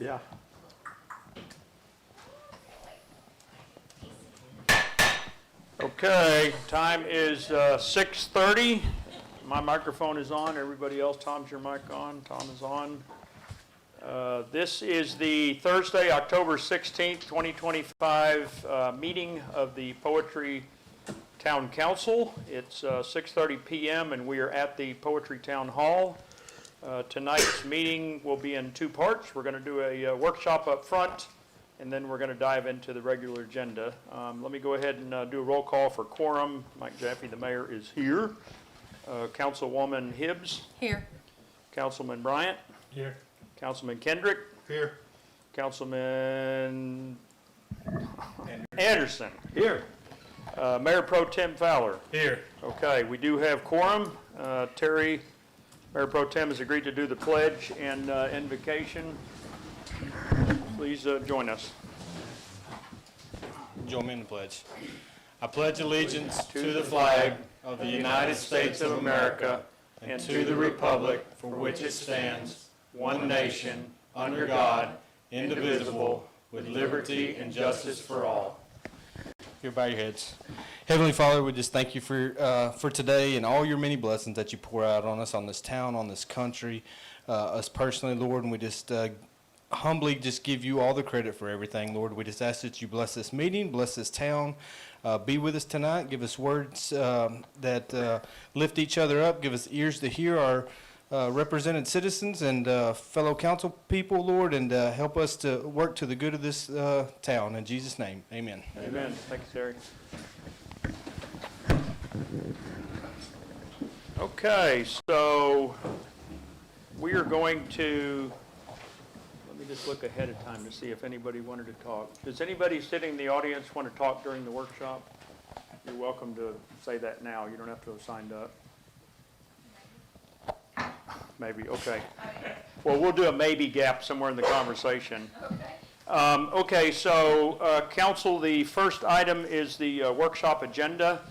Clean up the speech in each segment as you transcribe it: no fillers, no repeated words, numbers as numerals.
Yeah. Okay, time is 6:30. My microphone is on. Everybody else, Tom's your mic on? Tom is on. This is the Thursday, October 16th, 2025 meeting of the Poetry Town Council. It's 6:30 p.m. and we are at the Poetry Town Hall. Tonight's meeting will be in two parts. We're going to do a workshop up front, and then we're going to dive into the regular agenda. Let me go ahead and do a roll call for quorum. Mike Jaffe, the mayor, is here. Councilwoman Hibbs. Here. Councilman Bryant. Here. Councilman Kendrick. Here. Councilman Anderson. Here. Mayor Pro Tem Fowler. Here. Okay, we do have quorum. Terry, Mayor Pro Tem, has agreed to do the pledge and invocation. Please join us. Join me in the pledge. I pledge allegiance to the flag of the United States of America and to the republic for which it stands, one nation, under God, indivisible, with liberty and justice for all. Here, bow your heads. Heavenly Father, we just thank you for today and all your many blessings that you pour out on us, on this town, on this country, us personally, Lord, and we just humbly just give you all the credit for everything, Lord. We just ask that you bless this meeting, bless this town, be with us tonight, give us words that lift each other up, give us ears to hear our represented citizens and fellow council people, Lord, and help us to work to the good of this town. In Jesus' name, amen. Amen. Thank you, Terry. Okay, so we are going to, let me just look ahead of time to see if anybody wanted to talk. Does anybody sitting in the audience want to talk during the workshop? You're welcome to say that now. You don't have to have signed up. Maybe, okay. Well, we'll do a maybe gap somewhere in the conversation. Okay, so council, the first item is the workshop agenda.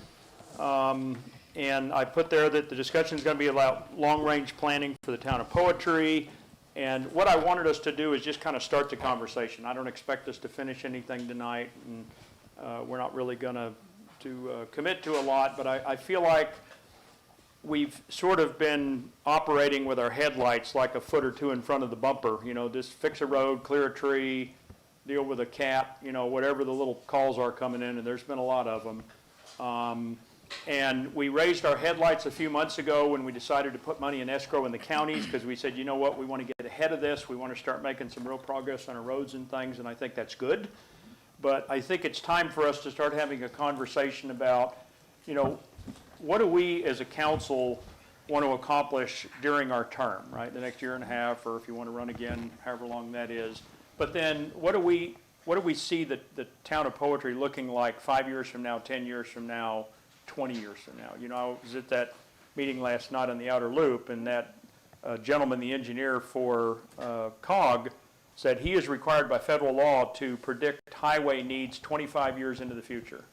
And I put there that the discussion is going to be about long-range planning for the town of Poetry. And what I wanted us to do is just kind of start the conversation. I don't expect us to finish anything tonight, and we're not really going to commit to a lot, but I feel like we've sort of been operating with our headlights like a foot or two in front of the bumper. You know, just fix a road, clear a tree, deal with a cat, you know, whatever the little calls are coming in, and there's been a lot of them. And we raised our headlights a few months ago when we decided to put money in escrow in the counties, because we said, you know what, we want to get ahead of this. We want to start making some real progress on our roads and things, and I think that's good. But I think it's time for us to start having a conversation about, you know, what do we as a council want to accomplish during our term, right? The next year and a half, or if you want to run again, however long that is. But then what do we see the town of Poetry looking like 5 years from now, 10 years from now, 20 years from now? You know, I was at that meeting last night on the Outer Loop, and that gentleman, the engineer for COG, said he is required by federal law to predict highway needs 25 years into the future.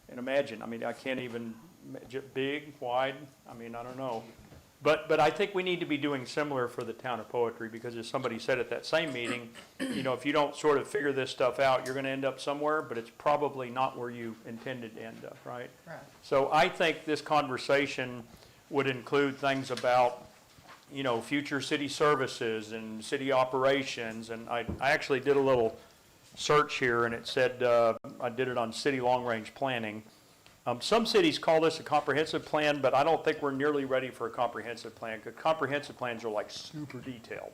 And imagine, I mean, I can't even, big, wide, I mean, I don't know. But I think we need to be doing similar for the town of Poetry, because as somebody said at that same meeting, you know, if you don't sort of figure this stuff out, you're going to end up somewhere, but it's probably not where you intended to end up, right? Right. So I think this conversation would include things about, you know, future city services and city operations. And I actually did a little search here, and it said, I did it on city long-range planning. Some cities call this a comprehensive plan, but I don't think we're nearly ready for a comprehensive plan, because comprehensive plans are like super detailed,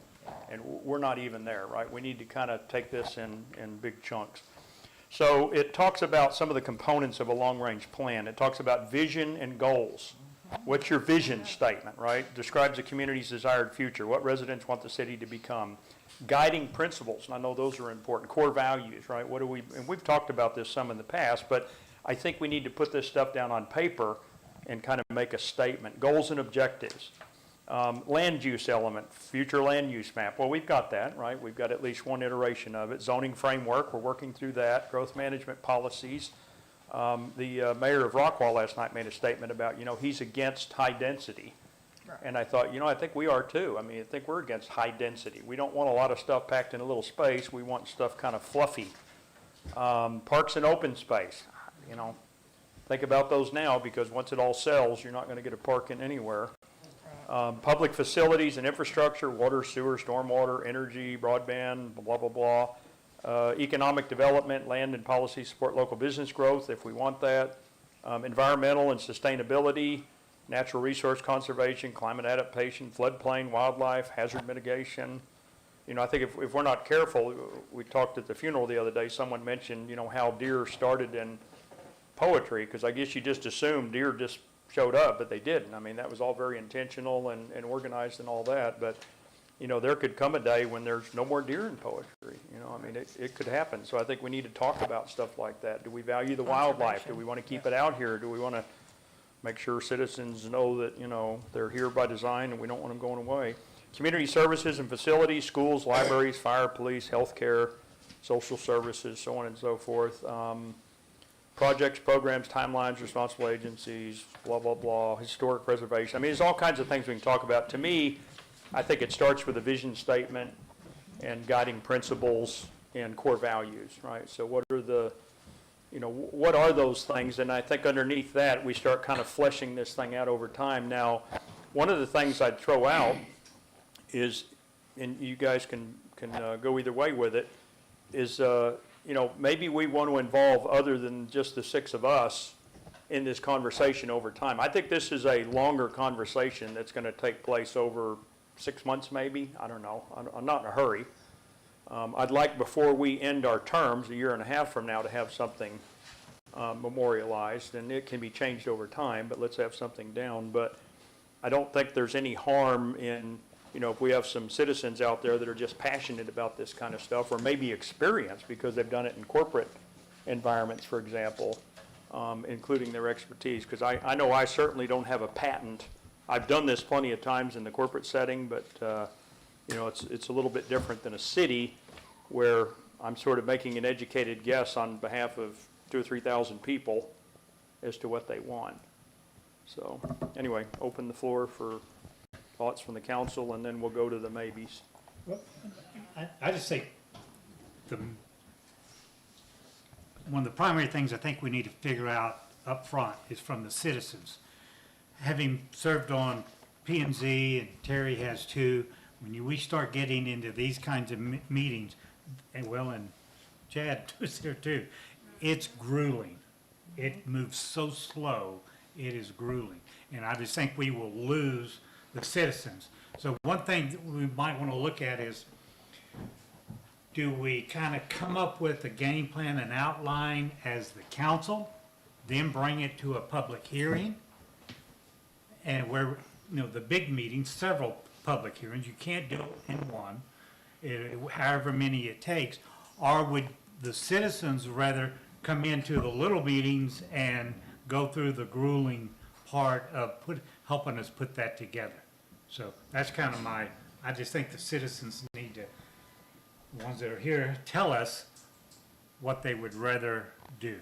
and we're not even there, right? We need to kind of take this in big chunks. So it talks about some of the components of a long-range plan. It talks about vision and goals. What's your vision statement, right? Describes the community's desired future, what residents want the city to become. Guiding principles, and I know those are important. Core values, right? What do we, and we've talked about this some in the past, but I think we need to put this stuff down on paper and kind of make a statement. Goals and objectives. Land use element, future land use map. Well, we've got that, right? We've got at least one iteration of it. Zoning framework, we're working through that. Growth management policies. The mayor of Rockwall last night made a statement about, you know, he's against high density. And I thought, I think we are too. I mean, I think we're against high density. We don't want a lot of stuff packed in a little space. We want stuff kind of fluffy. Parks and open space, think about those now, because once it all sells, you're not going to get a park in anywhere. Public facilities and infrastructure, water, sewer, stormwater, energy, broadband, blah, blah, blah. Economic development, land and policy support local business growth, if we want that. Environmental and sustainability, natural resource conservation, climate adaptation, floodplain, wildlife, hazard mitigation. I think if we're not careful, we talked at the funeral the other day, someone mentioned, how deer started in poetry, because I guess you just assumed deer just showed up, but they didn't. I mean, that was all very intentional and organized and all that, but, there could come a day when there's no more deer in poetry, I mean, it could happen. So I think we need to talk about stuff like that. Do we value the wildlife? Do we want to keep it out here? Do we want to make sure citizens know that, they're here by design and we don't want them going away? Community services and facilities, schools, libraries, fire, police, healthcare, social services, so on and so forth. Projects, programs, timelines, responsible agencies, blah, blah, blah, historic preservation. I mean, there's all kinds of things we can talk about. To me, I think it starts with a vision statement and guiding principles and core values, right? So what are the, what are those things? And I think underneath that, we start kind of fleshing this thing out over time. Now, one of the things I'd throw out is, and you guys can go either way with it, is, maybe we want to involve other than just the six of us in this conversation over time. I think this is a longer conversation that's going to take place over 6 months maybe. I don't know. I'm not in a hurry. I'd like, before we end our terms, 1.5 years from now, to have something memorialized, and it can be changed over time, but let's have something down. But I don't think there's any harm in, if we have some citizens out there that are just passionate about this kind of stuff, or maybe experienced because they've done it in corporate environments, for example, including their expertise. Because I know I certainly don't have a patent. I've done this plenty of times in the corporate setting, but it's a little bit different than a city where I'm sort of making an educated guess on behalf of 2,000 or 3,000 people as to what they want. So anyway, open the floor for thoughts from the council, and then we'll go to the maybes. Well, I just think one of the primary things I think we need to figure out up front is from the citizens. Having served on P&Z, and Terry has too, when we start getting into these kinds of meetings, and Chad was there too, it's grueling. It moves so slow, it is grueling. And I just think we will lose the citizens. So one thing that we might want to look at is, do we kind of come up with a game plan and outline as the council, then bring it to a public hearing? And where, the big meetings, several public hearings, you can't do it in one, however many it takes. Or would the citizens rather come into the little meetings and go through the grueling part of helping us put that together? So that's kind of I just think the citizens need to, the ones that are here, tell us what they would rather do.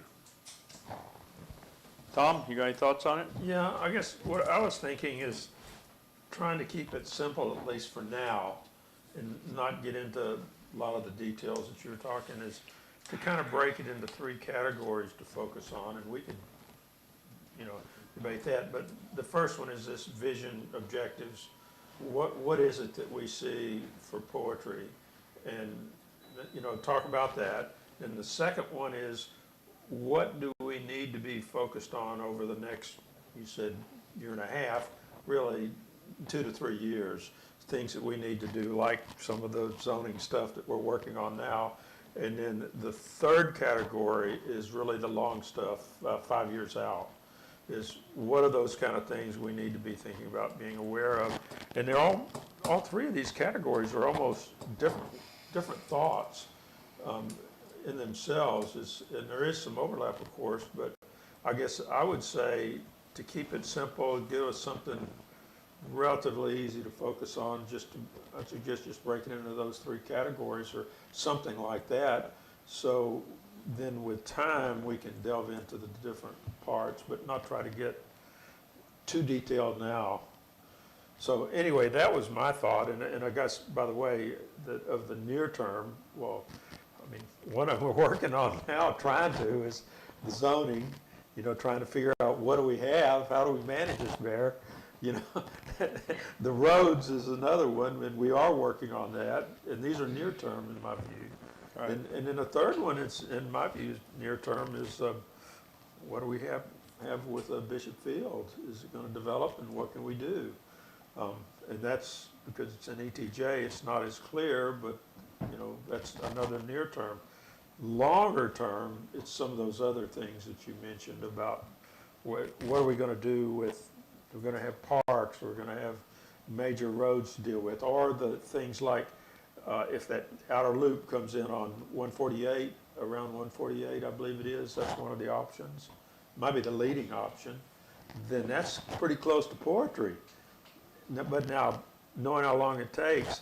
Tom, you got any thoughts on it? Yeah, I guess what I was thinking is trying to keep it simple, at least for now, and not get into a lot of the details that you're talking, is to kind of break it into 3 categories to focus on, and we could, debate that. But the first one is this vision objectives. What is it that we see for poetry? And, talk about that. And the second one is, what do we need to be focused on over the next, you said 1.5 years, really 2 to 3 years, things that we need to do, like some of the zoning stuff that we're working on now. And then the third category is really the long stuff, 5 years out, is what are those kind of things we need to be thinking about, being aware of. And they're all 3 of these categories are almost different thoughts in themselves, and there is some overlap, of course, but I guess I would say to keep it simple, give us something relatively easy to focus on, I suggest just breaking it into those 3 categories or something like that. So then with time, we can delve into the different parts, but not try to get too detailed now. So anyway, that was my thought, and I guess, by the way, of the near term, well, I mean, one of them we're working on now, trying to, is the zoning, trying to figure out what do we have, how do we manage this bear, The roads is another one, and we are working on that, and these are near term in my view. Right. And then the third one, it's, in my view, near term is, what do we have with Bishop Field? Is it gonna develop, and what can we do? And that's, because it's an ETJ, it's not as clear, but, that's another near term. Longer term, it's some of those other things that you mentioned about what are we gonna do with, we're gonna have parks, we're gonna have major roads to deal with, or the things like, if that outer loop comes in on 148, around 148, I believe it is, that's one of the options, might be the leading option, then that's pretty close to Poetry. But now, knowing how long it takes,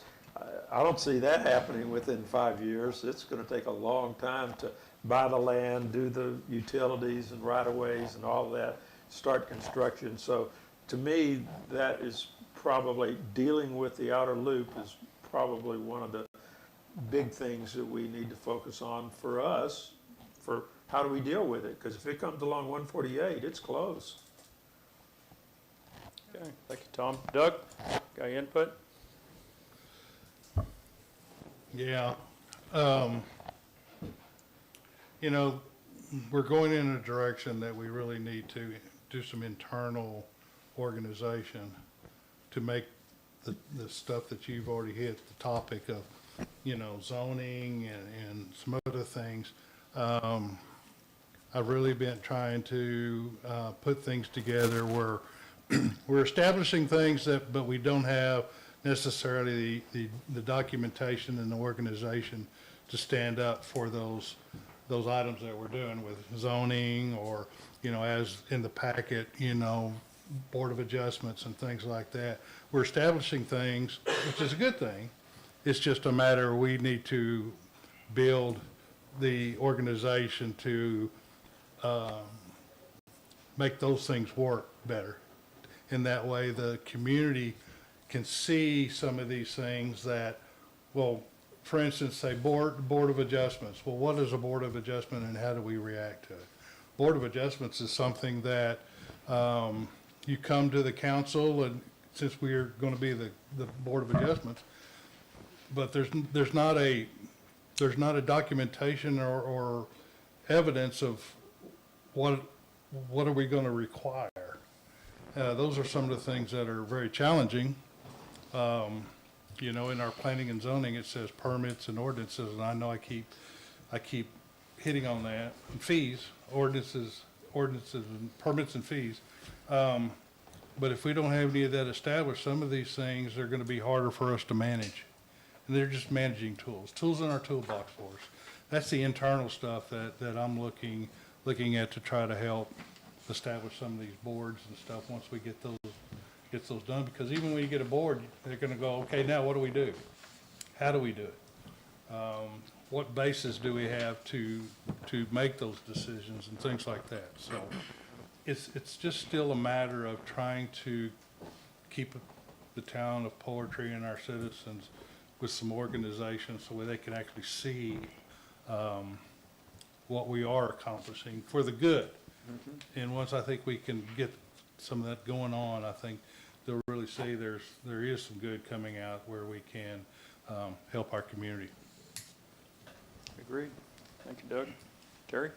I don't see that happening within 5 years. It's gonna take a long time to buy the land, do the utilities and right-of-ways and all that, start construction. So to me, that is probably, dealing with the outer loop is probably one of the big things that we need to focus on for us, for how do we deal with it? Because if it comes along 148, it's close. Okay, thank you, Tom. Doug, got any input? Yeah. We're going in a direction that we really need to do some internal organization to make the stuff that you've already hit, the topic of, zoning and some other things. I've really been trying to put things together where we're establishing things but we don't have necessarily the documentation and the organization to stand up for those items that we're doing with zoning, or, as in the packet, Board of Adjustments and things like that. We're establishing things, which is a good thing. It's just a matter, we need to build the organization to make those things work better. In that way, the community can see some of these things that, well, for instance, say Board of Adjustments. Well, what is a Board of Adjustment and how do we react to it? Board of Adjustments is something that you come to the council, and since we're going to be the Board of Adjustments, but there's not a documentation or evidence of what are we going to require. Those are some of the things that are very challenging. In our planning and zoning, it says permits and ordinances, and I know I keep hitting on that. And fees, ordinances and permits and fees. But if we don't have any of that established, some of these things are going to be harder for us to manage. And they're just managing tools in our toolbox for us. That's the internal stuff that I'm looking at to try to help establish some of these boards and stuff once we get those done. Because even when you get a board, they're going to go, okay, now what do we do? How do we do it? What basis do we have to make those decisions and things like that? So it's just still a matter of trying to keep the town of Poetry and our citizens with some organization so they can actually see what we are accomplishing for the good. Mm-hmm. And once I think we can get some of that going on, I think they'll really see there is some good coming out where we can help our community. Agreed. Thank you, Doug. Terry?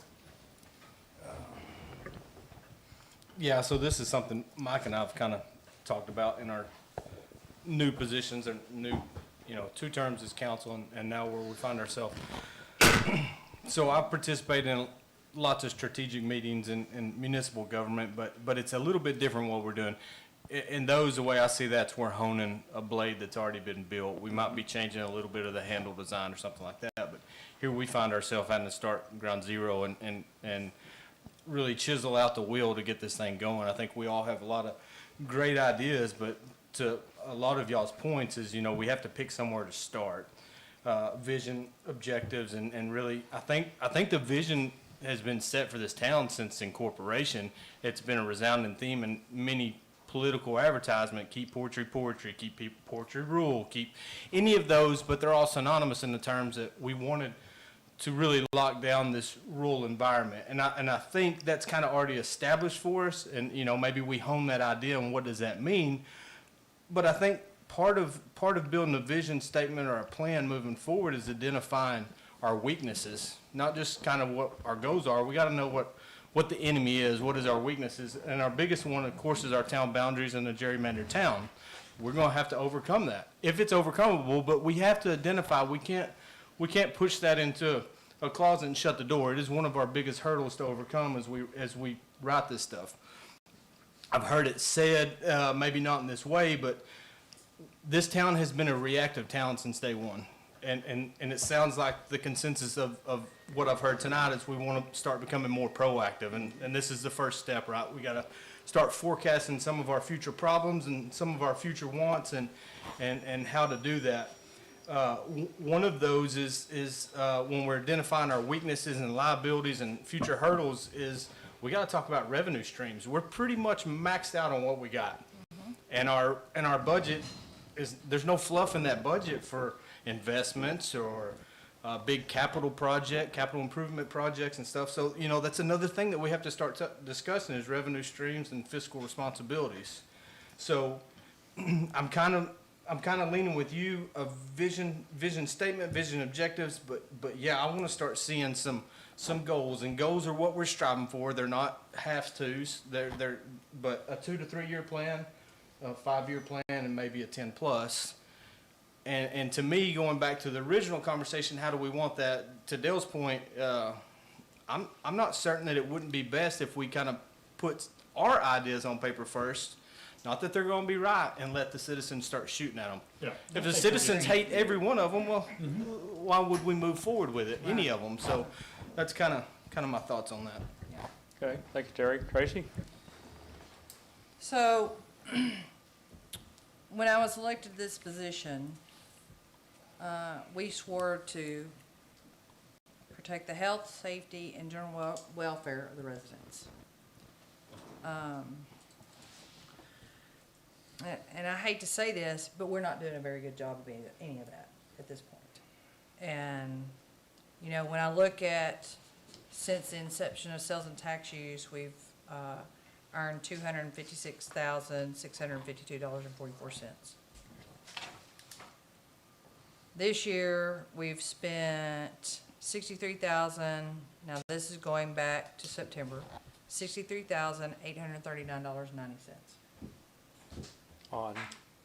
Yeah, so this is something Mike and I have kind of talked about in our new positions and new, 2 terms as council and now where we find ourselves. So I participate in lots of strategic meetings in municipal government, but it's a little bit different what we're doing. In those, the way I see that's we're honing a blade that's already been built. We might be changing a little bit of the handle design or something like that, but here we find ourselves having to start ground zero and really chisel out the wheel to get this thing going. I think we all have a lot of great ideas, but to a lot of y'all's points is, we have to pick somewhere to start. Vision, objectives, and really, I think the vision has been set for this town since incorporation. It's been a resounding theme in many political advertisement, keep poetry, keep poetry rule, keep any of those, but they're all synonymous in the terms that we wanted to really lock down this rural environment. And I think that's kind of already established for us, and, you know, maybe we hone that idea and what does that mean. But I think part of building a vision statement or a plan moving forward is identifying our weaknesses, not just kind of what our goals are. We got to know what the enemy is, what is our weaknesses. And our biggest one, of course, is our town boundaries and the gerrymandered town. We're going to have to overcome that. If it's overcomable, but we have to identify, we can't push that into a closet and shut the door. It is one of our biggest hurdles to overcome as we write this stuff. I've heard it said, maybe not in this way, but this town has been a reactive town since day one. And it sounds like the consensus of what I've heard tonight is we want to start becoming more proactive. And this is the first step, right? We got to start forecasting some of our future problems and some of our future wants and how to do that. One of those is when we're identifying our weaknesses and liabilities and future hurdles is we got to talk about revenue streams. We're pretty much maxed out on what we got. And our budget is, there's no fluff in that budget for investments or big capital improvement projects and stuff. So, you know, that's another thing that we have to start discussing is revenue streams and fiscal responsibilities. So I'm kind of leaning with you of vision statement, vision objectives, but yeah, I want to start seeing some goals, and goals are what we're striving for. They're not half-twos. They're but a 2 to 3 year plan, a 5-year plan, and maybe a 10+. And to me, going back to the original conversation, how do we want that? To Dale's point, I'm not certain that it wouldn't be best if we kind of put our ideas on paper first. Not that they're going to be right, and let the citizens start shooting at them. Yeah. If the citizens hate every one of them, well, why would we move forward with it? Any of them. So that's kind of my thoughts on that. Okay, thank you, Terry. Tracy? So, when I was elected to this position, we swore to protect the health, safety, and general welfare of the residents. And I hate to say this, but we're not doing a very good job of any of that at this point. And, you know, when I look at, since the inception of sales and tax use, we've earned $256,652.44. This year, we've spent $63,000, now this is going back to September, $63,839.90 On.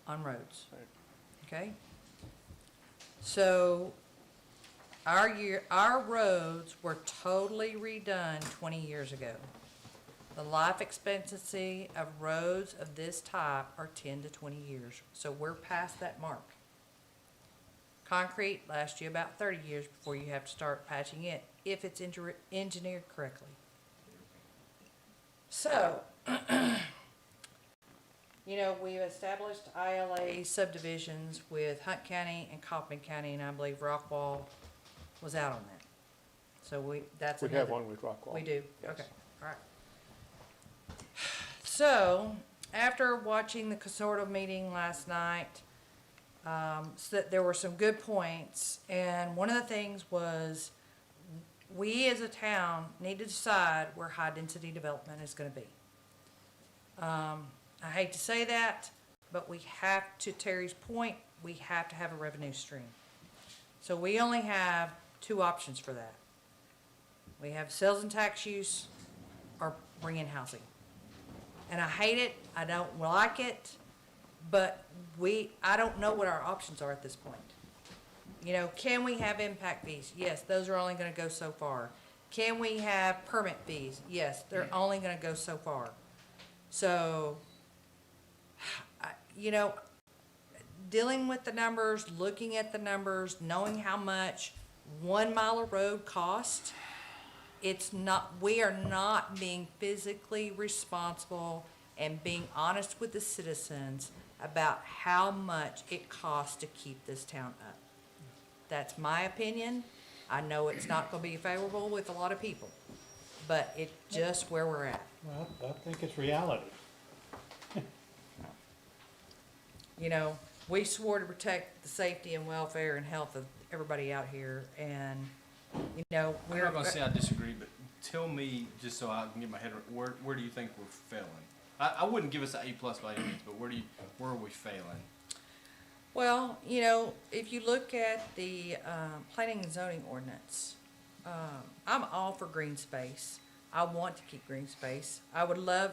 on roads. Right. Okay? So, our roads were totally redone 20 years ago. The life expectancy of roads of this type are 10 to 20 years, so we're past that mark. Concrete lasts you about 30 years before you have to start patching it, if it's engineered correctly. So, you know, we've established ILA subdivisions with Hunt County and Kaufman County, and I believe Rockwall was out on that. So that's We another. have one with Rockwall. We do? Yes. Okay, all right. So, after watching the consortium meeting last night, so that there were some good points, and one of the things was we as a town need to decide where high-density development is gonna be. I hate to say that, but we have, to Terry's point, we have to have a revenue stream. So we only have 2 options for that. We have sales and tax use or bring in housing. And I hate it, I don't like it, but I don't know what our options are at this point. You know, can we have impact fees? Yes, those are only gonna go so far. Can we have permit fees? Yes, they're only gonna go so far. So, you know, dealing with the numbers, looking at the numbers, knowing how much 1 mile of road costs, we are not being physically responsible and being honest with the citizens about how much it costs to keep this town up. That's my opinion. I know it's not gonna be favorable with a lot of people, but it's just where we're at. Well, I think it's reality. You know, we swore to protect the safety and welfare and health of everybody out here, and, you know, I'm not gonna say I disagree, but tell me, just so I can get my head around, where do you think we're failing? I wouldn't give us an A+ by any means, but where are we failing? Well, you know, if you look at the planning and zoning ordinance, I'm all for green space. I want to keep green space. I would love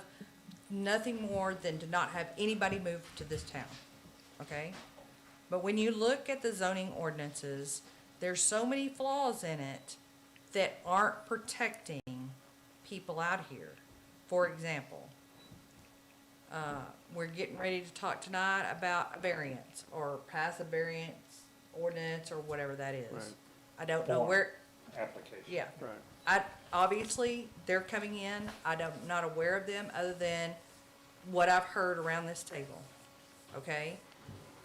nothing more than to not have anybody move to this town, okay? But when you look at the zoning ordinances, there's so many flaws in it that aren't protecting people out here. For example, we're getting ready to talk tonight about a variance or pass a variance ordinance or whatever that is. Right. I don't know Form. where, Application. yeah. Right. Obviously, they're coming in, I'm not aware of them other than what I've heard around this table, okay?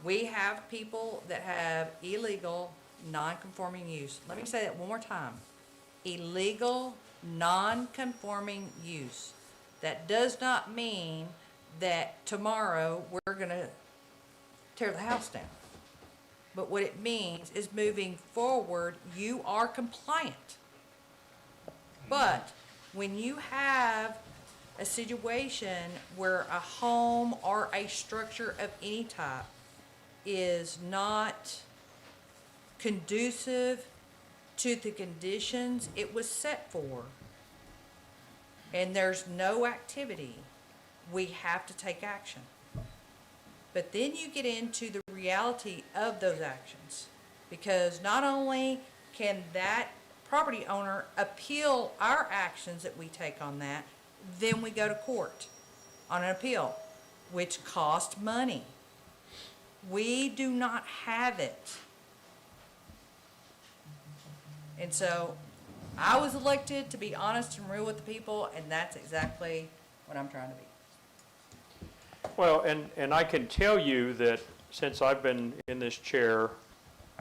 We have people that have illegal, non-conforming use. Let me say that one more time. Illegal, non-conforming use. That does not mean that tomorrow we're gonna tear the house down. But what it means is moving forward, you are compliant. But when you have a situation where a home or a structure of any type is not conducive to the conditions it was set for, and there's no activity, we have to take action. But then you get into the reality of those actions, because not only can that property owner appeal our actions that we take on that, then we go to court on an appeal, which costs money. We do not have it. And so I was elected to be honest and real with the people, and that's exactly what I'm trying to be. Well, and I can tell you that since I've been in this chair,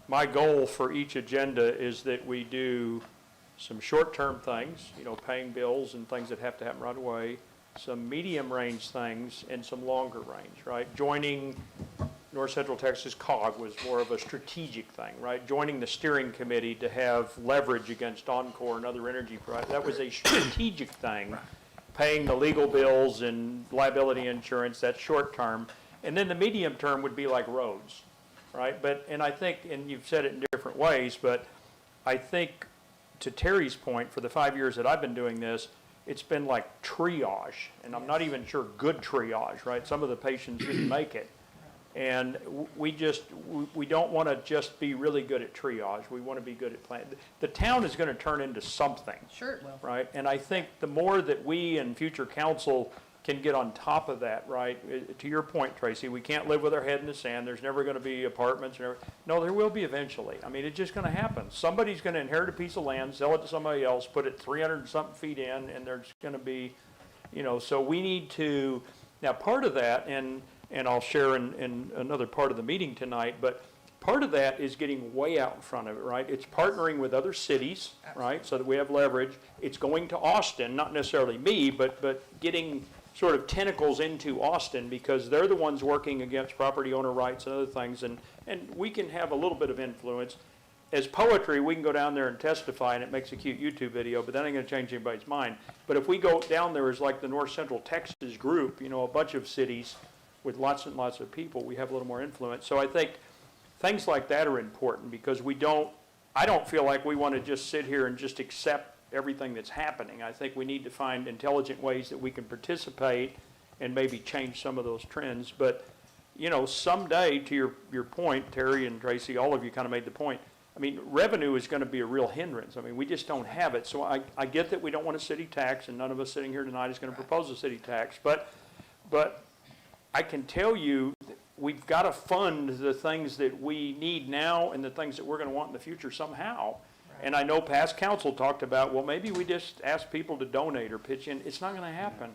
my goal for each agenda is that we do some short-term things, you know, paying bills and things that have to happen right away, some medium-range things, and some longer range, right? Joining North Central Texas COG was more of a strategic thing, right? Joining the steering committee to have leverage against Encore and other energy providers, that was a strategic thing. Paying the legal bills and liability insurance, that's short term. And then the medium term would be like roads, right? But, and I think, and you've said it in different ways, but I think to Terry's point, for the 5 years that I've been doing this, it's been like triage, and I'm not even sure good triage, right? Some of the patients didn't make it. And we don't want to just be really good at triage. We want to be good at planning. The town is going to turn into something. Sure it will. Right? And I think the more that we and future council can get on top of that, right? To your point, Tracy, we can't live with our head in the sand. There's never going to be apartments. No, there will be eventually. I mean, it's just going to happen. Somebody's going to inherit a piece of land, sell it to somebody else, put it 300 and something feet in, and there's going to be, you know, so we need to, now part of that, and I'll share in another part of the meeting tonight, but part of that is getting way out in front of it, right? It's partnering with other cities, right, so that we have leverage. It's going to Austin, not necessarily me, but getting sort of tentacles into Austin, because they're the ones working against property owner rights and other things, and we can have a little bit of influence. As poetry, we can go down there and testify, and it makes a cute YouTube video, but that ain't going to change anybody's mind. But if we go down there as like the North Central Texas group, you know, a bunch of cities with lots and lots of people, we have a little more influence. So I think things like that are important, because I don't feel like we want to just sit here and just accept everything that's happening. I think we need to find intelligent ways that we can participate and maybe change some of those trends. But, you know, someday, to your point, Terry and Tracy, all of you kind of made the point, I mean, revenue is going to be a real hindrance. I mean, we just don't have it. So I get that we don't want a city tax, and none of us sitting here tonight is going to propose a city tax. But I can tell you we've got to fund the things that we need now and the things that we're going to want in the future somehow. Right. And I know past council talked about, well, maybe we just ask people to donate or pitch in. It's not going to happen.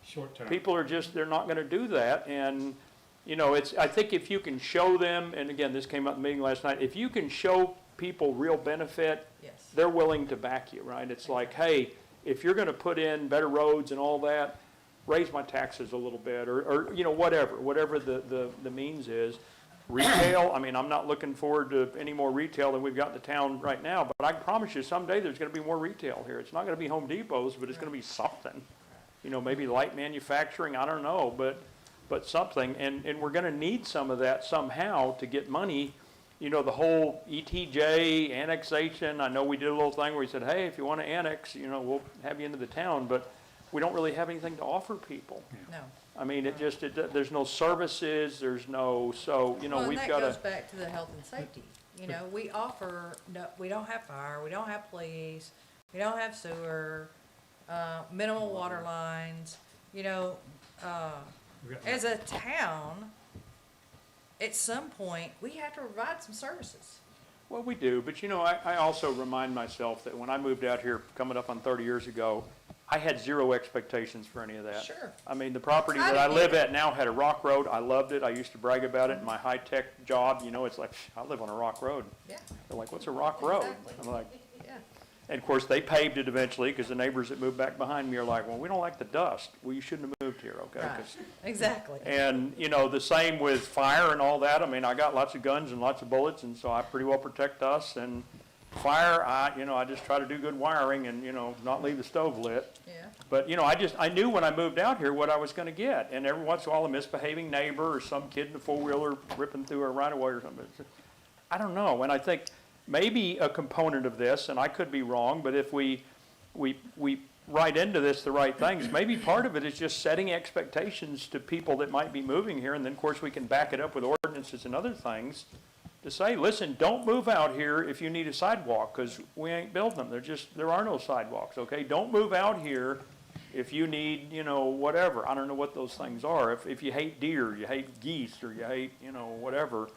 Short term. People are just, they're not going to do that. And, you know, I think if you can show them, and again, this came up in the meeting last night, if you can show people real benefit, Yes. they're willing to back you, right? It's like, hey, if you're going to put in better roads and all that, raise my taxes a little bit, or whatever the means is. Retail, I mean, I'm not looking forward to any more retail than we've got in the town right now, but I can promise you someday there's gonna be more retail here. It's not gonna be Home Depots, but it's gonna be something. Maybe light manufacturing, I don't know, but something, and we're gonna need some of that somehow to get money. The whole ETJ annexation, I know we did a little thing where we said, hey, if you wanna annex, we'll have you into the town, but we don't really have anything to offer people. No. I mean, there's no services, there's no, so, Well, we've and that gotta. goes back to the health and safety. We offer, no, we don't have fire, we don't have police, we don't have sewer, minimal water lines, as a town, at some point, we have to provide some services. Well, we do, but I also remind myself that when I moved out here, coming up on 30 years ago, I had zero expectations for any of that. Sure. I mean, the property that I live at now had a rock road. I loved it. I used to brag about it in my high-tech job. It's like, I live on a rock road. Yeah, They're like, what's a rock road? Exactly. I'm like, yeah. and of course, they paved it eventually, because the neighbors that moved back behind me are like, well, we don't like the dust. Well, you shouldn't have moved here, okay? Right, 'Cause- exactly. And, the same with fire and all that. I mean, I got lots of guns and lots of bullets, and so I pretty well protect us. And fire, I just try to do good wiring and, not leave the stove lit. Yeah. But, I knew when I moved out here what I was gonna get. And every once in a while, a misbehaving neighbor or some kid in a four-wheeler ripping through a right-of-way or something. I don't know. And I think maybe a component of this, and I could be wrong, but if we write into this the right things, maybe part of it is just setting expectations to people that might be moving here, and then, of course, we can back it up with ordinances and other things to say, listen, don't move out here if you need a sidewalk, because we ain't building them. There are no sidewalks, okay? Don't move out here if you need, whatever. I don't know what those things are. If you hate deer, you hate geese, or you hate, whatever.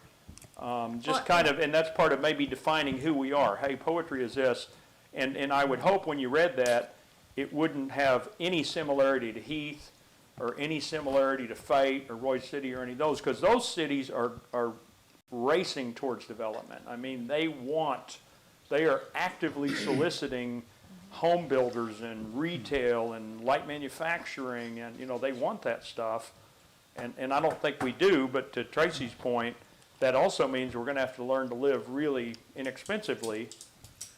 Just kind of, and that's part of maybe defining who we are. Hey, poetry is this. And I would hope when you read that, it wouldn't have any similarity to Heath or any similarity to Fate or Roy City or any of those, because those cities are racing towards development. I mean, they are actively soliciting home builders and retail and light manufacturing, and, they want that stuff. And I don't think we do, but to Tracy's point, that also means we're gonna have to learn to live really inexpensively,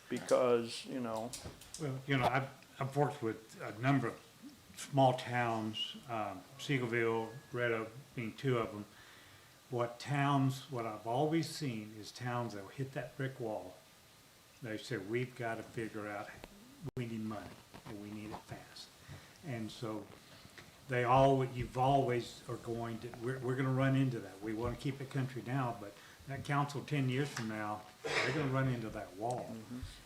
because, Well, I've worked with a number of small towns, Seagoville, Red Oak being two of them. What I've always seen is towns that will hit that brick wall. They say, we've got to figure out, we need money, and we need it fast. And so you've always are going to, we're going to run into that. We want to keep it country now, but that council 10 years from now, they're going to run into that wall.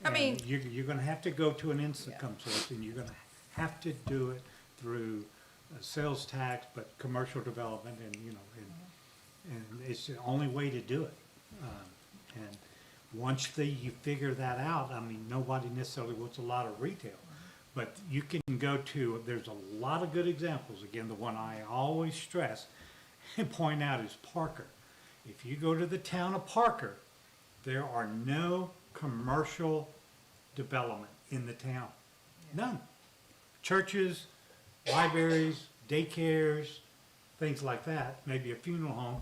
I mean- And you're going to have to go to an income source, and you're going to have to do it through sales tax, but commercial development, and, and it's the only way to do it. And once you figure that out, I mean, nobody necessarily wants a lot of retail. But you can go to, there's a lot of good examples. Again, the one I always stress and point out is Parker. If you go to the town of Parker, there are no commercial development in the town. None. Churches, libraries, daycares, things like that, maybe a funeral home.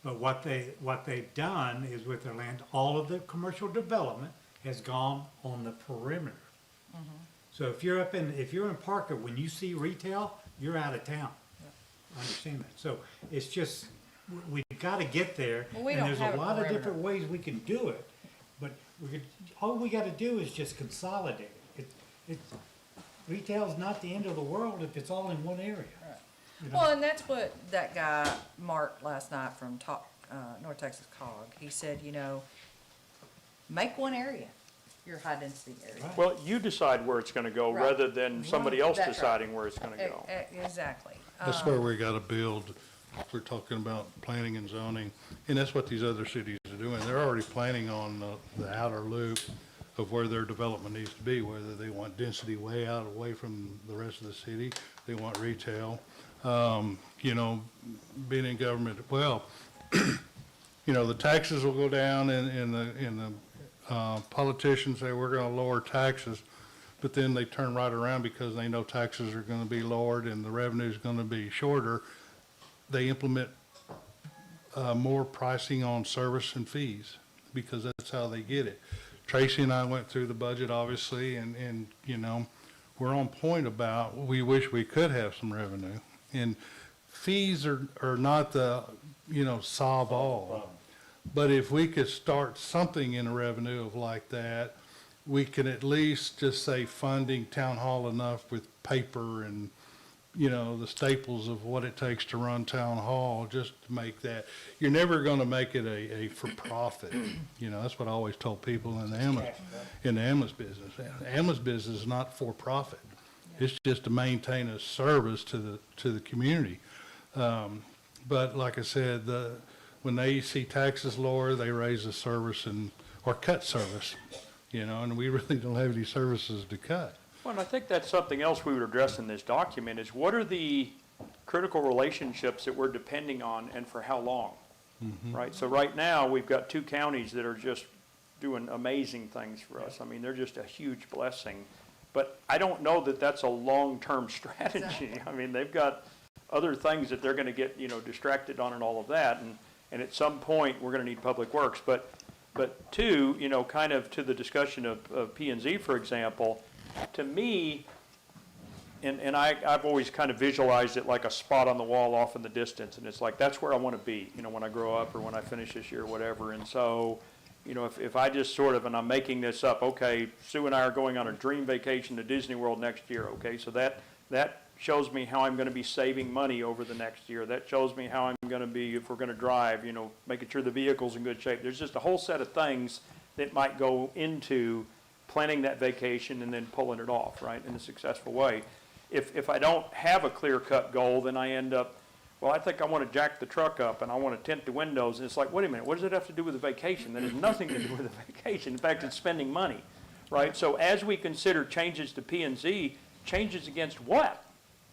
But what they've done is with their land, all of the commercial development has gone on the perimeter. So if you're in Parker, when you see retail, you're out of town. Understand that. So it's just, we've got to get there. Well, we and don't there's have a a lot of perimeter. different ways we can do it, but all we got to do is just consolidate it. Retail's not the end of the world if it's all in one area. You know? Well, and that's what that guy, Mark, last night from North Texas COG, he said, make one area your high-density area. Right. well, you decide where it's gonna go, Right. rather than somebody else That's right. deciding where it's gonna go. Exactly. That's where we gotta build. We're talking about planning and zoning, and that's what these other cities are doing. They're already planning on the outer loop of where their development needs to be, whether they want density way out, away from the rest of the city, they want retail. Being in government, well, the taxes will go down, and the politicians say we're gonna lower taxes. but then they turn right around because they know taxes are gonna be lowered and the revenue's gonna be shorter. They implement more pricing on service and fees, because that's how they get it. Tracy and I went through the budget, obviously, and, you know, we're on point about, we wish we could have some revenue. And fees are not the, you know, solve all. But if we could start something in a revenue of like that, we can at least just say funding town hall enough with paper and, you know, the staples of what it takes to run town hall, just to make that. You're never gonna make it a for-profit. You know, that's what I always told people in the ambulance business. Ambulance business is not for-profit. It's just to maintain a service to the community. But like I said, when they see taxes lower, they raise the service or cut service, you know, and we really don't have any services to cut. Well, and I think that's something else we would address in this document, is what are the critical relationships that we're depending on and for how long? Right? So right now, we've got 2 counties that are just doing amazing things for us. I mean, they're just a huge blessing. But I don't know that that's a long-term strategy. I mean, they've got other things that they're gonna get, you know, distracted on and all of that. And at some point, we're gonna need Public Works. But 2, you know, kind of to the discussion of P&Z, for example, to me, and I've always kind of visualized it like a spot on the wall off in the distance, and it's like, that's where I want to be, you know, when I grow up or when I finish this year or whatever. And so, you know, if I just sort of, and I'm making this up, okay, Sue and I are going on a dream vacation to Disney World next year, okay, so that shows me how I'm going to be saving money over the next year. That shows me how I'm going to be, if we're going to drive, you know, making sure the vehicle's in good shape. There's just a whole set of things that might go into planning that vacation and then pulling it off, right, in a successful way. If I don't have a clear-cut goal, then I end up, well, I think I want to jack the truck up and I want to tint the windows, and it's like, wait a minute, what does it have to do with the vacation? That has nothing to do with the vacation. In fact, it's spending money, right? So as we consider changes to P&Z, changes against what?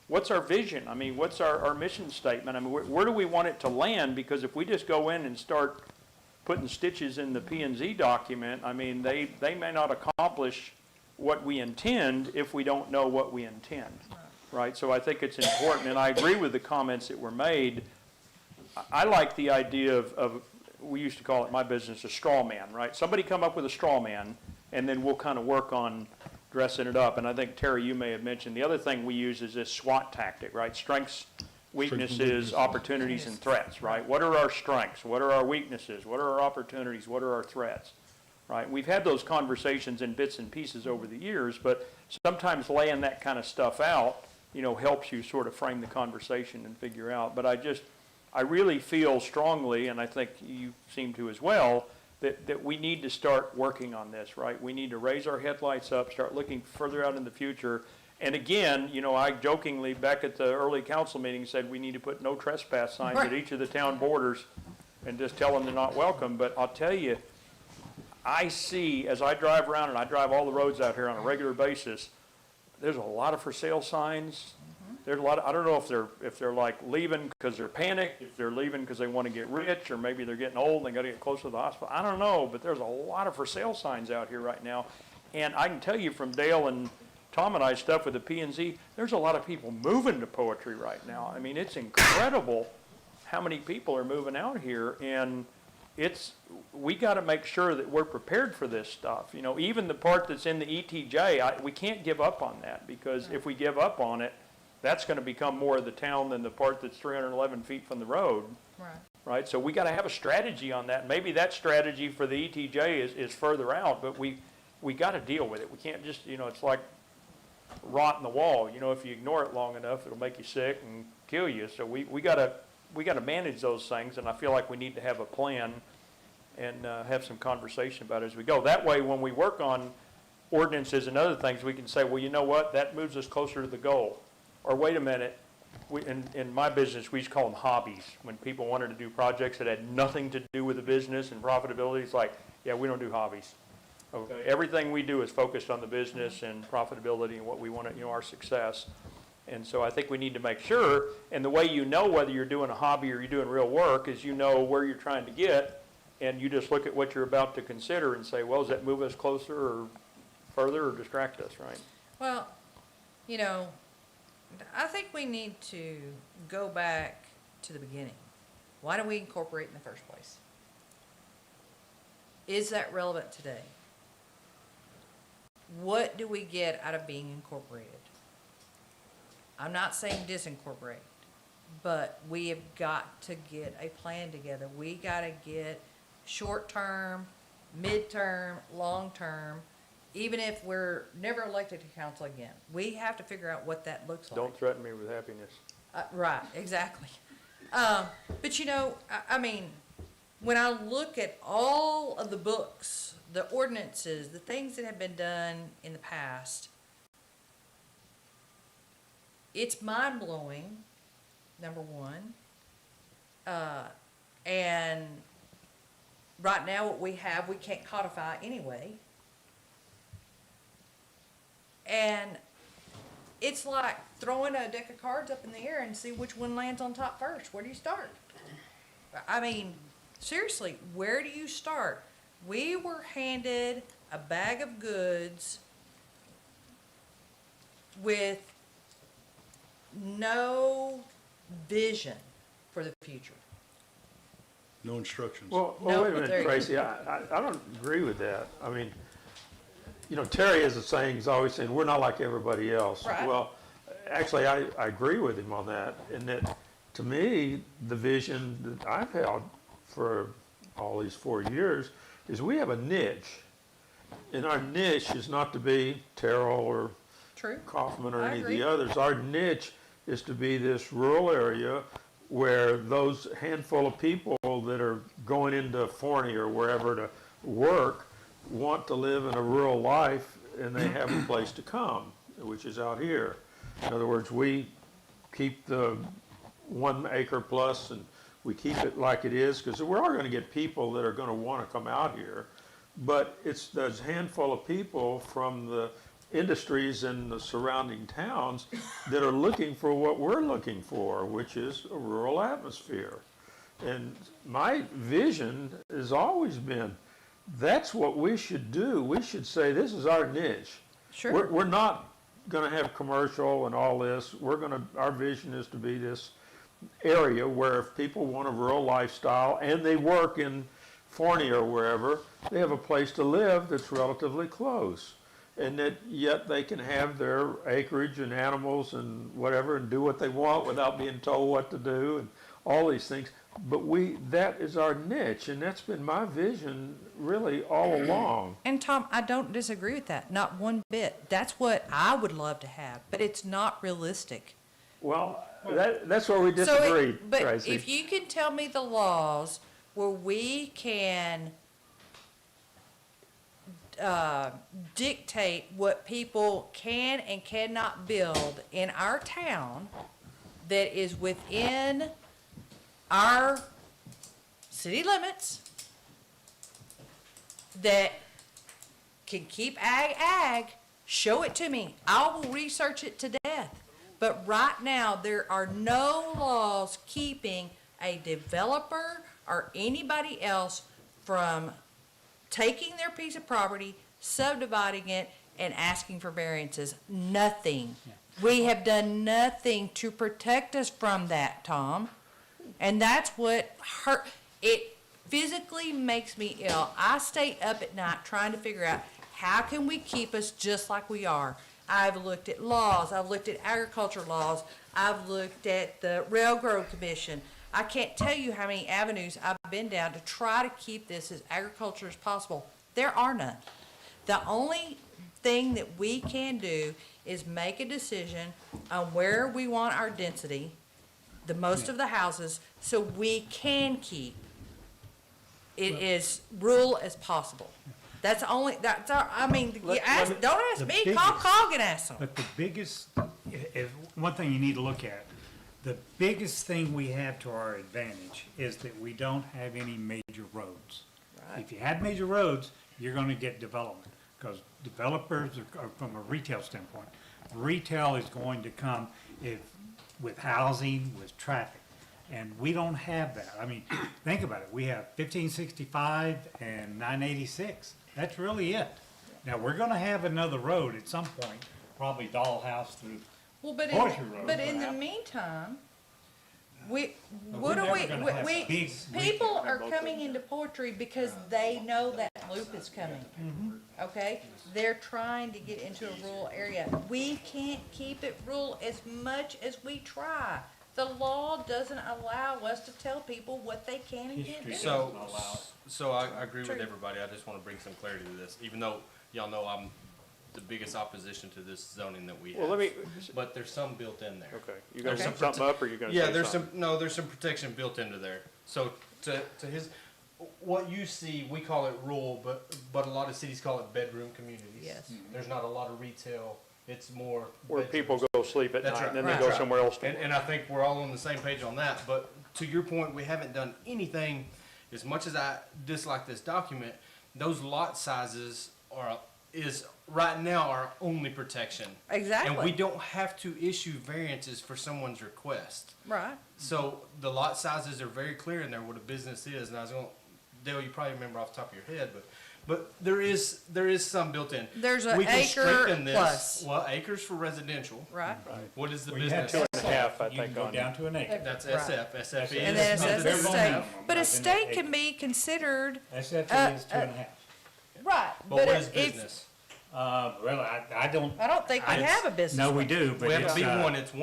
What's our vision? I mean, what's our mission statement? I mean, where do we want it to land? Because if we just go in and start putting stitches in the P&Z document, I mean, they may not accomplish what we intend if we don't know what we intend, right? So I think it's important, and I agree with the comments that were made. I like the idea of we used to call it in my business a straw man, right? Somebody come up with a straw man, and then we'll kind of work on dressing it up. And I think, Terry, you may have mentioned, the other thing we use is this SWOT tactic, right? Strengths, weaknesses, opportunities, and threats, right? What are our strengths? What are our weaknesses? What are our opportunities? What are our threats, right? We've had those conversations in bits and pieces over the years, but sometimes laying that kind of stuff out, you know, helps you sort of frame the conversation and figure out. But I really feel strongly, and I think you seem to as well, that we need to start working on this, right? We need to raise our headlights up, start looking further out in the future. And again, you know, I jokingly back at the early council meeting said we need to put no trespass signs at each of the town borders and just tell them they're not welcome. But I'll tell you, I see, as I drive around, and I drive all the roads out here on a regular basis, there's a lot of for sale signs. There's a lot of, I don't know if they're like leaving because they're panicked, if they're leaving because they want to get rich, or maybe they're getting old and they got to get closer to the hospital. I don't know, but there's a lot of for sale signs out here right now. And I can tell you from Dale and Tom and I's stuff with the P&Z, there's a lot of people moving to Poetry right now. I mean, it's incredible how many people are moving out here, and we got to make sure that we're prepared for this stuff. You know, even the part that's in the ETJ, we can't give up on that, because if we give up on it, that's going to become more of the town than the part that's 311 feet from the road. Right. Right? So we got to have a strategy on that. Maybe that strategy for the ETJ is further out, but we got to deal with it. We can't just, you know, it's like rot in the wall. You know, if you ignore it long enough, it'll make you sick and kill you. So we got to manage those things, and I feel like we need to have a plan and have some conversation about it as we go. That way, when we work on ordinances and other things, we can say, well, you know what, that moves us closer to the goal. Or wait a minute, in my business, we used to call them hobbies. When people wanted to do projects that had nothing to do with the business and profitability, it's like, yeah, we don't do hobbies. Okay, everything we do is focused on the business and profitability and what we want to, you know, our success. And so I think we need to make sure, and the way you know whether you're doing a hobby or you're doing real work is you know where you're trying to get, and you just look at what you're about to consider and say, well, does that move us closer or further or distract us, right? Well, you know, I think we need to go back to the beginning. Why do we incorporate in the first place? Is that relevant today? What do we get out of being incorporated? I'm not saying disincorporate, but we have got to get a plan together. We gotta get short-term, mid-term, long-term, even if we're never elected to council again. We have to figure out what that looks like. Don't threaten me with happiness. Right, exactly. But you know, I mean, when I look at all of the books, the ordinances, the things that have been done in the past, it's mind-blowing, number one. And right now what we have, we can't codify anyway. And it's like throwing a deck of cards up in the air and see which one lands on top first. Where do you start? I mean, seriously, where do you start? We were handed a bag of goods with no vision for the future. No instructions. Well, No, wait a there minute, you go. Tracy, I don't agree with that. I mean, you know, Terry is saying, he's always saying, we're not like everybody else. Right. Well, actually, I agree with him on that, in that, to me, the vision that I've held for all these 4 years is we have a niche. And our niche is not to be Terrell or True. Kaufman or I any of agree. the others. Our niche is to be this rural area where those handful of people that are going into Forney or wherever to work want to live in a rural life, and they have a place to come, which is out here. In other words, we keep the 1 acre plus, and we keep it like it is, because we are going to get people that are going to want to come out here. But it's those handful of people from the industries in the surrounding towns that are looking for what we're looking for, which is a rural atmosphere. And my vision has always been, that's what we should do. We should say, this is our niche. Sure. We're not gonna have commercial and all this. Our vision is to be this area where if people want a rural lifestyle and they work in Forney or wherever, they have a place to live that's relatively close. And that yet they can have their acreage and animals and whatever and do what they want without being told what to do and all these things. But that is our niche, and that's been my vision really all along. And Tom, I don't disagree with that, not one bit. That's what I would love to have, but it's not realistic. Well, that's where we So disagree, but Tracy. if you can tell me the laws where we can dictate what people can and cannot build in our town that is within our city limits, that can keep ag, show it to me. I will research it to death. But right now, there are no laws keeping a developer or anybody else from taking their piece of property, subdividing it, and asking for variances. Nothing. We have done nothing to protect us from that, Tom. And that's what it physically makes me ill. I stay up at night trying to figure out how can we keep us just like we are. I've looked at laws, I've looked at agriculture laws, I've looked at the Railroad Commission. I can't tell you how many avenues I've been down to try to keep this as agriculture as possible. There are none. The only thing that we can do is make a decision on where we want our density, the most of the houses, so we can keep it as rural as possible. That's our, I mean, don't ask The me, call biggest- COG and ask them. But the biggest, one thing you need to look at, the biggest thing we have to our advantage is that we don't have any major roads. Right. If you had major roads, you're gonna get development, because developers are, from a retail standpoint, retail is going to come with housing, with traffic. And we don't have that. I mean, think about it. We have 1565 and 986. That's really it. Now, we're gonna have another road at some point probably Dollhouse through, Well, but Poetry Road, but in the perhaps. meantime, But we're what do never gonna have big people are coming into poetry because they know that loop is coming. Okay? They're trying to get into a rural area. We can't keep it rural as much as we try. The law doesn't allow us to tell people what they can and can't do. So, I agree with everybody. I just want to bring some clarity to this, even though y'all know I'm the biggest opposition to this zoning that we have. Well, let me, But there's some built in there. okay, you gonna There's put some something up, or you gonna say Yeah, something? there's some protection built into there. So to his, what you see, we call it rural, but a lot of cities call it bedroom communities. Yes. There's not a lot of retail. It's more. Where people bedrooms. go sleep at That's night, and then right. they go Right. somewhere else to And I think we're all on the same page on that, but to your point, we haven't done anything, as much as I dislike this document, those lot sizes is right now our only protection. Exactly. And we don't have to issue variances for someone's request. Right. So the lot sizes are very clear in there what a business is, and I was going, Dale, you probably remember off the top of your head, but there is some built in. There's an We can acre strengthen this. plus. Well, acres for residential. Right. What is the well, you have business? 2.5, I You can think, go on- down to an acre. That's Right. SF. SF is. And then it says They're the gonna state, have- but a I've been state at can be considered, SFA is 2.5. right, But but what is if, business? Well, I don't, I don't think we have a business. no, we plan. do, but We have it's, a B1, it's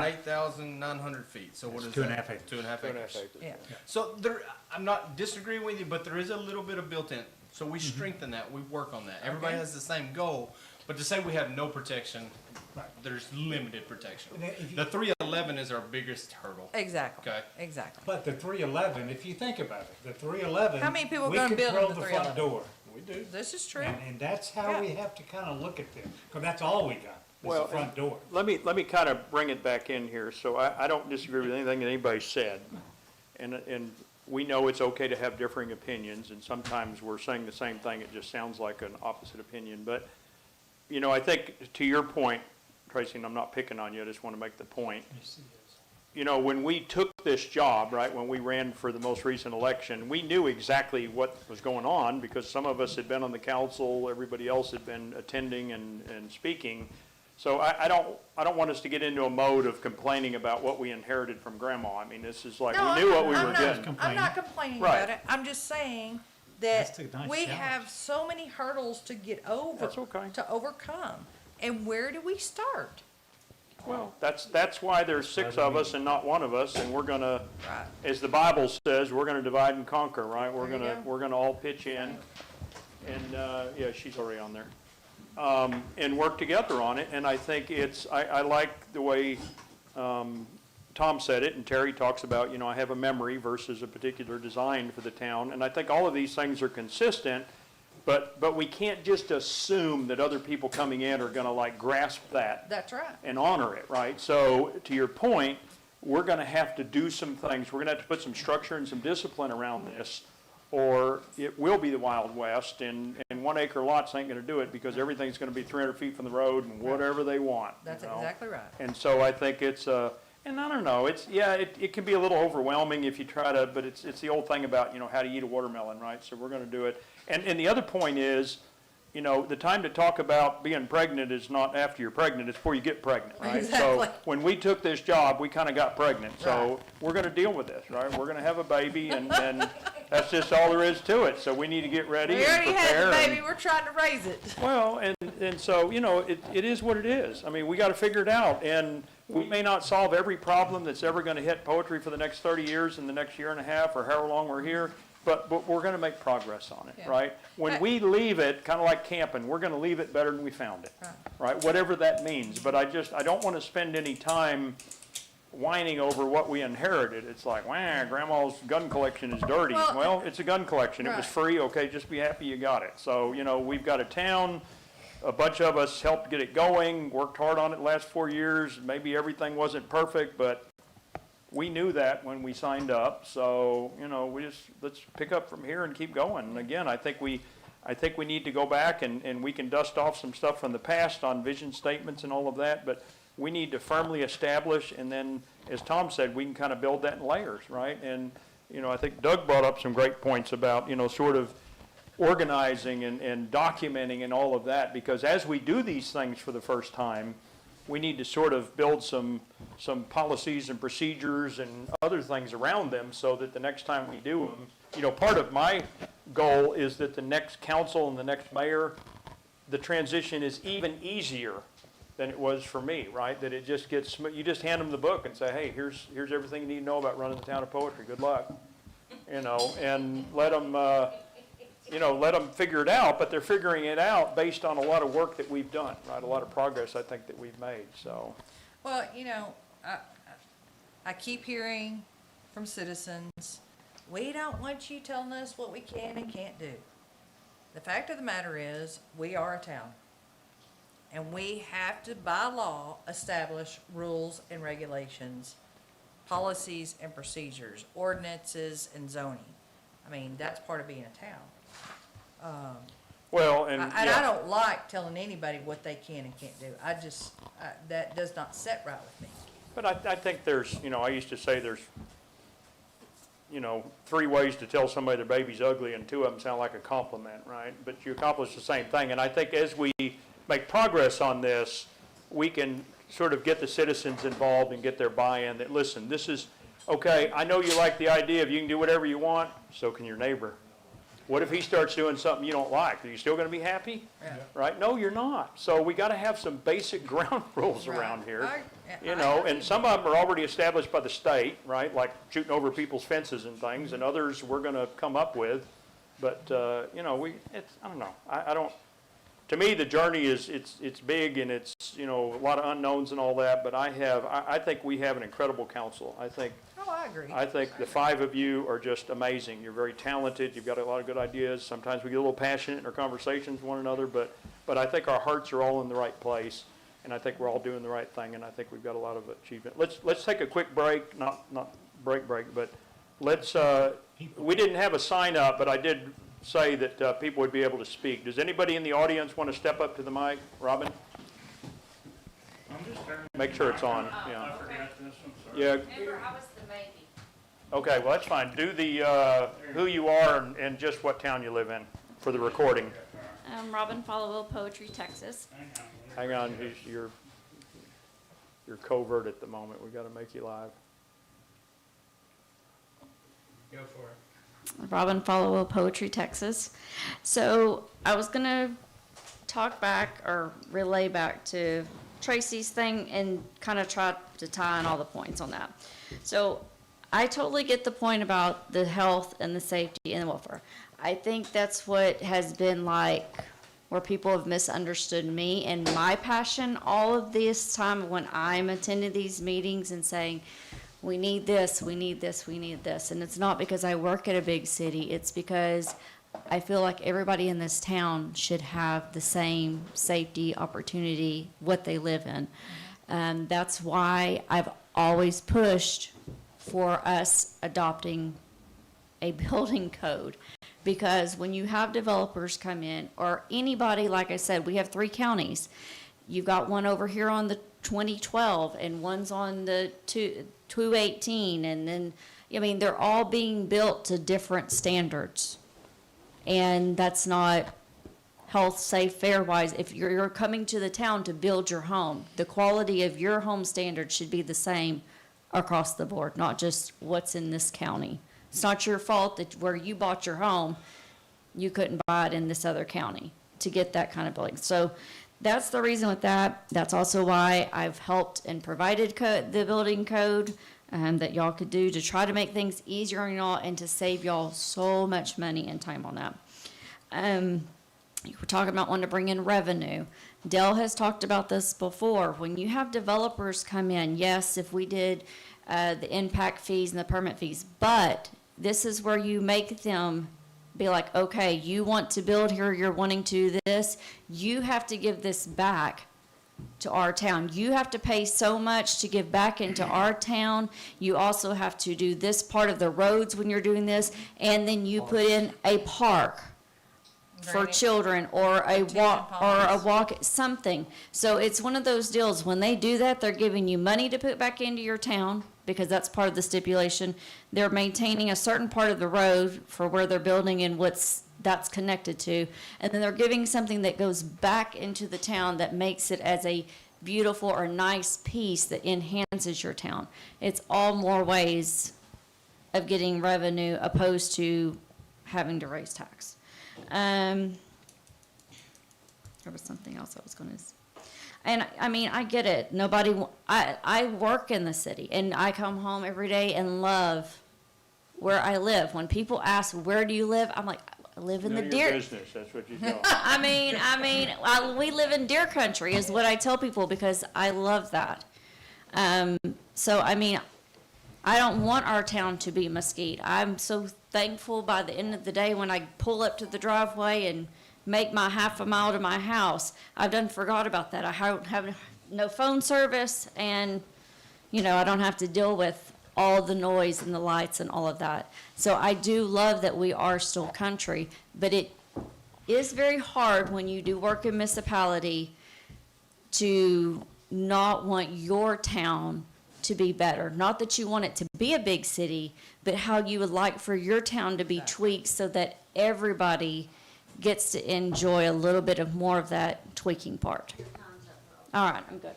108,900 feet, so what it's is 2.5 that? acres. 2.5 2.5 acres. acres. Yeah. So there, I'm not disagreeing with you, but there is a little bit of built in. So we strengthen that, we work on that. Everybody Okay. has the same goal, but to say we have no protection, Right. there's limited protection. And if you- The 311 is our biggest hurdle. Exactly. Okay. Exactly. But the 311, if you think about it, the 311. How many people we gonna build in control the the front 311? door. We do. This is true. And that's how we have to kind of look at this, because that's all we got, is Well, the front door. Let me kind of bring it back in here. So I don't disagree with anything that anybody said. And we know it's okay to have differing opinions, and sometimes we're saying the same thing, it just sounds like an opposite opinion. But, you know, I think to your point, Tracy, and I'm not picking on you, I just want to make the point. You know, when we took this job, right, when we ran for the most recent election, we knew exactly what was going on because some of us had been on the council, everybody else had been attending and speaking. So I don't want us to get into a mode of complaining about what we inherited from grandma. I mean, this is like, No, we knew what we I'm were not- getting. I'm not complaining Right. about it. I'm just saying That's that a nice we challenge. have so many hurdles to get over. That's okay. To overcome. And where do we start? Well, that's why there's 6 of us and not one of us, and we're gonna, Right. as the Bible says, we're gonna divide and conquer, right? There you go. We're gonna all pitch in, and, yeah, she's already on there. And work together on it, and I think I like the way, Tom said it, and Terry talks about, you know, I have a memory versus a particular design for the town, and I think all of these things are consistent, but we can't just assume that other people coming in are gonna like grasp that That's right. and honor it, right? So to your point, we're gonna have to do some things. We're gonna have to put some structure and some discipline around this, or it will be the Wild West, and 1 acre lots ain't gonna do it because everything's gonna be 300 feet from the road and whatever they want. That's you know? exactly right. And so I think it's, and I don't know, it can be a little overwhelming if you try to, but it's the old thing about, you know, how to eat a watermelon, right? So we're gonna do it. And the other point is, you know, the time to talk about being pregnant is not after you're pregnant, it's before you get pregnant, right? Exactly. So when we took this job, we kind of got pregnant, so Right. we're gonna deal with this, right? We're gonna have a baby, and that's just all there is to it, so we need to get ready We and already prepare. had the and- baby. We're trying to raise it. well, and so, you know, it is what it is. I mean, we gotta figure it out, and we may not solve every problem that's ever gonna hit poetry for the next 30 years and the next year and a half, or however long we're here, but we're gonna make progress on it, Yeah. right? When we leave it, kinda like camping, we're gonna leave it better than we found it, right? Whatever that means, but I don't wanna spend any time whining over what we inherited. It's like, wow, grandma's gun collection is dirty. Well, It's a gun collection. It was right. free, okay, just be happy you got it. So, you know, we've got a town, a bunch of us helped get it going, worked hard on it the last 4 years. Maybe everything wasn't perfect, but we knew that when we signed up. So, you know, let's pick up from here and keep going. And again, I think we need to go back and we can dust off some stuff from the past on vision statements and all of that, but we need to firmly establish, and then, as Tom said, we can kind of build that in layers, right? And, you know, I think Doug brought up some great points about, you know, sort of organizing and documenting and all of that, because as we do these things for the first time, we need to sort of build some policies and procedures and other things around them so that the next time we do them, you know, part of my goal is that the next council and the next mayor, the transition is even easier than it was for me, right? That it just gets, you just hand them the book and say, hey, here's everything you need to know about running the town of Poetry. Good luck. You know, and let them, let them figure it out, but they're figuring it out based on a lot of work that we've done, right? A lot of progress, I think, that we've made, so. Well, you know, I keep hearing from citizens, we don't want you telling us what we can and can't do. The fact of the matter is, we are a town. And we have to, by law, establish rules and regulations, policies and procedures, ordinances and zoning. I mean, that's part of being a town. Well, and, And I yeah, don't like telling anybody what they can and can't do. That does not sit right with me. but I think there's, I used to say there's, 3 ways to tell somebody their baby's ugly, and 2 of them sound like a compliment, right? But you accomplish the same thing, and I think as we make progress on this, we can sort of get the citizens involved and get their buy-in that, listen, this is, okay, I know you like the idea of you can do whatever you want, so can your neighbor. What if he starts doing something you don't like? Are you still gonna be happy? Yeah. Right? No, you're not. So we gotta have some basic ground rules around here. And some of them are already established by the state, right? Like shooting over people's fences and things, and others we're gonna come up with. But, I don't know. I don't, to me, the journey is, it's big and it's, a lot of unknowns and all that, but I think we have an incredible council. I agree. I think the 5 of you are just amazing. You're very talented. You've got a lot of good ideas. Sometimes we get a little passionate in our conversations with one another, but I think our hearts are all in the right place, and I think we're all doing the right thing, and I think we've got a lot of achievement. Let's take a quick break, not break, but let's, we didn't have a sign up, but I did say that people would be able to speak. Does anybody in the audience want to step up to the mic? Robin? Make sure it's on, yeah. Yeah. Remember, I was the maybe. Okay, well, that's fine. Do the, who you are and just what town you live in for the recording. Robin Followell, Poetry, Texas. Hang on, you're covert at the moment. We gotta make you live. Go for it. Robin Followell, Poetry, Texas. So I was gonna talk back or relay back to Tracy's thing and kind of try to tie in all the points on that. So I totally get the point about the health and the safety and the welfare. I think that's what has been like where people have misunderstood me and my passion all of this time when I'm attending these meetings and saying, we need this, we need this, we need this. And it's not because I work at a big city, it's because I feel like everybody in this town should have the same safety opportunity, what they live in. That's why I've always pushed for us adopting a building code. Because when you have developers come in, or anybody, like I said, we have 3 counties. You've got one over here on the 2012, and one's on the 218, and then, they're all being built to different standards. And that's not health, safe, fair-wise. If you're coming to the town to build your home, the quality of your home standards should be the same across the board, not just what's in this county. It's not your fault that where you bought your home, you couldn't buy it in this other county to get that kind of building. So that's the reason with that. That's also why I've helped and provided the building code that y'all could do to try to make things easier on y'all and to save y'all so much money and time on that. We're talking about wanting to bring in revenue. Dell has talked about this before. When you have developers come in, yes, if we did the impact fees and the permit fees, but this is where you make them be like, okay, you want to build here, you're wanting to do this, you have to give this back to our town. You have to pay so much to give back into our town. You also have to do this part of the roads when you're doing this, and then you put in a park for Drainage. children or a walk, something. So it's one of those deals, when they do that, they're giving you money to put back into your town because that's part of the stipulation. They're maintaining a certain part of the road for where they're building and that's connected to. And then they're giving something that goes back into the town that makes it as a beautiful or nice piece that enhances your town. It's all more ways of getting revenue opposed to having to raise tax. There was something else I was going to. And I mean, I get it. I work in the city and I come home every day and love where I live. When people ask, where do you live? I'm like, I live in the Know deer. your business, that's what you tell. We live in deer country is what I tell people because I love that. So, I mean, I don't want our town to be Mesquite. I'm so thankful by the end of the day when I pull up to the driveway and make my half a mile to my house. I've forgot about that. I have no phone service and, I don't have to deal with all the noise and the lights and all of that. So I do love that we are still country, but it is very hard when you do work in municipality to not want your town to be better. Not that you want it to be a big city, but how you would like for your town to be tweaked so that everybody gets to enjoy a little bit of more of that tweaking part. All right, I'm good.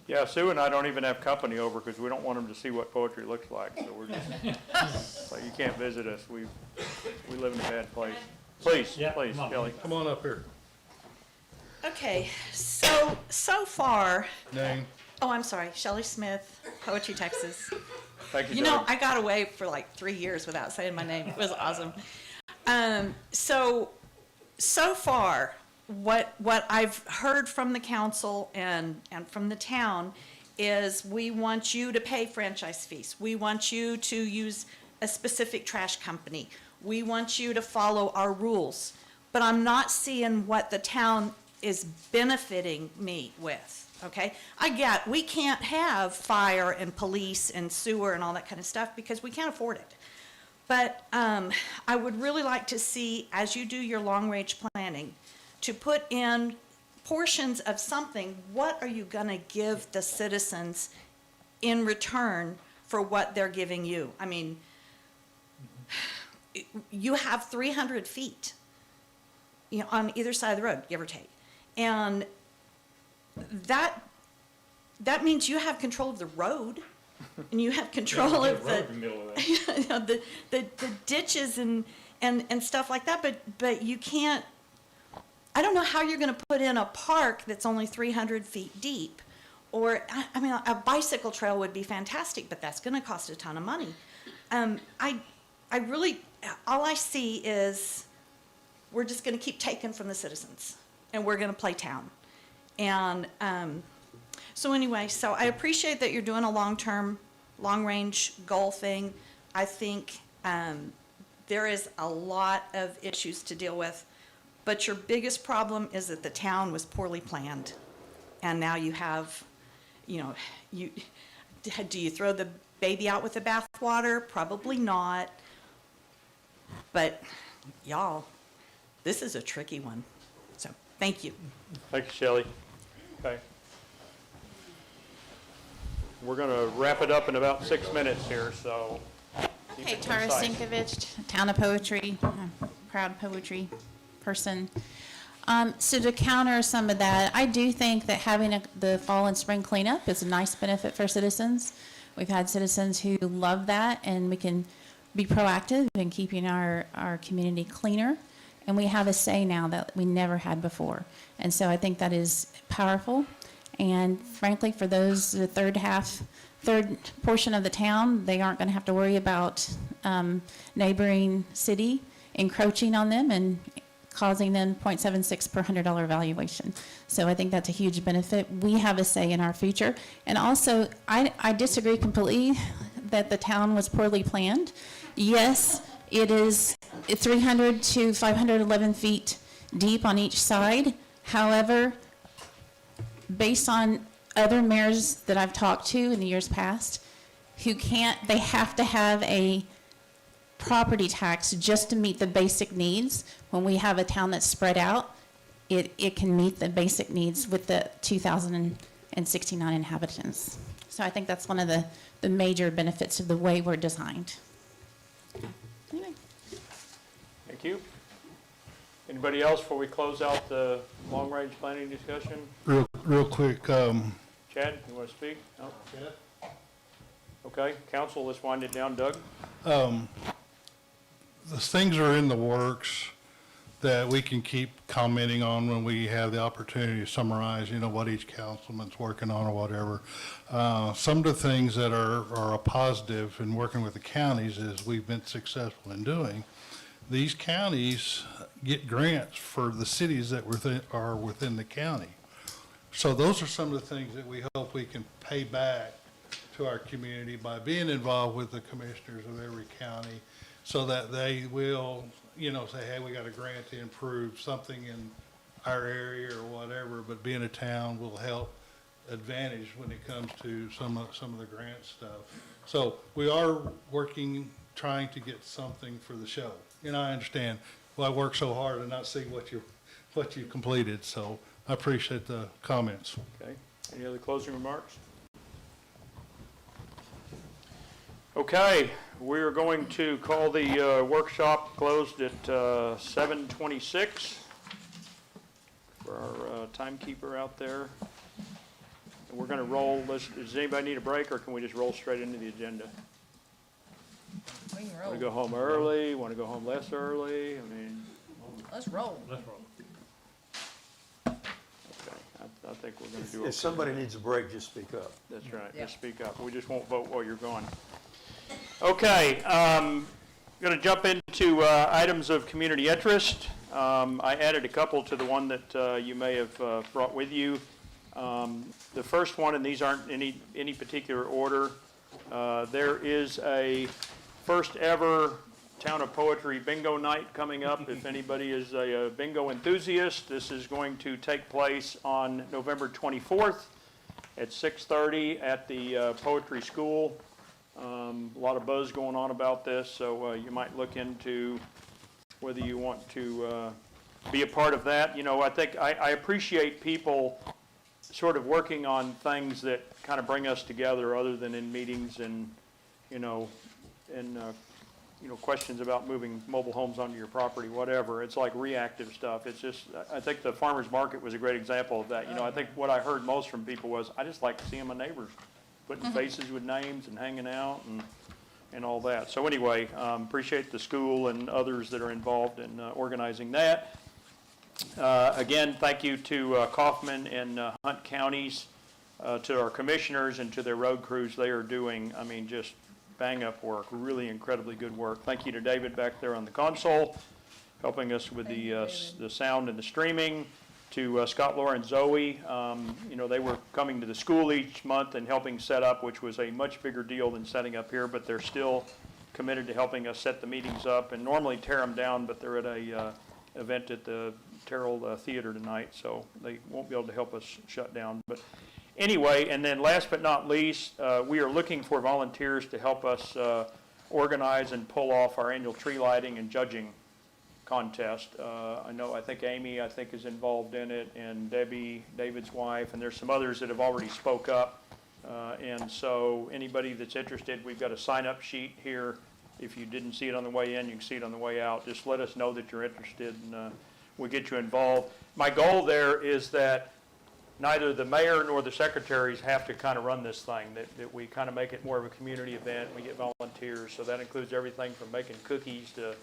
Yeah, Sue and I don't even have company over because we don't want them to see what poetry looks like, so we're just, like, you can't visit us, we live in a bad place. Please, Yeah, please, come on. Kelly. Come on up here. Okay, so far, Name. oh, I'm sorry, Shelley Smith, Poetry, Texas. Thank you, You know, Doug. I got away for like 3 years without saying my name. It was awesome. So far, what I've heard from the council and from the town is we want you to pay franchise fees. We want you to use a specific trash company. We want you to follow our rules. But I'm not seeing what the town is benefiting me with, okay? We can't have fire and police and sewer and all that kind of stuff because we can't afford it. But I would really like to see, as you do your long-range planning, to put in portions of something. What are you gonna give the citizens in return for what they're giving you? I mean, you have 300 feet, on either side of the road, give or take. And that means you have control of the road, and you have control of the ditches and stuff like that, but you can't, I don't know how you're gonna put in a park that's only 300 feet deep. Or, I mean, a bicycle trail would be fantastic, but that's gonna cost a ton of money. I really, all I see is we're just gonna keep taking from the citizens, and we're gonna play town. And so anyway, so I appreciate that you're doing a long-range goal thing. I think there is a lot of issues to deal with, but your biggest problem is that the town was poorly planned. And now you have, do you throw the baby out with the bathwater? Probably not. But y'all, this is a tricky one. So, thank you. Thank you, Shelley. Okay. We're gonna wrap it up in about 6 minutes here, so. keep Hey, it Tara concise. Sinkovich, Town of Poetry, proud poetry person. So to counter some of that, I do think that having the fall and spring cleanup is a nice benefit for citizens. We've had citizens who love that, and we can be proactive in keeping our community cleaner. And we have a say now that we never had before. And so I think that is powerful. And frankly, for those, the third portion of the town, they aren't going to have to worry about neighboring city encroaching on them and causing them 0.76 per $100 valuation. So I think that's a huge benefit. We have a say in our future. And also, I disagree completely that the town was poorly planned. Yes, it is 300 to 511 feet deep on each side. However, based on other mayors that I've talked to in the years past, they have to have a property tax just to meet the basic needs. When we have a town that's spread out, it can meet the basic needs with the 2,069 inhabitants. So I think that's one of the major benefits of the way we're designed. Anyway. Thank you. Anybody else before we close out the long-range planning discussion? Real quick, Chad, you want to speak? No? Okay, council, let's wind it down. Doug? the things are in the works that we can keep commenting on when we have the opportunity to summarize, what each councilman's working on or whatever. Some of the things that are a positive in working with the counties is we've been successful in doing. These counties get grants for the cities that are within the county. So those are some of the things that we hope we can pay back to our community by being involved with the commissioners of every county so that they will, say, hey, we got a grant to improve something in our area or whatever, but being a town will help advantage when it comes to some of the grant stuff. So we are trying to get something for the show. I understand, I work so hard and not see what you completed, so I appreciate the comments. Okay, any other closing remarks? Okay, we're going to call the workshop closed at 7:26 for our timekeeper out there. And we're going to roll. Does anybody need a break, or can we just roll straight into the agenda? We can Want roll. to go home early? Want to go home less early? Let's roll. Okay, I think we're going to do okay. If somebody needs a break, just speak up. That's right, Yeah. just speak up. We just won't vote while you're gone. Okay, going to jump into items of community interest. I added a couple to the one that you may have brought with you. The first one, and these aren't any particular order, there is a first ever Town of Poetry Bingo Night coming up. If anybody is a bingo enthusiast, this is going to take place on November 24th at 6:30 at the Poetry School. A lot of buzz going on about this, so you might look into whether you want to be a part of that. I think I appreciate people sort of working on things that kind of bring us together other than in meetings and, questions about moving mobile homes onto your property, whatever. It's like reactive stuff. It's just, I think the farmer's market was a great example of that. I think what I heard most from people was, I just like seeing my neighbors, putting faces with names and hanging out and all that. So anyway, appreciate the school and others that are involved in organizing that. Again, thank you to Kaufman and Hunt counties, to our commissioners and to their road crews. They are doing, just bang-up work, really incredibly good work. Thank you to David back there on the console, helping us with the sound and the streaming. To Scott, Laura, and Zoe, they were coming to the school each month and helping set up, which was a much bigger deal than setting up here, but they're still committed to helping us set the meetings up and normally tear them down, but they're at a event at the Terrell Theater tonight, so they won't be able to help us shut down. But anyway, and then last but not least, we are looking for volunteers to help us organize and pull off our annual tree lighting and judging contest. I think Amy, is involved in it, and Debbie, David's wife, and there's some others that have already spoke up. And so anybody that's interested, we've got a sign-up sheet here. If you didn't see it on the way in, you can see it on the way out. Just let us know that you're interested, and we'll get you involved. My goal there is that neither the mayor nor the secretaries have to kind of run this thing, that we kind of make it more of a community event. We get volunteers, so that includes everything from making cookies to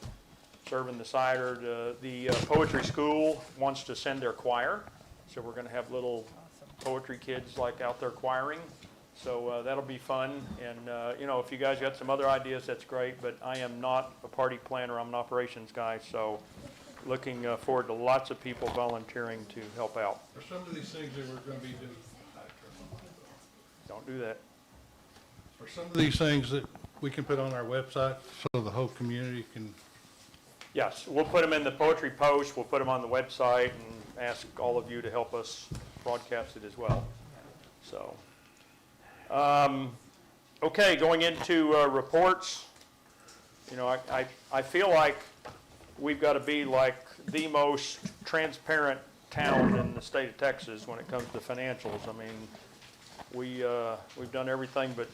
serving the cider. The poetry school wants to send their choir, so we're going to have little poetry kids like out there choiring. So that'll be fun. And if you guys got some other ideas, that's great. But I am not a party planner. I'm an operations guy. So looking forward to lots of people volunteering to help out. For some of these things that we're going to be doing. Don't do that. For some of these things that we can put on our website so the whole community can. Yes, we'll put them in the poetry post. We'll put them on the website and ask all of you to help us broadcast it as well. So, okay, going into reports. I feel like we've got to be like the most transparent town in the state of Texas when it comes to financials. we've done everything but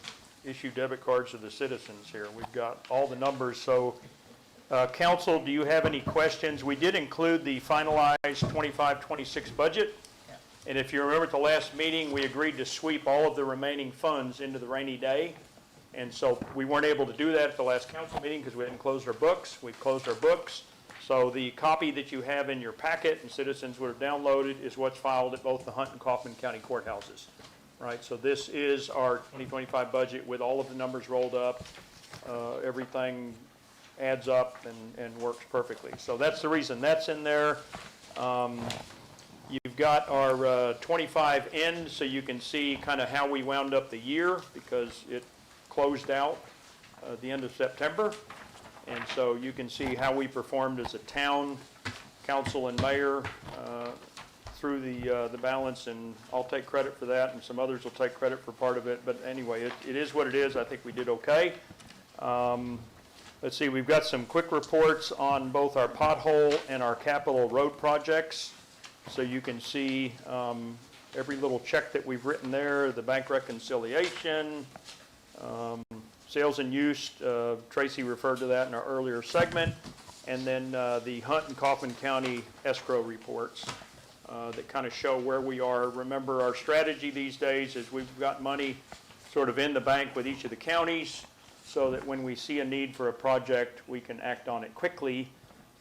issue debit cards to the citizens here. We've got all the numbers, so, council, do you have any questions? We did include the finalized 25-26 budget. And if you remember at the last meeting, we agreed to sweep all of the remaining funds into the rainy day. And so we weren't able to do that at the last council meeting because we hadn't closed our books. We've closed our books. So the copy that you have in your packet and citizens would have downloaded is what's filed at both the Hunt and Kaufman County courthouses. Right, so this is our 2025 budget with all of the numbers rolled up. Everything adds up and works perfectly. So that's the reason that's in there. You've got our 25 end, so you can see kind of how we wound up the year because it closed out at the end of September. And so you can see how we performed as a town, council, and mayor through the balance, and I'll take credit for that, and some others will take credit for part of it. But anyway, it is what it is. I think we did okay. Let's see, we've got some quick reports on both our pothole and our capital road projects. So you can see every little check that we've written there, the bank reconciliation, sales and use, Tracy referred to that in our earlier segment, and then the Hunt and Kaufman County escrow reports that kind of show where we are. Remember, our strategy these days is we've got money sort of in the bank with each of the counties so that when we see a need for a project, we can act on it quickly,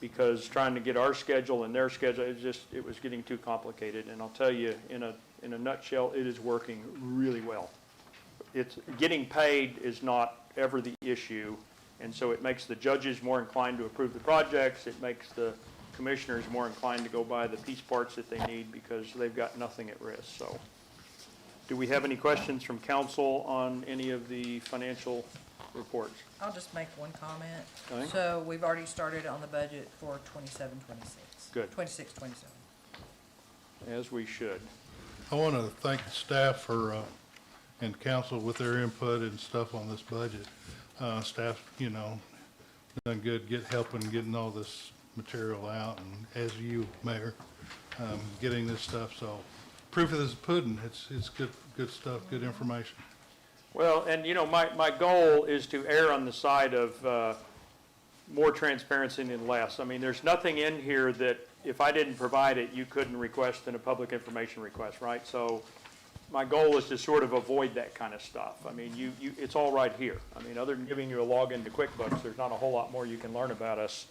because trying to get our schedule and their schedule, it was getting too complicated. And I'll tell you, in a nutshell, it is working really well. It's getting paid is not ever the issue, and so it makes the judges more inclined to approve the projects. It makes the commissioners more inclined to go buy the piece parts that they need because they've got nothing at risk. So, do we have any questions from council on any of the financial reports? I'll just make one comment. Okay. So we've already started on the budget for 27, 26. Good. 26, 27. As we should. I want to thank the staff for, and council with their input and stuff on this budget. Staff, done good, helping getting all this material out, and as you, Mayor, getting this stuff. So proof of this pudding, it's good stuff, good information. Well, and my goal is to err on the side of more transparency than less. I mean, there's nothing in here that if I didn't provide it, you couldn't request in a public information request, right? So my goal is to sort of avoid that kind of stuff. I mean, it's all right here. I mean, other than giving you a login to QuickBooks, there's not a whole lot more you can learn about us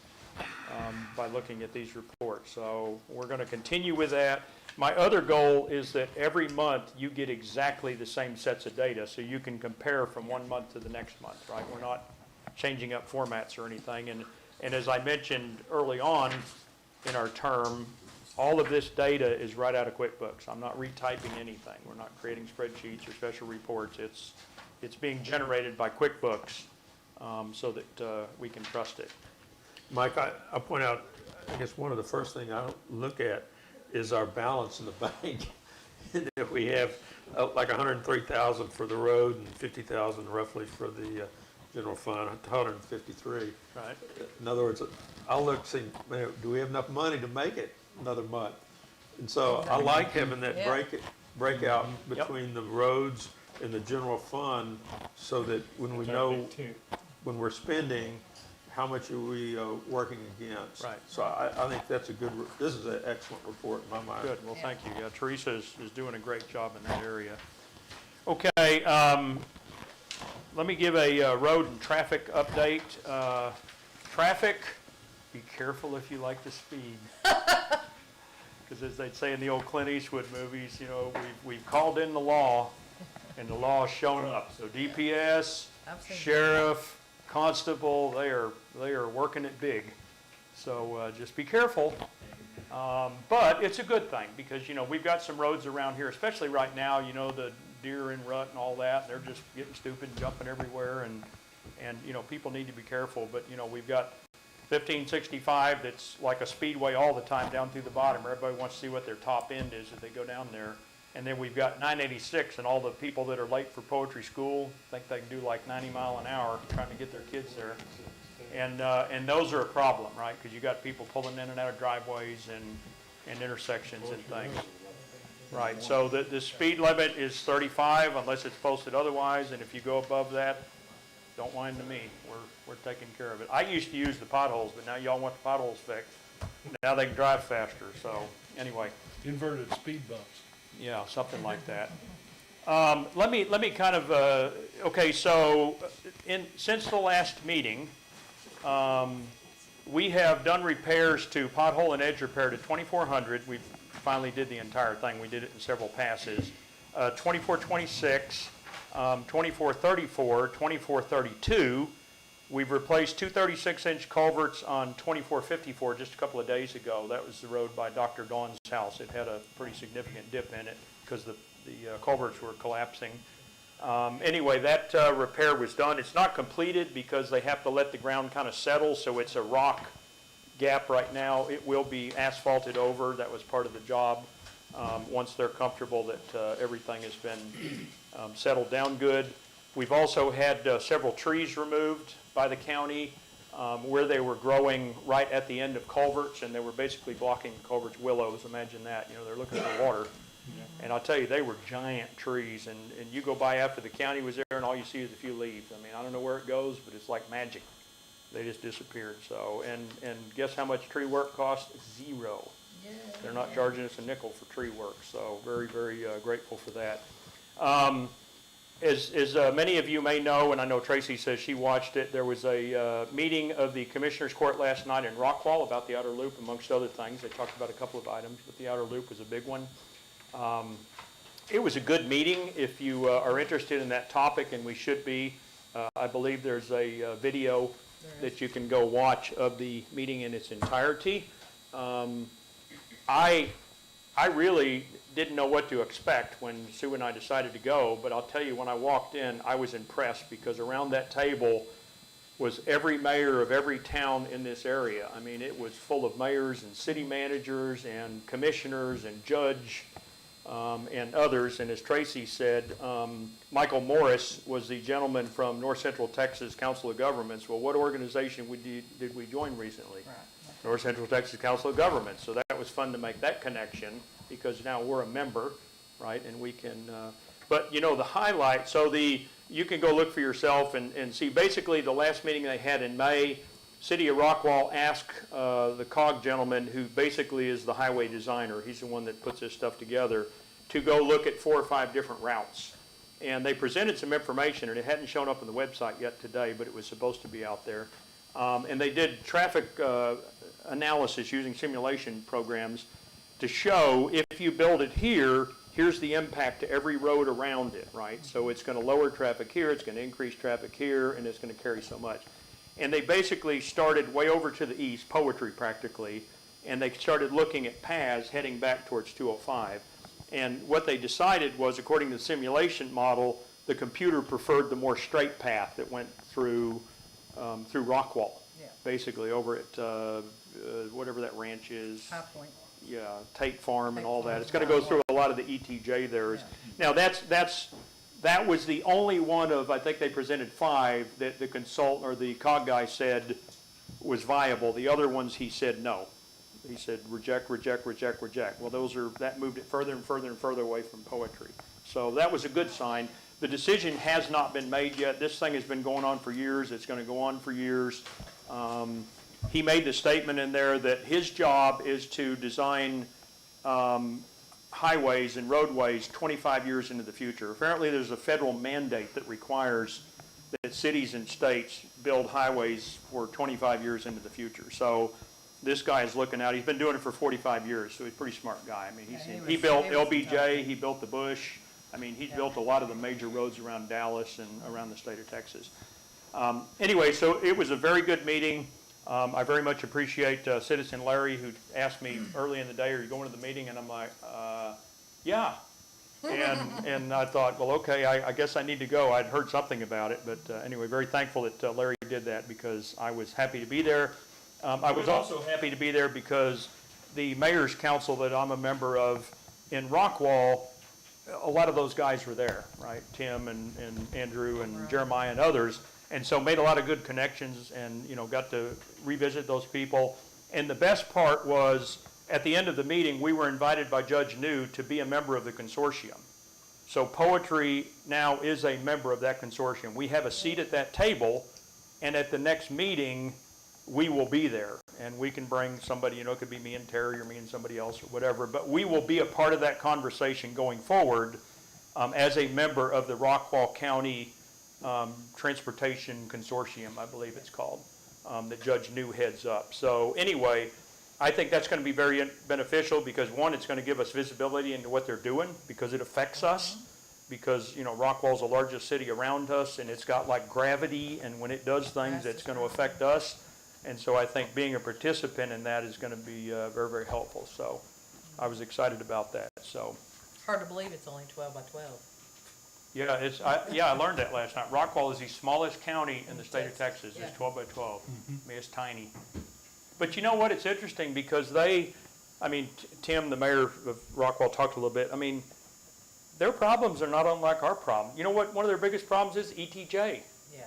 by looking at these reports. So we're going to continue with that. My other goal is that every month you get exactly the same sets of data so you can compare from one month to the next month, right? We're not changing up formats or anything. And as I mentioned early on in our term, all of this data is right out of QuickBooks. I'm not retyping anything. We're not creating spreadsheets or special reports. It's being generated by QuickBooks so that we can trust it. Mike, I'll point out, I guess one of the first things I look at is our balance in the bank. And if we have like 103,000 for the road and 50,000 roughly for the general fund, 153. Right. In other words, I'll look, see, man, do we have enough money to make it another month? And so I like having that Yeah. breakout between the roads and the general fund so that when we know when we're spending, how much are we working against? Right. So I think that's this is an excellent report in my mind. Good, well, thank you. Yeah, Teresa is doing a great job in that area. Okay, let me give a road and traffic update. Traffic, be careful if you like to speed. Because as they'd say in the old Clint Eastwood movies, we've called in the law, and the law has shown up. So DPS, sheriff, constable, they are working it big. So just be careful. But it's a good thing because, we've got some roads around here, especially right now, the deer in rut and all that. They're just getting stupid, jumping everywhere, and people need to be careful. But, we've got 1565 that's like a speedway all the time down through the bottom. Everybody wants to see what their top end is as they go down there. And then we've got 986, and all the people that are late for poetry school think they can do like 90 mile an hour trying to get their kids there. And those are a problem, right? Because you got people pulling in and out of driveways and intersections and things. Right, so the speed limit is 35 unless it's posted otherwise, and if you go above that, don't whine to me. We're taking care of it. I used to use the potholes, but now y'all want the potholes fixed. Now they can drive faster, so anyway. Inverted speed bumps. Yeah, something like that. Let me kind of, okay, so since the last meeting, we have done repairs to pothole and edge repair to 2400. We finally did the entire thing. We did it in several passes. 2426, 2434, 2432. We've replaced two 36-inch culverts on 2454 just a couple of days ago. That was the road by Dr. Dawn's house. It had a pretty significant dip in it because the culverts were collapsing. Anyway, that repair was done. It's not completed because they have to let the ground kind of settle, so it's a rock gap right now. It will be asphalted over. That was part of the job. Once they're comfortable that everything has been settled down good. We've also had several trees removed by the county where they were growing right at the end of culverts, and they were basically blocking the culverts. Willows, imagine that. You know, they're looking for water. And I'll tell you, they were giant trees, and you go by after the county was there, and all you see is a few leaves. I mean, I don't know where it goes, but it's like magic. They just disappeared. So, and guess how much tree work costs? $0. They're not charging us a nickel for tree work, so very, very grateful for that. As many of you may know, and I know Tracy says she watched it, there was a meeting of the Commissioners Court last night in Rockwall about the outer loop, amongst other things. They talked about a couple of items, but the outer loop was a big one. It was a good meeting. If you are interested in that topic, and we should be, I believe there's a video that you can go watch of the meeting in its entirety. I really didn't know what to expect when Sue and I decided to go, but I'll tell you, when I walked in, I was impressed because around that table was every mayor of every town in this area. I mean, it was full of mayors and city managers and commissioners and judge and others. And as Tracy said, Michael Morris was the gentleman from North Central Texas Council of Governments. Well, what organization did we join recently? Right. North Central Texas Council of Governments. So that was fun to make that connection because now we're a member, right? And we can, but you know, the highlight, so you can go look for yourself and see basically the last meeting they had in May, City of Rockwall asked the COG gentleman, who basically is the highway designer, he's the one that puts this stuff together, to go look at 4 or 5 different routes. And they presented some information, and it hadn't shown up on the website yet today, but it was supposed to be out there. And they did traffic analysis using simulation programs to show if you build it here, here's the impact to every road around it, right? So it's going to lower traffic here, it's going to increase traffic here, and it's going to carry so much. And they basically started way over to the east, Poetry practically, and they started looking at paths heading back towards 205. And what they decided was, according to the simulation model, the computer preferred the more straight path that went through Rockwall, basically over at whatever that ranch is. High Point. Yeah, Tate Farm and all that. It's going to go through a lot of the ETJ there. Now that was the only one of, I think they presented 5 that the consultant or the COG guy said was viable. The other ones he said no. He said reject, reject, reject, reject. Well, that moved it further and further and further away from Poetry. So that was a good sign. The decision has not been made yet. This thing has been going on for years. It's going to go on for years. He made the statement in there that his job is to design highways and roadways 25 years into the future. Apparently there's a federal mandate that requires that cities and states build highways for 25 years into the future. So this guy is looking out. He's been doing it for 45 years, so he's a pretty smart guy. I mean, he built LBJ, he built the Bush. I mean, he's built a lot of the major roads around Dallas and around the state of Texas. Anyway, so it was a very good meeting. I very much appreciate Citizen Larry, who asked me early in the day, are you going to the meeting? And I'm like, yeah. And I thought, well, okay, I guess I need to go. I'd heard something about it. But anyway, very thankful that Larry did that because I was happy to be there. I was also happy to be there because the Mayor's Council that I'm a member of in Rockwall, a lot of those guys were there, right? Tim and Andrew and Jeremiah and others. And so made a lot of good connections and, you know, got to revisit those people. And the best part was at the end of the meeting, we were invited by Judge New to be a member of the consortium. So Poetry now is a member of that consortium. We have a seat at that table, and at the next meeting, we will be there. And we can bring somebody, it could be me and Terry or me and somebody else or whatever, but we will be a part of that conversation going forward as a member of the Rockwall County Transportation Consortium, I believe it's called, that Judge New heads up. So anyway, I think that's going to be very beneficial because, one, it's going to give us visibility into what they're doing because it affects us. Because, Rockwall's the largest city around us, and it's got like gravity, and when it does things, it's going to affect us. And so I think being a participant in that is going to be very, very helpful. So I was excited about that. So Hard to believe it's only 12 by 12. yeah, I learned that last night. Rockwall is the smallest county in the state of Texas. It's 12 by 12. I mean, it's tiny. But you know what? It's interesting because Tim, the mayor of Rockwall, talked a little bit. I mean, their problems are not unlike our problem. You know what one of their biggest problems is? ETJ. Yeah.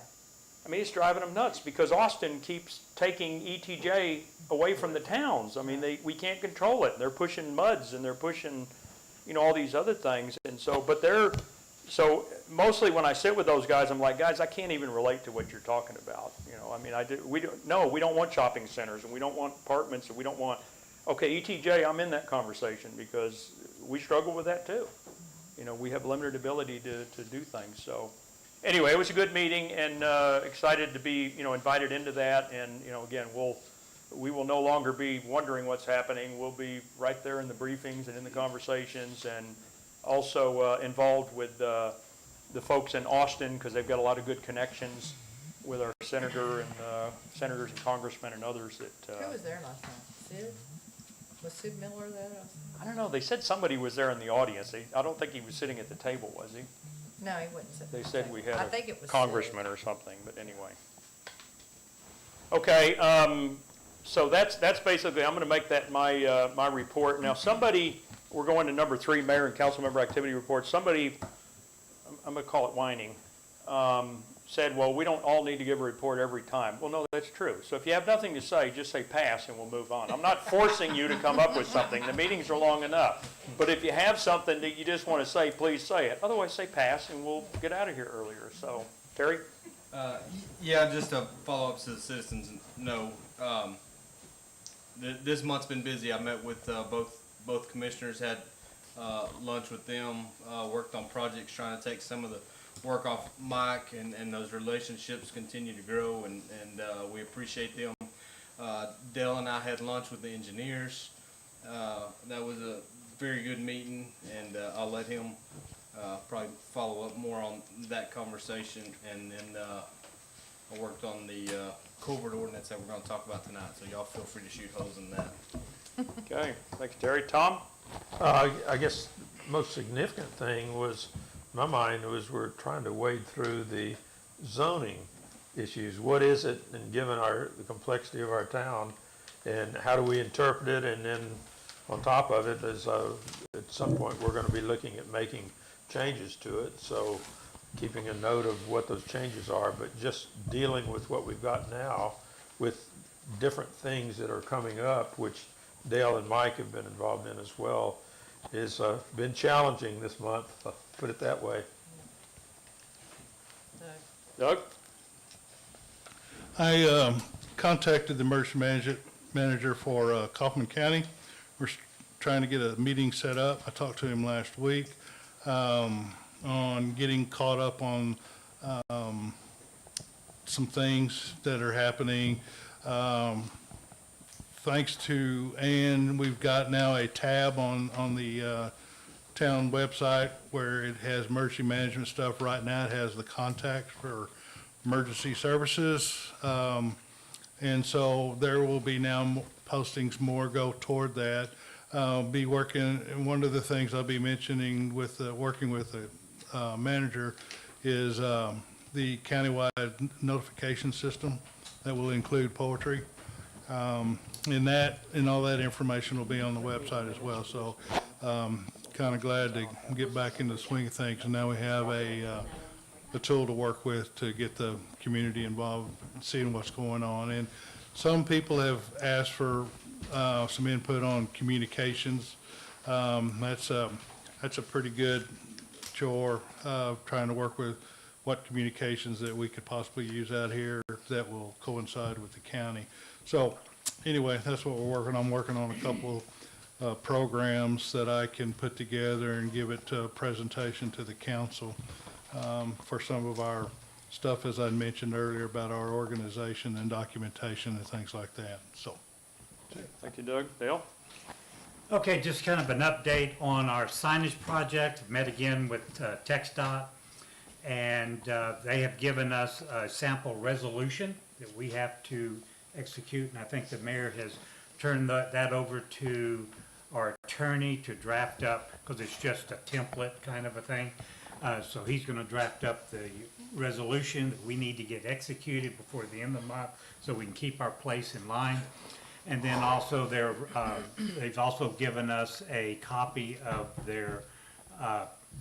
I mean, it's driving them nuts because Austin keeps taking ETJ away from the towns. I mean, we can't control it. They're pushing MUDs and they're pushing, all these other things. And so, so mostly when I sit with those guys, I'm like, guys, I can't even relate to what you're talking about. We don't want shopping centers and we don't want apartments and we don't want, okay, ETJ, I'm in that conversation because we struggle with that too. We have limited ability to do things. So anyway, it was a good meeting and excited to be, invited into that. And, again, we will no longer be wondering what's happening. We'll be right there in the briefings and in the conversations and also involved with the folks in Austin because they've got a lot of good connections with our senator and senators and congressmen and others that. Who was there last night? Sid? Was Sid Miller there? I don't know. They said somebody was there in the audience. I don't think he was sitting at the table, was he? No, he wouldn't sit. They said we had I think it a was congressman or something, but anyway. Okay, so that's basically, I'm going to make that my report. Now, we're going to number 3, mayor and council member activity report. Somebody, I'm going to call it whining, said, well, we don't all need to give a report every time. Well, no, that's true. So if you have nothing to say, just say pass and we'll move on. I'm not forcing you to come up with something. The meetings are long enough. But if you have something that you just want to say, please say it. Otherwise, say pass and we'll get out of here earlier. So, Terry? Yeah, just to follow up so the citizens know, this month's been busy. I met with both commissioners, had lunch with them, worked on projects, trying to take some of the work off Mike, and those relationships continue to grow, and we appreciate them. Dell and I had lunch with the engineers. That was a very good meeting, and I'll let him probably follow up more on that conversation. And then I worked on the culvert ordinance that we're going to talk about tonight, so y'all feel free to shoot holes in that. Okay, thanks, Terry. Tom? I guess the most significant thing was, in my mind, was we're trying to wade through the zoning issues. What is it, and given the complexity of our town, and how do we interpret it? And then on top of it, at some point, we're going to be looking at making changes to it. So keeping a note of what those changes are, but just dealing with what we've got now with different things that are coming up, which Dale and Mike have been involved in as well, has been challenging this month, put it that way. Doug? I contacted the emergency manager for Kaufman County. We're trying to get a meeting set up. I talked to him last week on getting caught up on some things that are happening. Thanks to Ann, we've got now a tab on the town website where it has emergency management stuff. Right now it has the contacts for emergency services. And so there will be now postings more go toward that. Be working, and one of the things I'll be mentioning with working with the manager is the countywide notification system that will include poetry. And all that information will be on the website as well. So kind of glad to get back into the swing of things. And now we have a tool to work with to get the community involved, seeing what's going on. And some people have asked for some input on communications. That's a pretty good chore, trying to work with what communications that we could possibly use out here that will coincide with the county. So anyway, that's what we're working on. I'm working on a couple programs that I can put together and give it to a presentation to the council for some of our stuff, as I mentioned earlier, about our organization and documentation and things like that. So. Thank you, Doug. Dale? Okay, just kind of an update on our signage project. Met again with TxDOT, and they have given us a sample resolution that we have to execute, and I think the mayor has turned that over to our attorney to draft up, because it's just a template kind of a thing. So he's going to draft up the resolution that we need to get executed before the end of the month so we can keep our place in line. And then also they've also given us a copy of their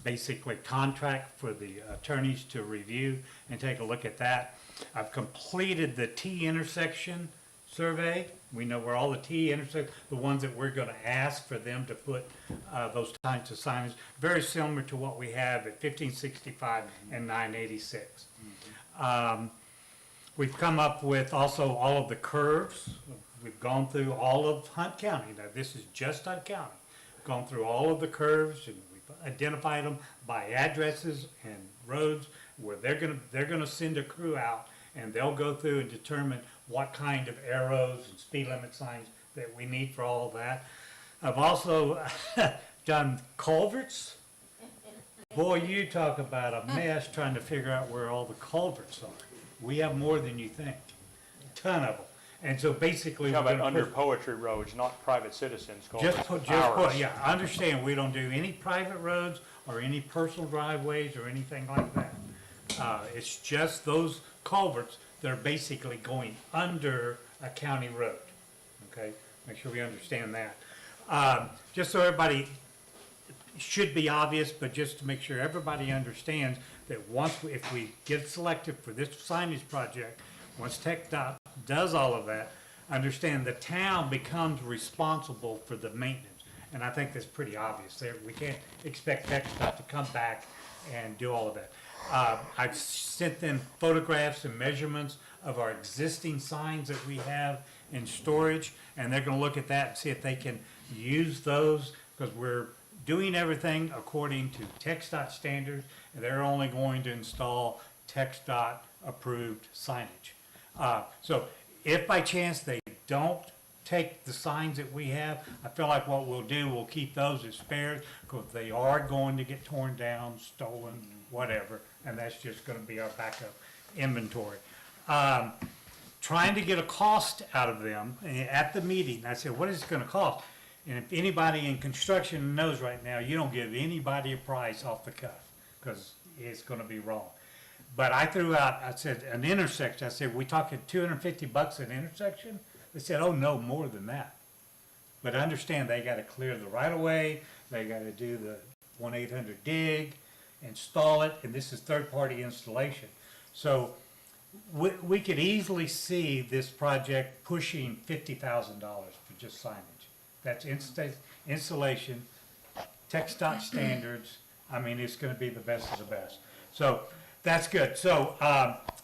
basically contract for the attorneys to review and take a look at that. I've completed the T intersection survey. We know where all the T intersections, the ones that we're going to ask for them to put those types of signage, very similar to what we have at 1565 and 986. We've come up with also all of the curves. We've gone through all of Hunt County. Now, this is just Hunt County. We've gone through all of the curves, and we've identified them by addresses and roads where they're gonna send a crew out, and they'll go through and determine what kind of arrows and speed limit signs that we need for all of that. I've also done culverts. Boy, you talk about a mess trying to figure out where all the culverts are. We have more than you think, a ton of them. And so basically, How we're about gonna under put- poetry roads, not private citizens? yeah, I understand, we don't do any private roads or any personal driveways or anything like that. It's just those culverts that are basically going under a county road, okay? Make sure we understand that. Just so everybody, it should be obvious, but just to make sure everybody understands that if we get selected for this signage project, once TxDOT does all of that, understand the town becomes responsible for the maintenance. And I think that's pretty obvious. We can't expect TxDOT to come back and do all of that. I've sent them photographs and measurements of our existing signs that we have in storage, and they're gonna look at that and see if they can use those, because we're doing everything according to TxDOT standards, and they're only going to install TxDOT approved signage. So if by chance they don't take the signs that we have, I feel like what we'll do, we'll keep those as spares, because they are going to get torn down, stolen, whatever, and that's just gonna be our backup inventory. Trying to get a cost out of them, at the meeting, I said, what is it gonna cost? And if anybody in construction knows right now, you don't give anybody a price off the cuff, because it's gonna be wrong. But I threw out, I said, an intersection, I said, we talking $250 an intersection? They said, oh, no, more than that. But understand, they gotta clear the right of way, they gotta do the 1-800-DIG, install it, and this is third-party installation. So we could easily see this project pushing $50,000 for just signage. That's installation, TxDOT standards. I mean, it's gonna be the best of the best. So that's good. So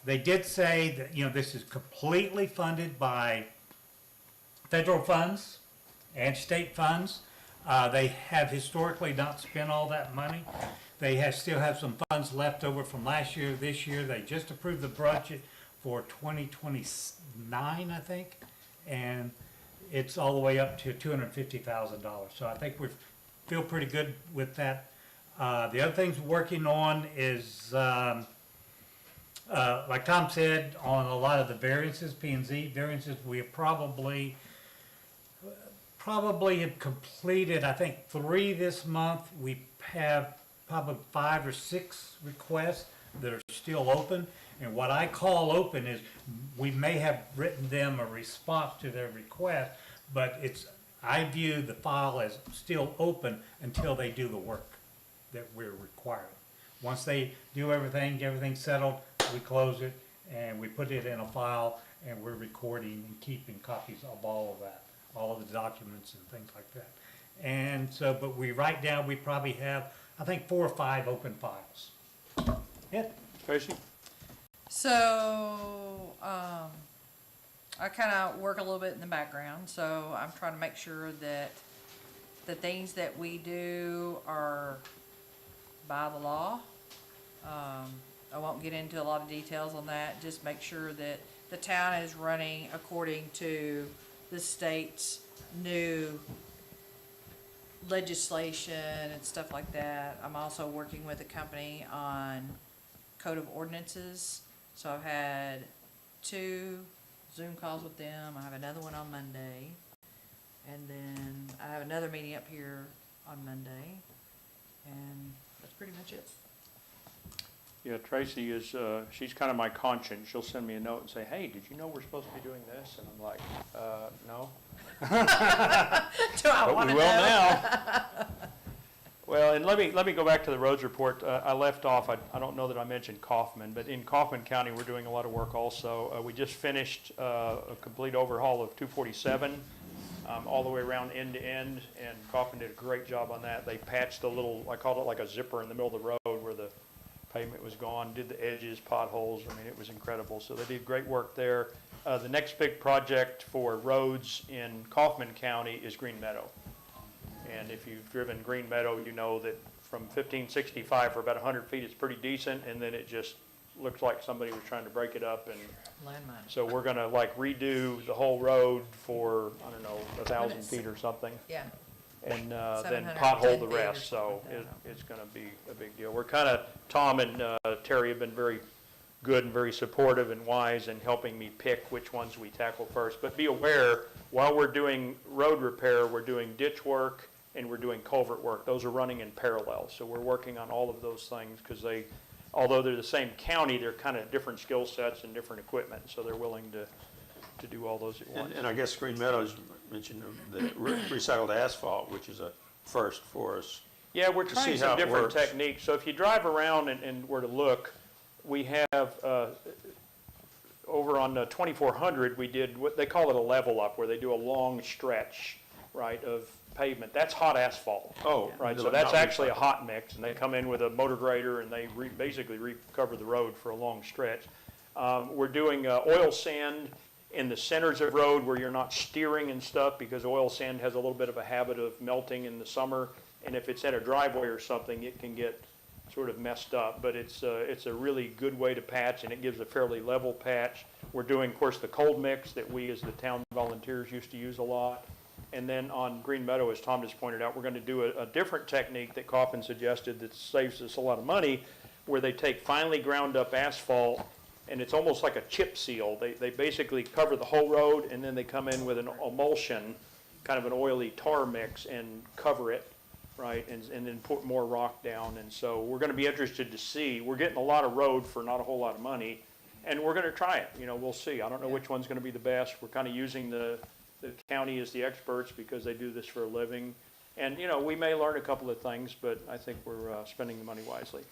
they did say that, this is completely funded by federal funds and state funds. They have historically not spent all that money. They still have some funds left over from last year, this year. They just approved the budget for 2029, I think, and it's all the way up to $250,000. So I think we feel pretty good with that. The other things we're working on is, like Tom said, on a lot of the variances, P&Z variances, we have probably have completed, I think, 3 this month. We have probably 5 or 6 requests that are still open. And what I call open is we may have written them a response to their request, but I view the file as still open until they do the work that we're requiring. Once they do everything's settled, we close it and we put it in a file, and we're recording and keeping copies of all of that. all of the documents and things like that. And so, but we write down, we probably have, I think, 4 or 5 open files. Yeah, Tracy? So, I kind of work a little bit in the background, so I'm trying to make sure that the things that we do are by the law. I won't get into a lot of details on that, just make sure that the town is running according to the state's new legislation and stuff like that. I'm also working with a company on code of ordinances, so I've had 2 Zoom calls with them. I have another one on Monday, and then I have another meeting up here on Monday, and that's pretty much it. Yeah, Tracy is, she's kind of my conscience. She'll send me a note and say, hey, did you know we're supposed to be doing this? And I'm like, no. Do I But want we to will know? now. Well, and let me go back to the roads report. I left off, I don't know that I mentioned Kaufman, but in Kaufman County, we're doing a lot of work also. We just finished a complete overhaul of 247, all the way around end to end, and Kaufman did a great job on that. They patched a little, I called it like a zipper in the middle of the road where the pavement was gone, did the edges, potholes. I mean, it was incredible. So they did great work there. The next big project for roads in Kaufman County is Green Meadow. And if you've driven Green Meadow, you know that from 1565 for about 100 feet, it's pretty decent, and then it just looks like somebody was trying to break it up. And Landmine. so we're gonna like redo the whole road for, I don't know, 1,000 minutes. feet or something, Yeah. and then 710 pothole the feet or rest. So something like that. it's gonna be a big deal. We're kind of, Tom and Terry have been very good and very supportive and wise in helping me pick which ones we tackle first. But be aware, while we're doing road repair, we're doing ditch work and we're doing culvert work. Those are running in parallel. So we're working on all of those things because they, although they're the same county, they're kind of different skill sets and different equipment. So they're willing to do all those at once. And I guess Green Meadows mentioned the recycled asphalt, which is a first for us. Yeah, we're to trying see how some it different works. techniques. So if you drive around and were to look, we have, over on 2400, we did what they call it a level up, where they do a long stretch, right, of pavement. That's hot asphalt. Oh. Right, so not that's actually a recycled. hot mix, and they come in with a motor grader and they basically recover the road for a long stretch. We're doing oil sand in the centers of road where you're not steering and stuff, because oil sand has a little bit of a habit of melting in the summer, and if it's at a driveway or something, it can get sort of messed up. But it's a really good way to patch, and it gives a fairly level patch. We're doing, of course, the cold mix that we as the town volunteers used to use a lot. And then on Green Meadow, as Tom just pointed out, we're going to do a different technique that Kaufman suggested that saves us a lot of money, where they take finely ground up asphalt, and it's almost like a chip seal. They basically cover the whole road, and then they come in with an emulsion, kind of an oily tar mix, and cover it, right, and then put more rock down. And so we're going to be interested to see. We're getting a lot of road for not a whole lot of money, and we're going to try it. You know, we'll see. I don't know which one's going to be the best. We're kind of using the county as the experts because they do this for a living. And, you know, we may learn a couple of things, but I think we're spending the money wisely.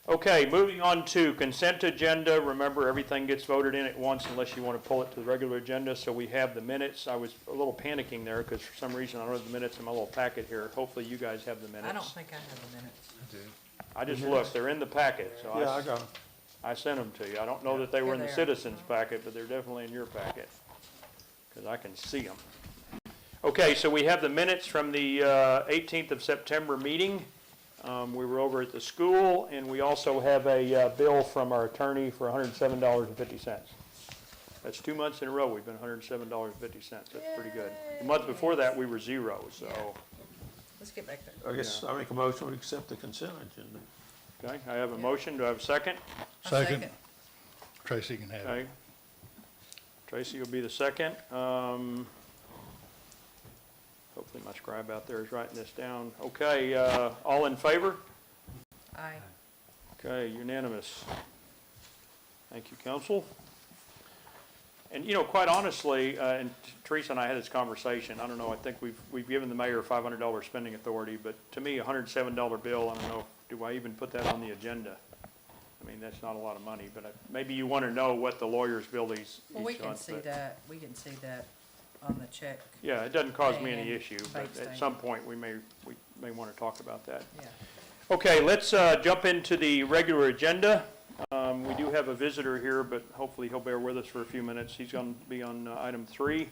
Okay, moving on to consent agenda. Remember, everything gets voted in at once unless you want to pull it to the regular agenda. So we have the minutes. I was a little panicking there because for some reason I don't have the minutes in my little packet here. Hopefully you guys have the minutes. I don't think I have the minutes. I just looked. They're in the packet. So Yeah, I got 'em. I sent them to you. I don't know that they were in the Here they are. citizens packet, but they're definitely in your packet, because I can see them. Okay, so we have the minutes from the 18th of September meeting. We were over at the school, and we also have a bill from our attorney for $107.50. That's 2 months in a row we've been $107.50. That's pretty good. The month before that, we were zero, so. Let's get back there. I guess I make a motion to accept the consent agenda. Okay, I have a motion. Do I have a second? A Second. Tracy can have it. Okay. Tracy will be the second. Hopefully my scribe out there is writing this down. Okay, all in favor? Aye. Okay, unanimous. Thank you, council. And, you know, quite honestly, and Teresa and I had this conversation, I don't know, I think we've given the mayor $500 spending authority, but to me, a $107 bill, I don't know, do I even put that on the agenda? I mean, that's not a lot of money, but maybe you want to know what the lawyer's bill is. Well, we can see that, on the check. Yeah, it doesn't cause me Thing any and issue, bank but at statement. some point, we may want to talk about that. Yeah. Okay, let's jump into the regular agenda. We do have a visitor here, but hopefully he'll bear with us for a few minutes. He's going to be on item 3.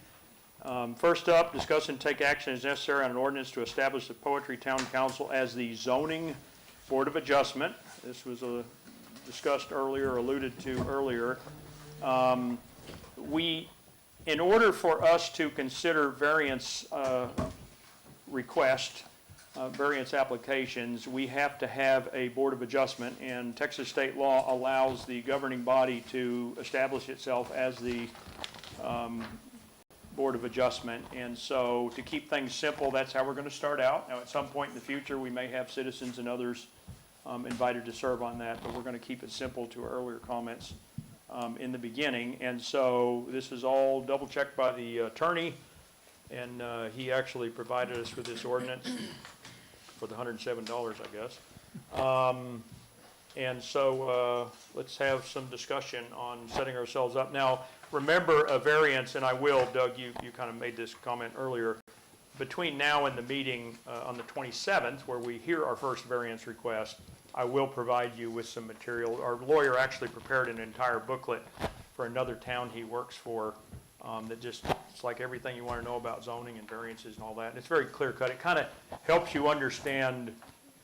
First up, discuss and take action as necessary on an ordinance to establish the Poetry Town Council as the zoning board of adjustment. This was discussed earlier, alluded to earlier. In order for us to consider variance request, variance applications, we have to have a board of adjustment, and Texas state law allows the governing body to establish itself as the board of adjustment. And so to keep things simple, that's how we're going to start out. Now, at some point in the future, we may have citizens and others invited to serve on that, but we're going to keep it simple to our earlier comments in the beginning. And so this is all double checked by the attorney, and he actually provided us with this ordinance for the $107, I guess. And so let's have some discussion on setting ourselves up. Now, remember a variance, and I will, Doug, you kind of made this comment earlier, between now and the meeting on the 27th, where we hear our first variance request, I will provide you with some material. Our lawyer actually prepared an entire booklet for another town he works for that just, it's like everything you want to know about zoning and variances and all that. And it's very clear cut. It kind of helps you understand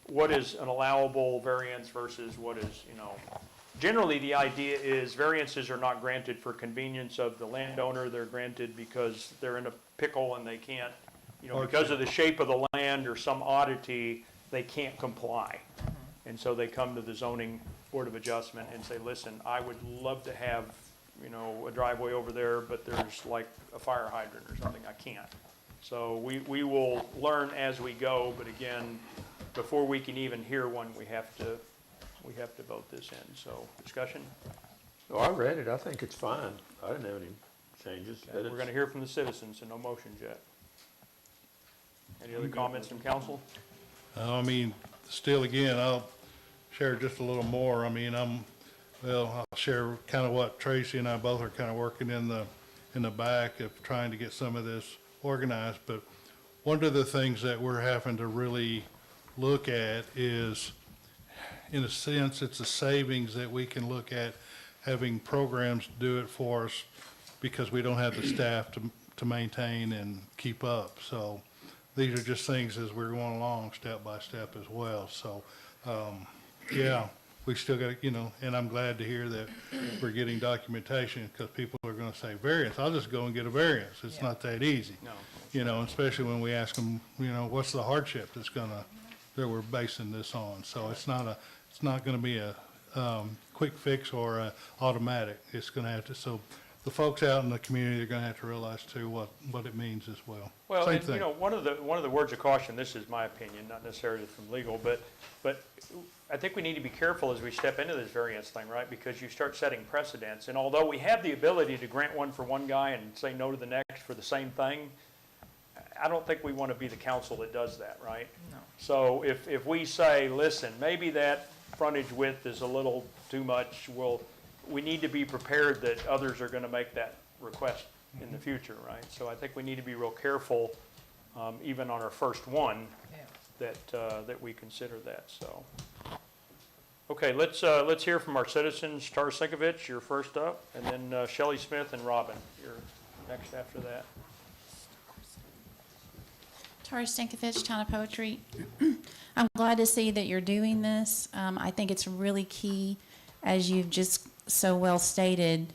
what is an allowable variance versus what is, generally the idea is variances are not granted for convenience of the landowner. They're granted because they're in a pickle and they can't, because of the shape of the land or some oddity, they can't comply. And so they come to the zoning board of adjustment and say, listen, I would love to have, a driveway over there, but there's like a fire hydrant or something, I can't. So we will learn as we go, but again, before we can even hear one, we have to vote this in. So, discussion? Oh, I read it, I think it's fine, I didn't have any changes. Okay, we're gonna hear from the citizens, and no motions yet. Any other comments from council? I mean, still again, I'll share just a little more. I mean, I'll share kind of what Tracy and I both are kind of working in the back of trying to get some of this organized. But one of the things that we're having to really look at is, in a sense, it's a savings that we can look at having programs do it for us because we don't have the staff to maintain and keep up. So these are just things as we're going along step by step as well. So, yeah, we still got to, and I'm glad to hear that we're getting documentation because people are going to say variance. I'll just go and get a variance. It's not that easy. No. Especially when we ask them, what's the hardship that we're basing this on. So it's not going to be a quick fix or a automatic. It's going to have to, so the folks out in the community are going to have to realize too what it means as well. Well, Same and, thing. one of the words of caution, this is my opinion, not necessarily from legal, but I think we need to be careful as we step into this variance thing, right? Because you start setting precedents, and although we have the ability to grant one for one guy and say no to the next for the same thing, I don't think we want to be the council that does that, right? No. So if we say, listen, maybe that frontage width is a little too much, we need to be prepared that others are going to make that request in the future, right? So I think we need to be real careful, even on our first one, Yeah. that we consider that. So, okay, let's hear from our citizens. Tara Sinkovich, you're first up, and then Shelley Smith and Robin, you're next after that. Tara Stankovich, Town of Poetry. I'm glad to see that you're doing this. I think it's really key, as you've just so well stated.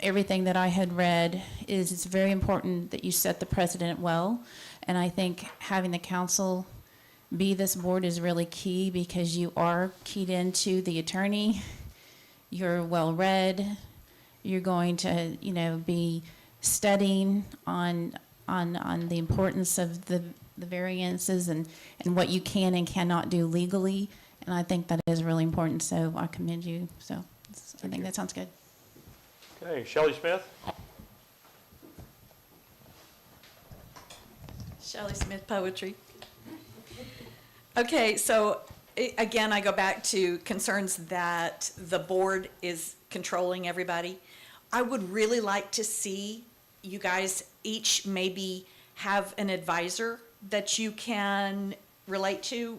Everything that I had read is it's very important that you set the precedent well. And I think having the council be this board is really key because you are keyed into the attorney. You're well-read. You're going to, be studying on the importance of the variances and what you can and cannot do legally. And I think that is really important, so I commend you. So I think that sounds good. Okay, Shelley Smith? Shelley Smith Poetry. Okay, so again, I go back to concerns that the board is controlling everybody. I would really like to see, you guys each maybe have an advisor that you can relate to,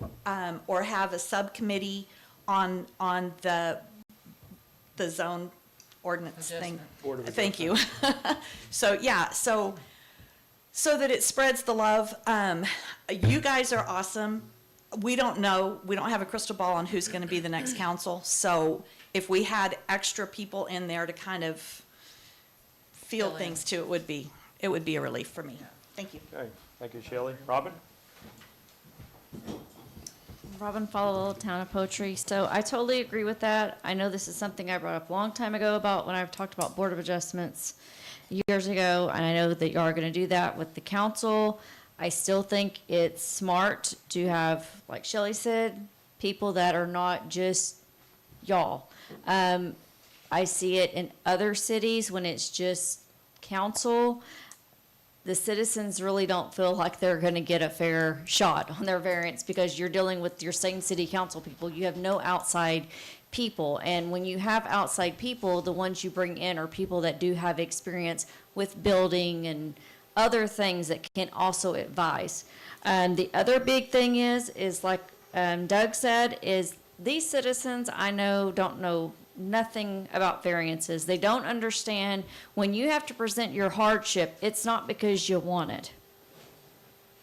or have a subcommittee on the zone ordinance thing. Board of Thank you. So, yeah, so that it spreads the love. You guys are awesome. We don't know, we don't have a crystal ball on who's gonna be the next council, so if we had extra people in there to kind of field Fill in. things too, it would be a relief for me. Thank you. Okay, thank you, Shelley. Robin? Robin Followill, Town of Poetry. So I totally agree with that. I know this is something I brought up a long time ago about when I've talked about Board of Adjustments years ago, and I know that you are going to do that with the council. I still think it's smart to have, like Shelley said, people that are not just y'all. I see it in other cities when it's just council. The citizens really don't feel like they're going to get a fair shot on their variance because you're dealing with your same city council people. You have no outside people. And when you have outside people, the ones you bring in are people that do have experience with building and other things that can also advise. The other big thing is like Doug said, is these citizens I know don't know nothing about variances. They don't understand when you have to present your hardship, it's not because you want it.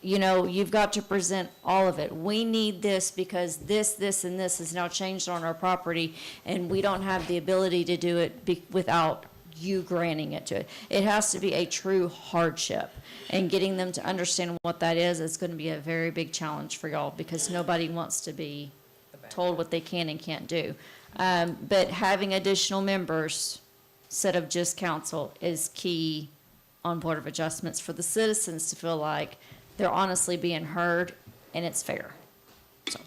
You know, you've got to present all of it. We need this because this, and this is now changed on our property, and we don't have the ability to do it without you granting it to it. It has to be a true hardship, and getting them to understand what that is going to be a very big challenge for y'all because nobody wants to be told what they can and can't do. But having additional members instead of just council is key on Board of Adjustments for the citizens to feel like they're honestly being heard and it's fair. So.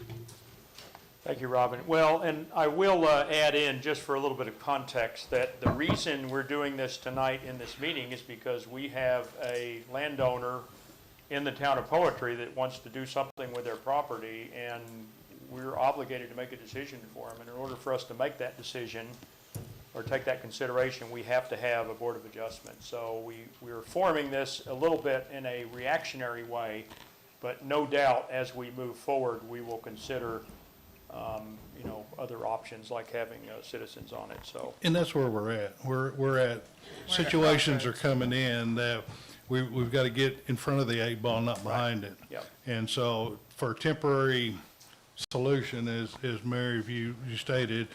Thank you, Robin. Well, and I will add in, just for a little bit of context, that the reason we're doing this tonight in this meeting is because we have a landowner in the town of Poetry that wants to do something with their property, and we're obligated to make a decision for them. And in order for us to make that decision or take that consideration, we have to have a Board of Adjustment. So we're forming this a little bit in a reactionary way, but no doubt as we move forward, we will consider other options like having citizens on it. So, And that's where we're at. We're at, situations are coming in that we've got to get in front of the 8 ball, not behind it. Yep. And so for a temporary solution, as Mary, you stated,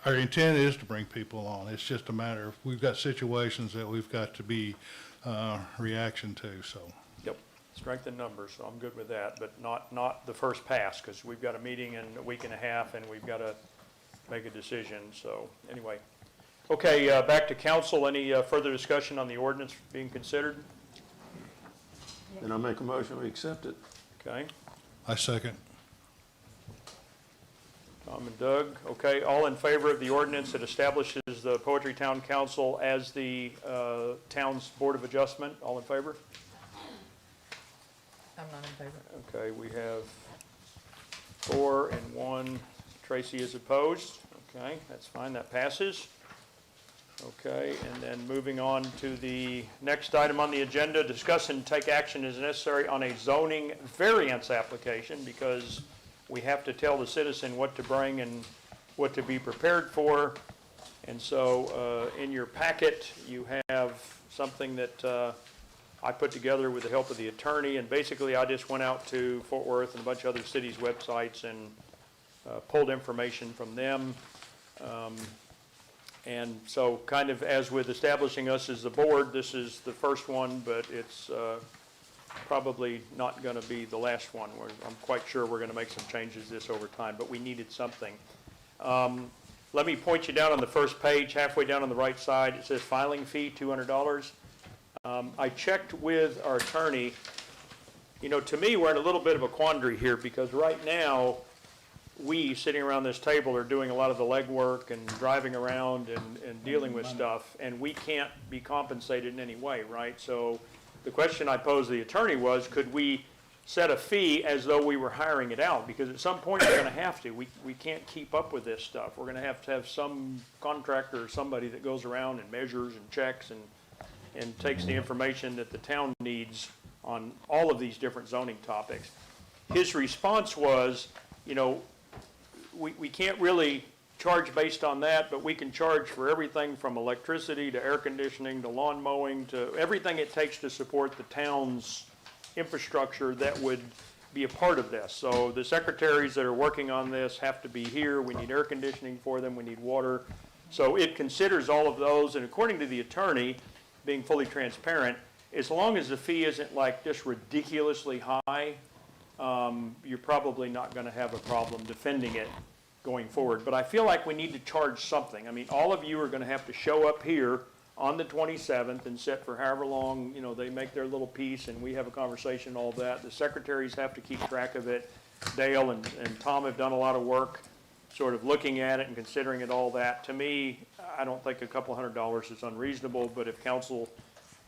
our intent is to bring people on. It's just a matter of, we've got situations that we've got to be reaction to, so. yep, strength in numbers, so I'm good with that, but not the first pass, because we've got a meeting in a week and a half, and we've got to make a decision, so, anyway. Okay, back to council. Any further discussion on the ordinance being considered? And I make a motion, we accept it. Okay, I second. Tom and Doug. Okay, all in favor of the ordinance that establishes the Poetry Town Council as the town's Board of Adjustment? All in favor? I'm not in favor. Okay, we have 4 and 1. Tracy is opposed. Okay, that's fine, that passes. Okay, and then moving on to the next item on the agenda, discuss and take action as necessary on a zoning variance application, because we have to tell the citizen what to bring and what to be prepared for. And so in your packet, you have something that I put together with the help of the attorney, and basically I just went out to Fort Worth and a bunch of other cities' websites and pulled information from them. And so kind of as with establishing us as the board, this is the first one, but it's probably not going to be the last one. I'm quite sure we're going to make some changes this over time, but we needed something. Let me point you down on the first page, halfway down on the right side. It says filing fee, $200. I checked with our attorney. You know, to me, we're in a little bit of a quandary here, because right now, we, sitting around this table, are doing a lot of the legwork and driving around and dealing with stuff, and we can't be compensated in any way, right? So the question I posed to the attorney was, could we set a fee as though we were hiring it out? Because at some point, we're going to have to. We can't keep up with this stuff. We're going to have some contractor or somebody that goes around and measures and checks and and takes the information that the town needs on all of these different zoning topics. His response was, you know, we can't really charge based on that, but we can charge for everything from electricity to air conditioning to lawn mowing to everything it takes to support the town's infrastructure that would be a part of this. So the secretaries that are working on this have to be here. We need air conditioning for them. We need water. So it considers all of those, and according to the attorney, being fully transparent, as long as the fee isn't like just ridiculously high, you're probably not going to have a problem defending it going forward. But I feel like we need to charge something. I mean, all of you are going to have to show up here on the 27th and sit for however long, you know, they make their little piece and we have a conversation, all that. The secretaries have to keep track of it. Dale and Tom have done a lot of work sort of looking at it and considering it, all that. To me, I don't think a couple $100 is unreasonable, but if council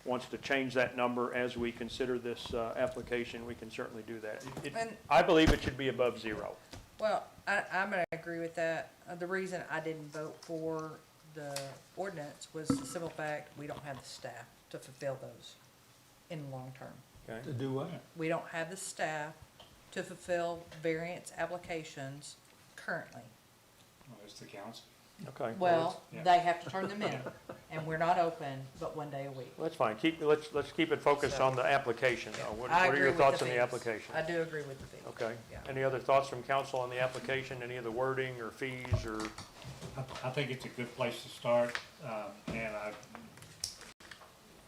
wants to change that number as we consider this application, we can certainly do that. I believe it should be above zero. Well, I'm gonna agree with that. The reason I didn't vote for the ordinance was the simple fact, we don't have the staff to fulfill those in the long term. Okay. To do what? We don't have the staff to fulfill variance applications currently. Well, it's the council. Okay. Well, Yeah. they have to turn them in, and we're not open but one day a week. That's fine. Let's keep it focused on the application, though. What I are agree your with thoughts on fees. the application? I do agree with the fee. Okay. Yeah. Any other thoughts from council on the application? Any of the wording or fees or? I think it's a good place to start, and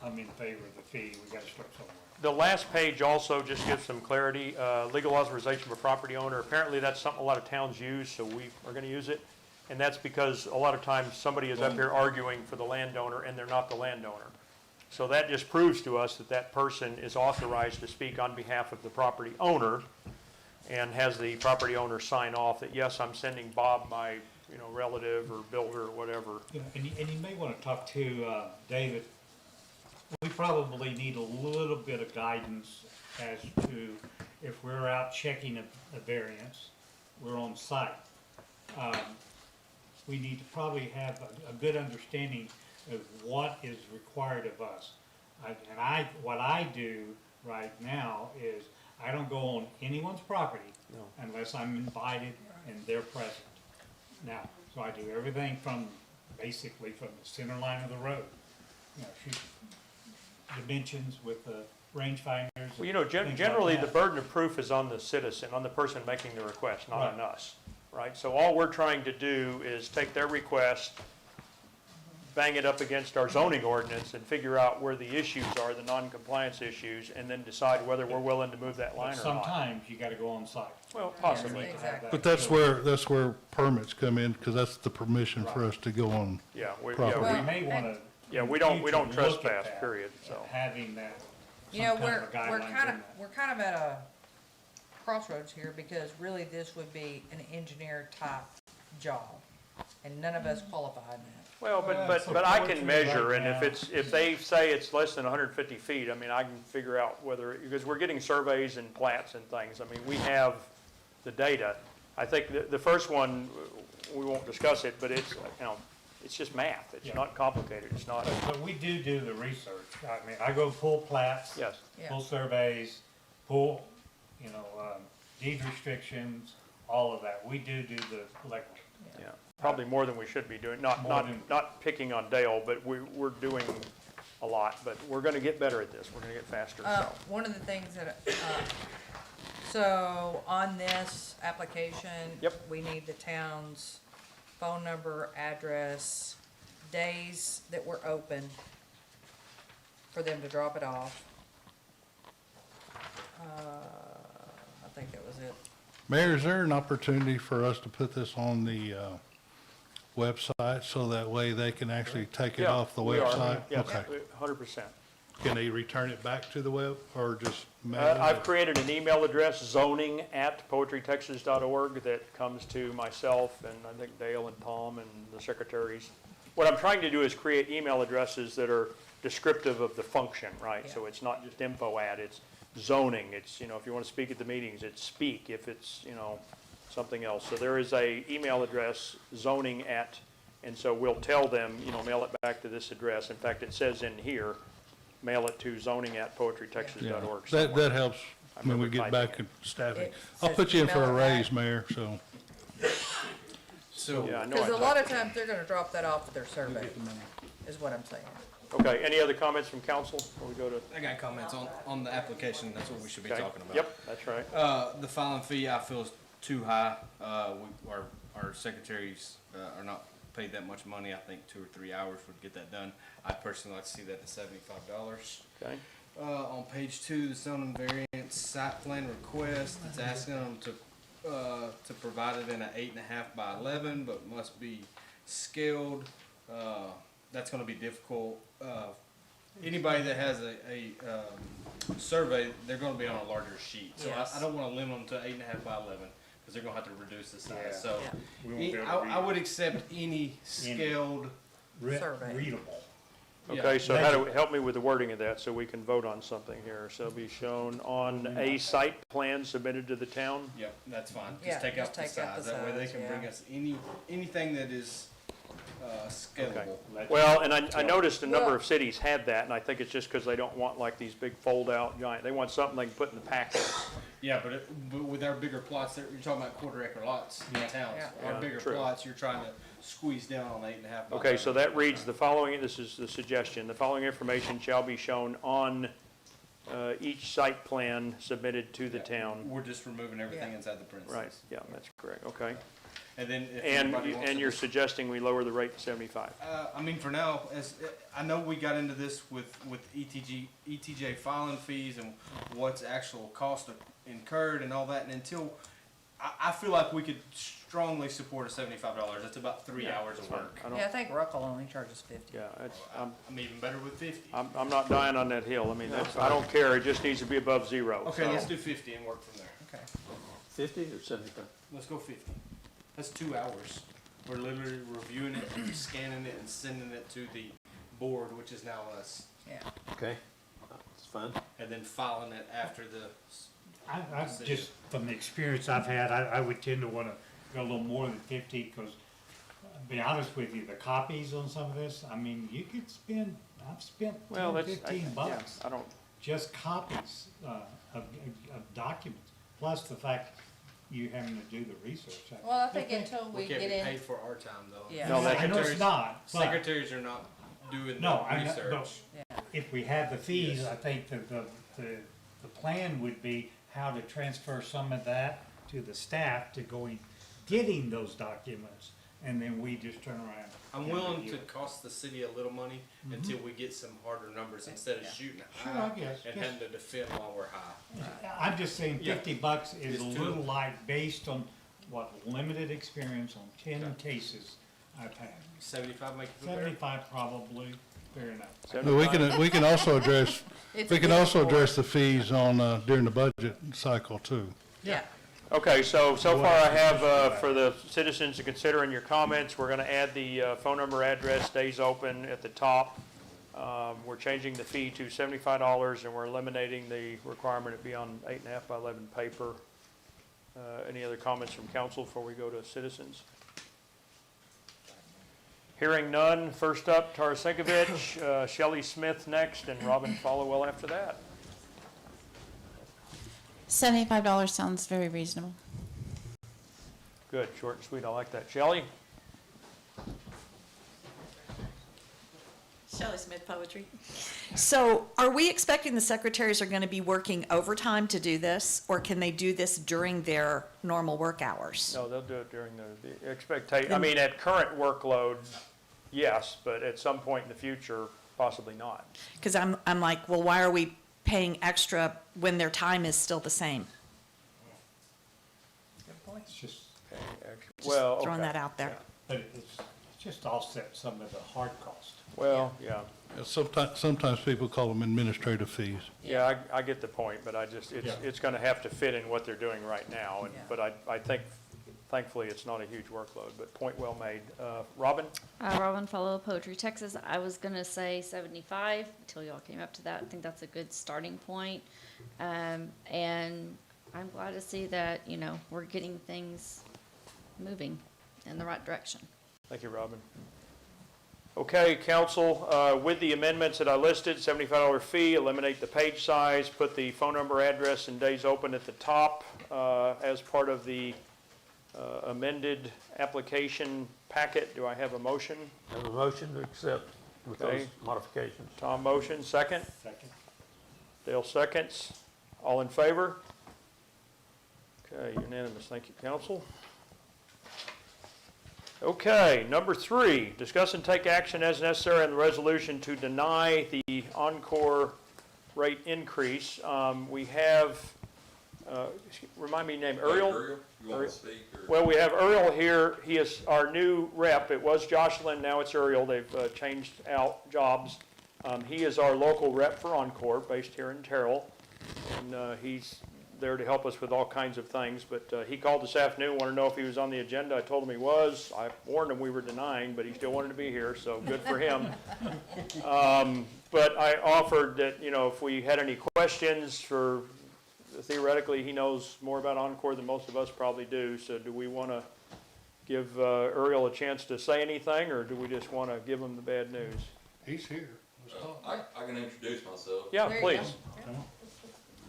I'm in favor of the fee. We gotta start somewhere. The last page also just gives some clarity. Legal authorization for property owner. Apparently, that's something a lot of towns use, so we are going to use it. And that's because a lot of times somebody is up here arguing for the landowner and they're not the landowner. So that just proves to us that that person is authorized to speak on behalf of the property owner and has the property owner sign off that, yes, I'm sending Bob, my, you know, relative or builder or whatever. You know, and you may want to talk to David. We probably need a little bit of guidance as to if we're out checking a variance, we're on site. We need to probably have a good understanding of what is required of us. What I do right now is I don't go on anyone's property unless I'm invited and they're present. Now, so I do everything basically from the center line of the road. You know, shoot dimensions with the rangefinders. Well, you know, generally, the burden of proof is on the citizen, on the person making the request, not on us, right? So all we're trying to do is take their request, bang it up against our zoning ordinance and figure out where the issues are, the non-compliance issues, and then decide whether we're willing to move that line or not. Sometimes you gotta go on site. Well, possibly, Exactly. But that's where permits come in, because that's the permission for us to go on. yeah, Property. We may wanna. we don't look at trespass, that, period, so. Having that, You know, some kind of a we're guidelines kind of, in that. we're kind of at a crossroads here because really this would be an engineer type job. And none of us qualify in that. Well, so but I can poetry measure, right and now- if they say it's less than 150 feet, I mean, I can figure out whether, because we're getting surveys and plats and things, I mean, we have the data. I think the first one, we won't discuss it, but it's, you know, it's just math, it's Yeah. not complicated, it's not, But we do the research. I mean, I go pull plats. yes. Yeah. Pull surveys, pull, deed restrictions, all of that. We do the legwork. Yeah, probably more than we should be doing, More than- not picking on Dale, but we're doing a lot, but we're gonna get better at this, we're gonna get faster, so. One of the things that, so on this application. Yep. We need the town's phone number, address, days that we're open for them to drop it off. I think that was it. Mayor, is there an opportunity for us to put this on the website so that way they can actually take it Yeah, off the we are. website? Yes, Okay. 100%. Can they return it back to the web or just mail it? I've created an email address, zoning@poetrytexas.org, that comes to myself and I think Dale and Tom and the secretaries. What I'm trying to do is create email addresses that are descriptive of the function, right? So Yeah. it's not just info at, it's zoning, it's, you know, if you want to speak at the meetings, it's speak, if it's, you know, something else. So there is a email address, zoning@, and so we'll tell them, you know, mail it back to this address. In fact, it says in here, mail it to zoning@poetrytexas.org. That somewhere. helps I when we remember get back typing to staffing. It I'll says put you in for a email it back. raise, Mayor, so. So, Yeah, I know. Because I a lot typed of times they're gonna drop that off for their survey, is what I'm saying. it. Okay, any other comments from council before we go to? I got comments on the application, that's what we should be Okay. talking about. Yep, that's right. The filing fee I feel is too high. Our secretaries, are not paid that much money. I think 2 or 3 hours would get that done. I'd personally like to see that at $75. Okay, On page 2, the zoning variance site plan request, it's asking them to provide it in an 8.5 by 11, but must be scaled. That's gonna be difficult. Anybody that has a survey, they're gonna be on a larger sheet. So Yes. I don't wanna limit them to 8.5 by 11, because they're gonna have to reduce the size. Yeah. So Yeah. We won't be able to I would accept any scaled, Survey. readable. okay, yeah. so how do, help me with the wording of that so we can vote on something here. So be shown on a site plan submitted to the town? Yep, that's fine. Yeah, Just take out just the take out size. the That way they size, can bring yeah. us anything that is scalable. Well, and I noticed a number Well- of cities had that, and I think it's just because they don't want like these big fold-out giant, they want something they can put in the packet. Yeah, but with our bigger plots, you're talking about quarter-acre lots in towns. Yeah. Yeah, Our bigger true. plots, you're trying to squeeze down on 8.5 by Okay, so 11. that reads the following, this is the suggestion, the following information shall be shown on each site plan submitted to the town. We're just removing everything Yeah. inside the parentheses. Right, yeah, that's correct, okay. And then if And, anybody wants and to you're just- suggesting we lower the rate to 75? I mean, for now, I know we got into this with ETJ filing fees and what's actual cost incurred and all that, and until, I feel like we could strongly support a $75. That's about 3 hours of work. I don't, Yeah, I think Ruckel only charges 50. yeah, it's, I'm even better with 50. I'm not dying on that hill, I mean, that's, I don't care, it just needs to be above zero. Okay, so. let's do 50 and work from there. Okay. 50 or 75? Let's go 50. That's 2 hours. We're literally reviewing it, and scanning it, and sending it to the board, which is now us, Yeah. Okay, that's fine. and then filing it after the. I just, from the experience I've had, I would tend to wanna go a little more than 50, because, to be honest with you, the copies on some of this, I mean, you could spend, I've spent Well, 10, that's, 15 yeah, bucks, I don't, just copies, of documents, plus the fact you having to do the research. Well, I think until we We can't get be in, paid for our time, though. Yeah. No, that- I know it's not, but, Secretaries are not doing no, the I know, but research. yeah, if we have the fees, I think that the plan would be how to transfer some of that to the staff to going, getting those documents, and then we just turn around. I'm and willing review to it. cost the city a little money until we get some harder numbers instead of shooting Sure, high I guess, and yes. having to defend while we're high. I'm just saying Yeah. $50 is It's a too- little light based on what limited experience on 10 cases I've had. 75 make you feel better? 75 probably, fair enough. But we can also address, It's we can a also big address the fees on, during the budget cycle too. yeah. okay, so far I have, for the citizens to consider in your comments, we're gonna add the, phone number, address, stays open at the top. We're changing the fee to $75, and we're eliminating the requirement it be on 8.5 by 11 paper. Any other comments from council before we go to citizens? Hearing none, first up, Tara Sinkovich, Shelley Smith next, and Robin Followell after that. $75 sounds very reasonable. Good, short and sweet, I like that. Shelley? Shelley Smith Poetry. So are we expecting the secretaries are going to be working overtime to do this, or can they do this during their normal work hours? No, they'll do it during the expectation, I mean, at current workload, yes, but at some point in the future, possibly not. Because I'm like, well, why are we paying extra when their time is still the same? Good point. It's just, Well, Throwing okay. that out there. but it's just offset some of the hard cost. Well, yeah, Sometimes people call them administrative fees. yeah, I get the point, but I just, Yeah. it's gonna have to fit in what they're doing right now, and, Yeah. but I think, thankfully, it's not a huge workload, but point well made. Robin? Robin Follow Poetry Texas. I was gonna say 75 until y'all came up to that. I think that's a good starting point. And I'm glad to see that, we're getting things moving in the right direction. Thank you, Robin. Okay, council, with the amendments that I listed, $75 fee, eliminate the page size, put the phone number, address, and days open at the top as part of the amended application packet. Do I have a motion? Have a motion to accept with those Okay. modifications. Tom motion, second? Second. Dale seconds. All in favor? Okay, unanimous. Thank you, council. Okay, number 3, discuss and take action as necessary on the resolution to deny the Encore rate increase. We have, remind me your name, Uriel? You want to speak? Or? Well, we have Uriel here. He is our new rep. It was Jocelyn, now it's Uriel. They've changed out jobs. He is our local rep for Encore, based here in Terrell. And he's there to help us with all kinds of things. But he called this afternoon, wanted to know if he was on the agenda. I told him he was. I warned him we were denying, but he still wanted to be here, so good for him. But I offered that, you know, if we had any questions for, theoretically, he knows more about Encore than most of us probably do. So do we want to give Uriel a chance to say anything, or do we just want to give him the bad news? He's here. Let's talk. I can introduce myself. Yeah, please.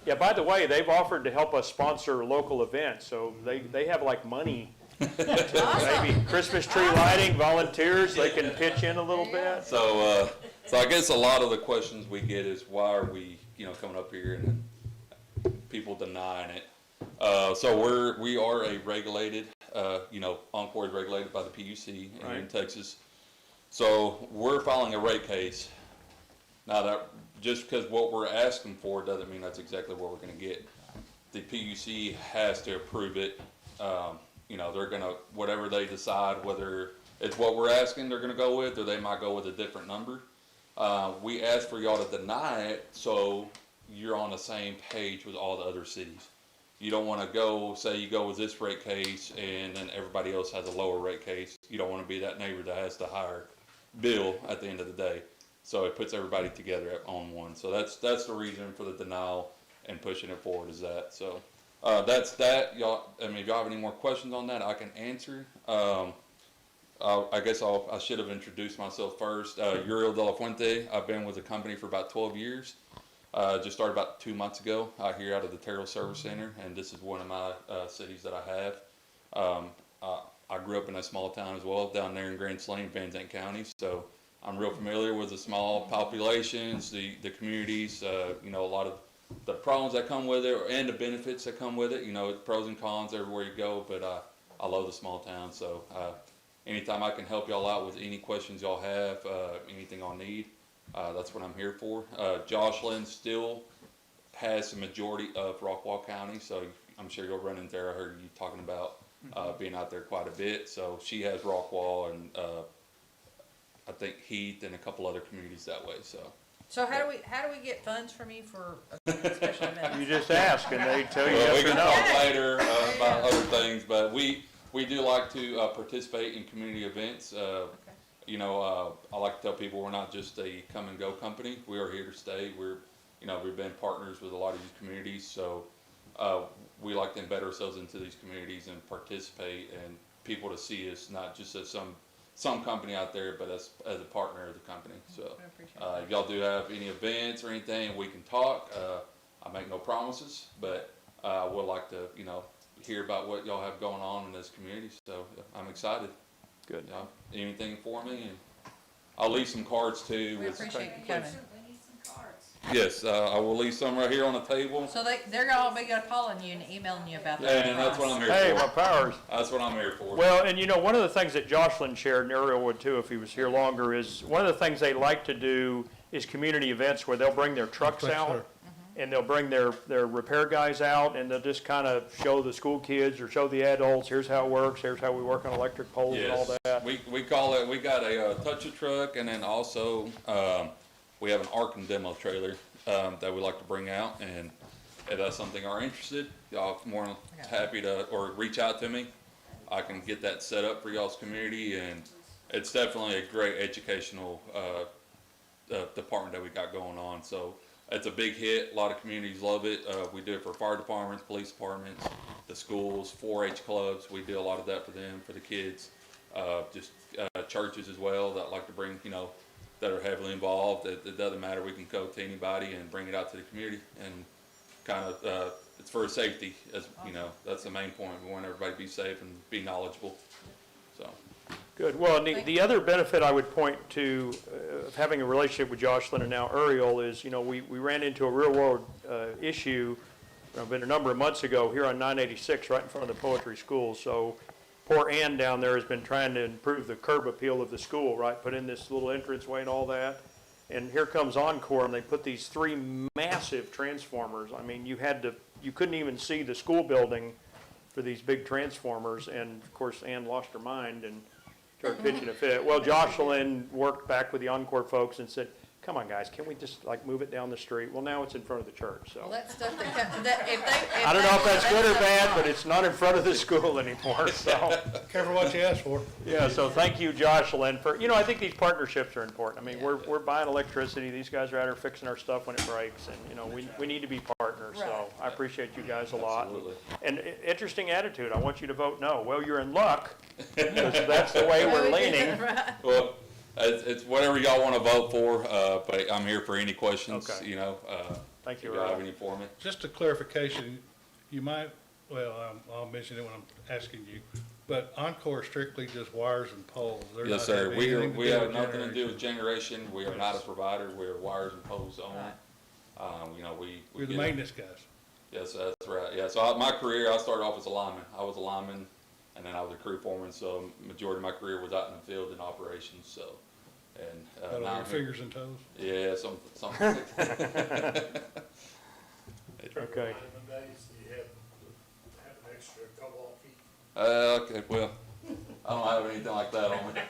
Yeah, by the way, they've offered to help us sponsor local events, so they have like money. Maybe Christmas tree lighting, volunteers, they can pitch in a little bit. So I guess a lot of the questions we get is why are we, coming up here and people denying it. So we are a regulated, Encore is regulated by the PUC here in Right. Texas. So we're filing a rate case. Now that, just because what we're asking for doesn't mean that's exactly what we're going to get. The PUC has to approve it. They're going to, whatever they decide, whether it's what we're asking they're going to go with, or they might go with a different number. We asked for y'all to deny it so you're on the same page with all the other cities. You don't want to go, say you go with this rate case and then everybody else has a lower rate case. You don't want to be that neighbor that has the higher bill at the end of the day. So it puts everybody together on one. So that's the reason for the denial and pushing it forward is that. So that's that. Y'all, if y'all have any more questions on that, I can answer. I guess I should have introduced myself first. Uriel De La Fuente. I've been with the company for about 12 years. Just started about 2 months ago out here out of the Terrell Service Center, and this is one of my cities that I have. I grew up in a small town as well, down there in Grand Saline, Van Zandt County. So I'm real familiar with the small populations, the communities, a lot of the problems that come with it and the benefits that come with it, pros and cons everywhere you go, but I love the small town. So anytime I can help y'all out with any questions y'all have, anything y'all need, that's what I'm here for. Jocelyn still has the majority of Rockwall County, so I'm sure you'll run into her. I heard you talking about being out there quite a bit. So she has Rockwall and I think Heath and a couple other communities that way. So how do we get funds from you for a special event? You just ask and they tell you Well, we yes or can no. talk later about other things, but we do like to participate in community events. I like to tell people we're not just a come and go company. We are here to stay. We've been partners with a lot of these communities, so we like to embed ourselves into these communities and participate, and people to see us not just as some company out there, but as a partner of the company. So if y'all do have any events or anything, we can talk. I make no promises, but I would like to hear about what y'all have going on in this community. So I'm excited. Good. Anything for me, and I'll leave some cards too. We appreciate you coming. Yes, I will leave some right here on the table. So they're gonna be calling you and emailing you about that. And that's what I'm here Hey, for. my powers. That's what I'm here for. Well, and one of the things that Jocelyn shared, and Uriel would too if he was here longer, is one of the things they like to do is community events where they'll bring their trucks Thanks, out. sir. And they'll bring their repair guys out, and they'll just kind of show the school kids or show the adults, here's how it works, here's how we work on electric poles and all Yes, that. we call it, we got a touch a truck, and then also we have an arc and demo trailer that we like to bring out, and if that's something you're interested, y'all more than happy to, or reach out to me. I can get that set up for y'all's community, and it's definitely a great educational department that we got going on. So it's a big hit. A lot of communities love it. We do it for fire departments, police departments, the schools, 4-H clubs. We do a lot of that for them, for the kids. just churches as well that like to bring, you know, that are heavily involved. It doesn't matter. We can go to anybody and bring it out to the community and kind of, it's for safety, as you know, that's the main point. We want everybody to be safe and be knowledgeable, so. Good. Well, and the other benefit I would point to of having a relationship with Jocelyn and now Uriel is, you know, we ran into a real-world issue been a number of months ago here on 986 right in front of the Poetry School. So poor Ann down there has been trying to improve the curb appeal of the school, right? Put in this little entranceway and all that. And here comes Encore, and they put these 3 massive transformers. I mean, you couldn't even see the school building for these big transformers. And of course, Ann lost her mind and started pitching a fit. Well, Jocelyn worked back with the Encore folks and said, come on, guys, can we just like move it down the street? Well, now it's in front of the church, so. Well, that stuff if I don't know if that's good or bad, but it's not in front of the school anymore, so. Careful what you ask for. Yeah, so thank you, Jocelyn, for, you know, I think these partnerships are important. I mean, we're buying electricity, these guys are out here fixing our stuff when it breaks, and, you know, we need to be partners, so Right. I appreciate you guys a lot. Absolutely. And interesting attitude, I want you to vote no. Well, you're in luck, because that's the way we're leaning. Well, it's whatever y'all want to vote for, but I'm here for any questions, Okay. you know, Thank if you, y'all have Earl. any for me. Just a clarification, you might, well, I'll mention it when I'm asking you, but Encore strictly just wires and poles. They're Yes, not sir. having We anything to we do have with nothing to do generation. with generation. We are not a provider. We're wires and poles only. You know, we You're the get- maintenance guys. Yes, that's right. Yeah, so my career, I started off as a lineman. I was a lineman, and then I was a crew foreman, so majority of my career was out in the field in operations, so. And, Got all now your I'm here. fingers and toes. Yeah, something. Okay. Okay, well, I don't have anything like that on me.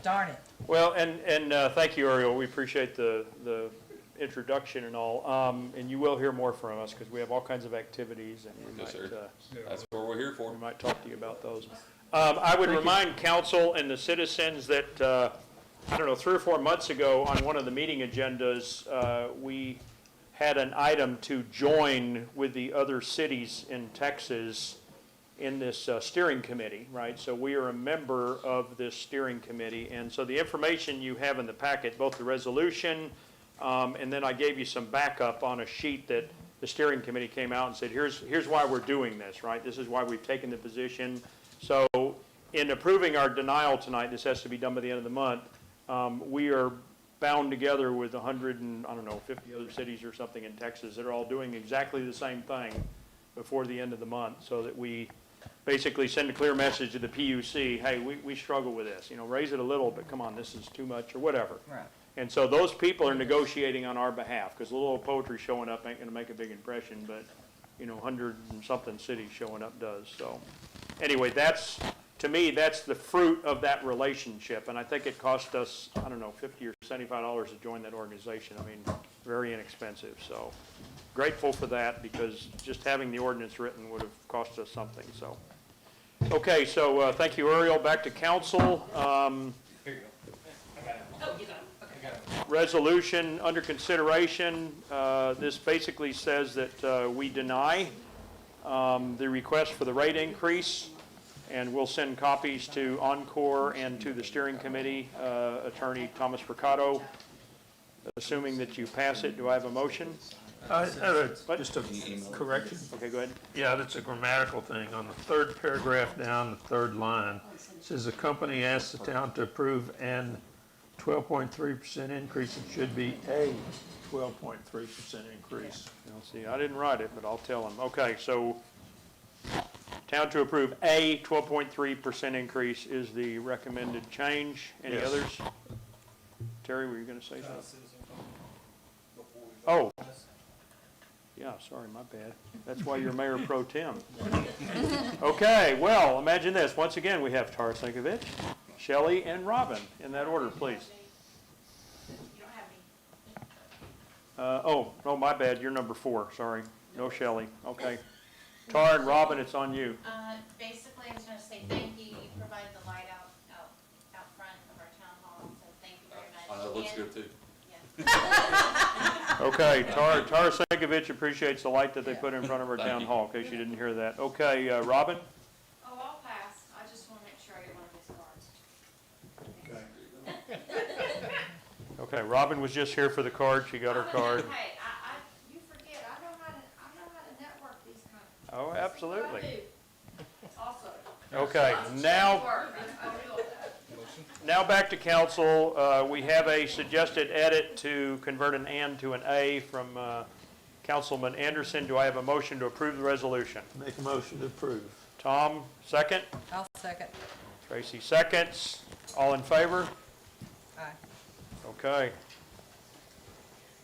Darn it. Well, and thank you, Uriel. We appreciate the introduction and all. And you will hear more from us because we have all kinds of activities and we Yes, might, sir. That's what we're here for. we might talk to you about those. I would remind council and the citizens that, I don't know, 3 or 4 months ago on one of the meeting agendas, we had an item to join with the other cities in Texas in this steering committee, right? So we are a member of this steering committee. And so the information you have in the packet, both the resolution, and then I gave you some backup on a sheet that the steering committee came out and said, here's why we're doing this, right? This is why we've taken the position. So in approving our denial tonight, this has to be done by the end of the month, we are bound together with 100 and, I don't know, 50 other cities or something in Texas that are all doing exactly the same thing before the end of the month, so that we basically send a clear message to the PUC, hey, we struggle with this, you know, raise it a little, but come on, this is too much, or whatever. Right. And so those people are negotiating on our behalf, because a little poetry showing up ain't gonna make a big impression, but, you know, 100 and something cities showing up does, so. Anyway, to me, that's the fruit of that relationship, and I think it cost us, I don't know, $50 or $75 to join that organization. I mean, very inexpensive, so grateful for that, because just having the ordinance written would have cost us something, so. Okay, so, thank you, Uriel. Back to council. Resolution under consideration. This basically says that we deny the request for the rate increase, and we'll send copies to Encore and to the steering committee, Attorney Thomas Mercado. Assuming that you pass it, do I have a motion? Just a correction. Okay, go ahead. Yeah, that's a grammatical thing. On the 3rd paragraph down, the 3rd line, it says the company asks the town to approve an 12.3% increase. It should be a 12.3% increase. I'll see, I didn't write it, but I'll tell them. Okay, so town to approve a 12.3% increase is the recommended change. Any Yes. others? Terry, were you going to say something? Oh. Yeah, sorry, my bad. That's why you're Mayor Pro Tem. Okay, well, imagine this. Once again, we have Tara Sinkovich, Shelley, and Robin. In that order, please. Oh, my bad. You're number 4. Sorry. No Shelley. Okay. Tara and Robin, it's on you. Basically, I was gonna say thank you. You provided the light out front of our town hall, so thank you very much. That looks And- good too. Okay, Tara Sinkovich appreciates the light that they put in front of our Thank town you. hall, in case you didn't hear that. Okay, Robin? Oh, I'll pass. I just wanna make sure I get one of these cards. Okay, Robin was just here for the card, she got her card. Hey, you forget, I know how to network these kind of. Oh, absolutely. Also. Okay, now, now back to council. We have a suggested edit to convert an "and" to an "a" from Councilman Anderson. Do I have a motion to approve the resolution? Make a motion to approve. Tom, second. I'll second. Tracy, seconds. All in favor? Aye. Okay.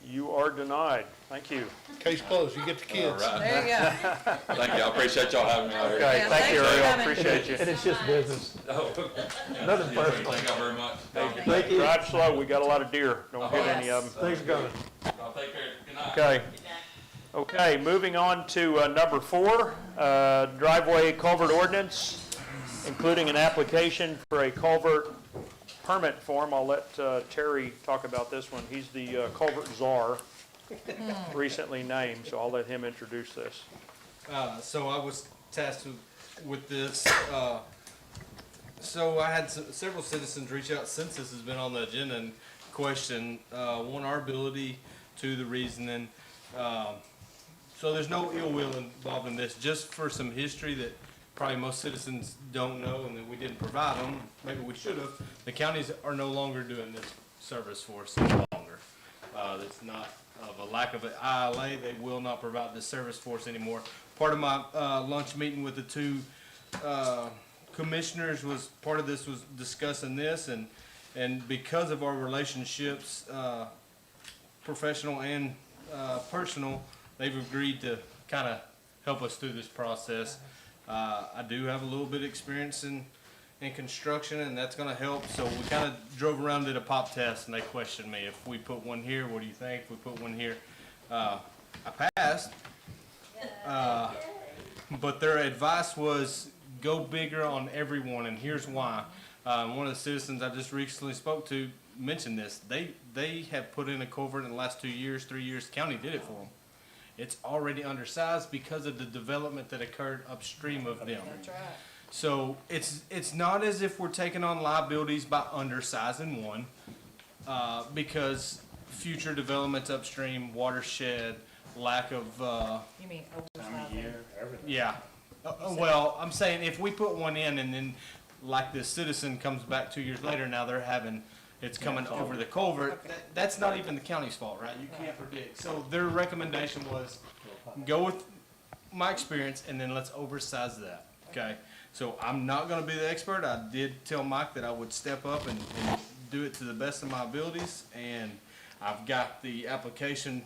You are denied. Thank you. Case closed, you get the All kids. right. There you go. Thank you, I appreciate y'all having me out here. Okay, Yeah, thank you, thanks for Ariel. coming. Appreciate you. And it's just business. Oh, Nothing personal. Thank y'all very much. Thank you. Drive slow, we got a lot of deer. Don't hit any of them. Thanks for coming. I'll take care. Good night. Okay. Okay, moving on to number 4, driveway culvert ordinance, including an application for a culvert permit form. I'll let Terry talk about this one. He's the culvert czar, recently named, so I'll let him introduce this. So I was tasked with this. So I had several citizens reach out since this has been on the agenda and question, one, our ability, two, the reasoning. So there's no ill will involved in this, just for some history that probably most citizens don't know and that we didn't provide them. Maybe we should have. The counties are no longer doing this service for us any longer. It's not of a lack of an ILA. They will not provide this service for us anymore. Part of my lunch meeting with the two commissioners was, part of this was discussing this, and because of our relationships, professional and personal, they've agreed to kind of help us through this process. I do have a little bit of experience in construction, and that's gonna help. So we kind of drove around, did a pop test, and they questioned me, if we put one here, what do you think? If we put one here, I passed. But their advice was go bigger on everyone, and here's why. One of the citizens I just recently spoke to mentioned this. They have put in a culvert in the last 2 years, 3 years. The county did it for them. It's already undersized because of the development that occurred upstream of them. That's right. So it's not as if we're taking on liabilities by undersizing one, because future developments upstream, watershed, lack of, You mean oversizing? yeah. Well, I'm saying if we put one in and then like this citizen comes back 2 years later, now they're having, it's coming over the culvert, that's not even the county's fault, right? You can't predict. So their recommendation was go with my experience and then let's oversize that, okay? So I'm not gonna be the expert. I did tell Mike that I would step up and do it to the best of my abilities, and I've got the application.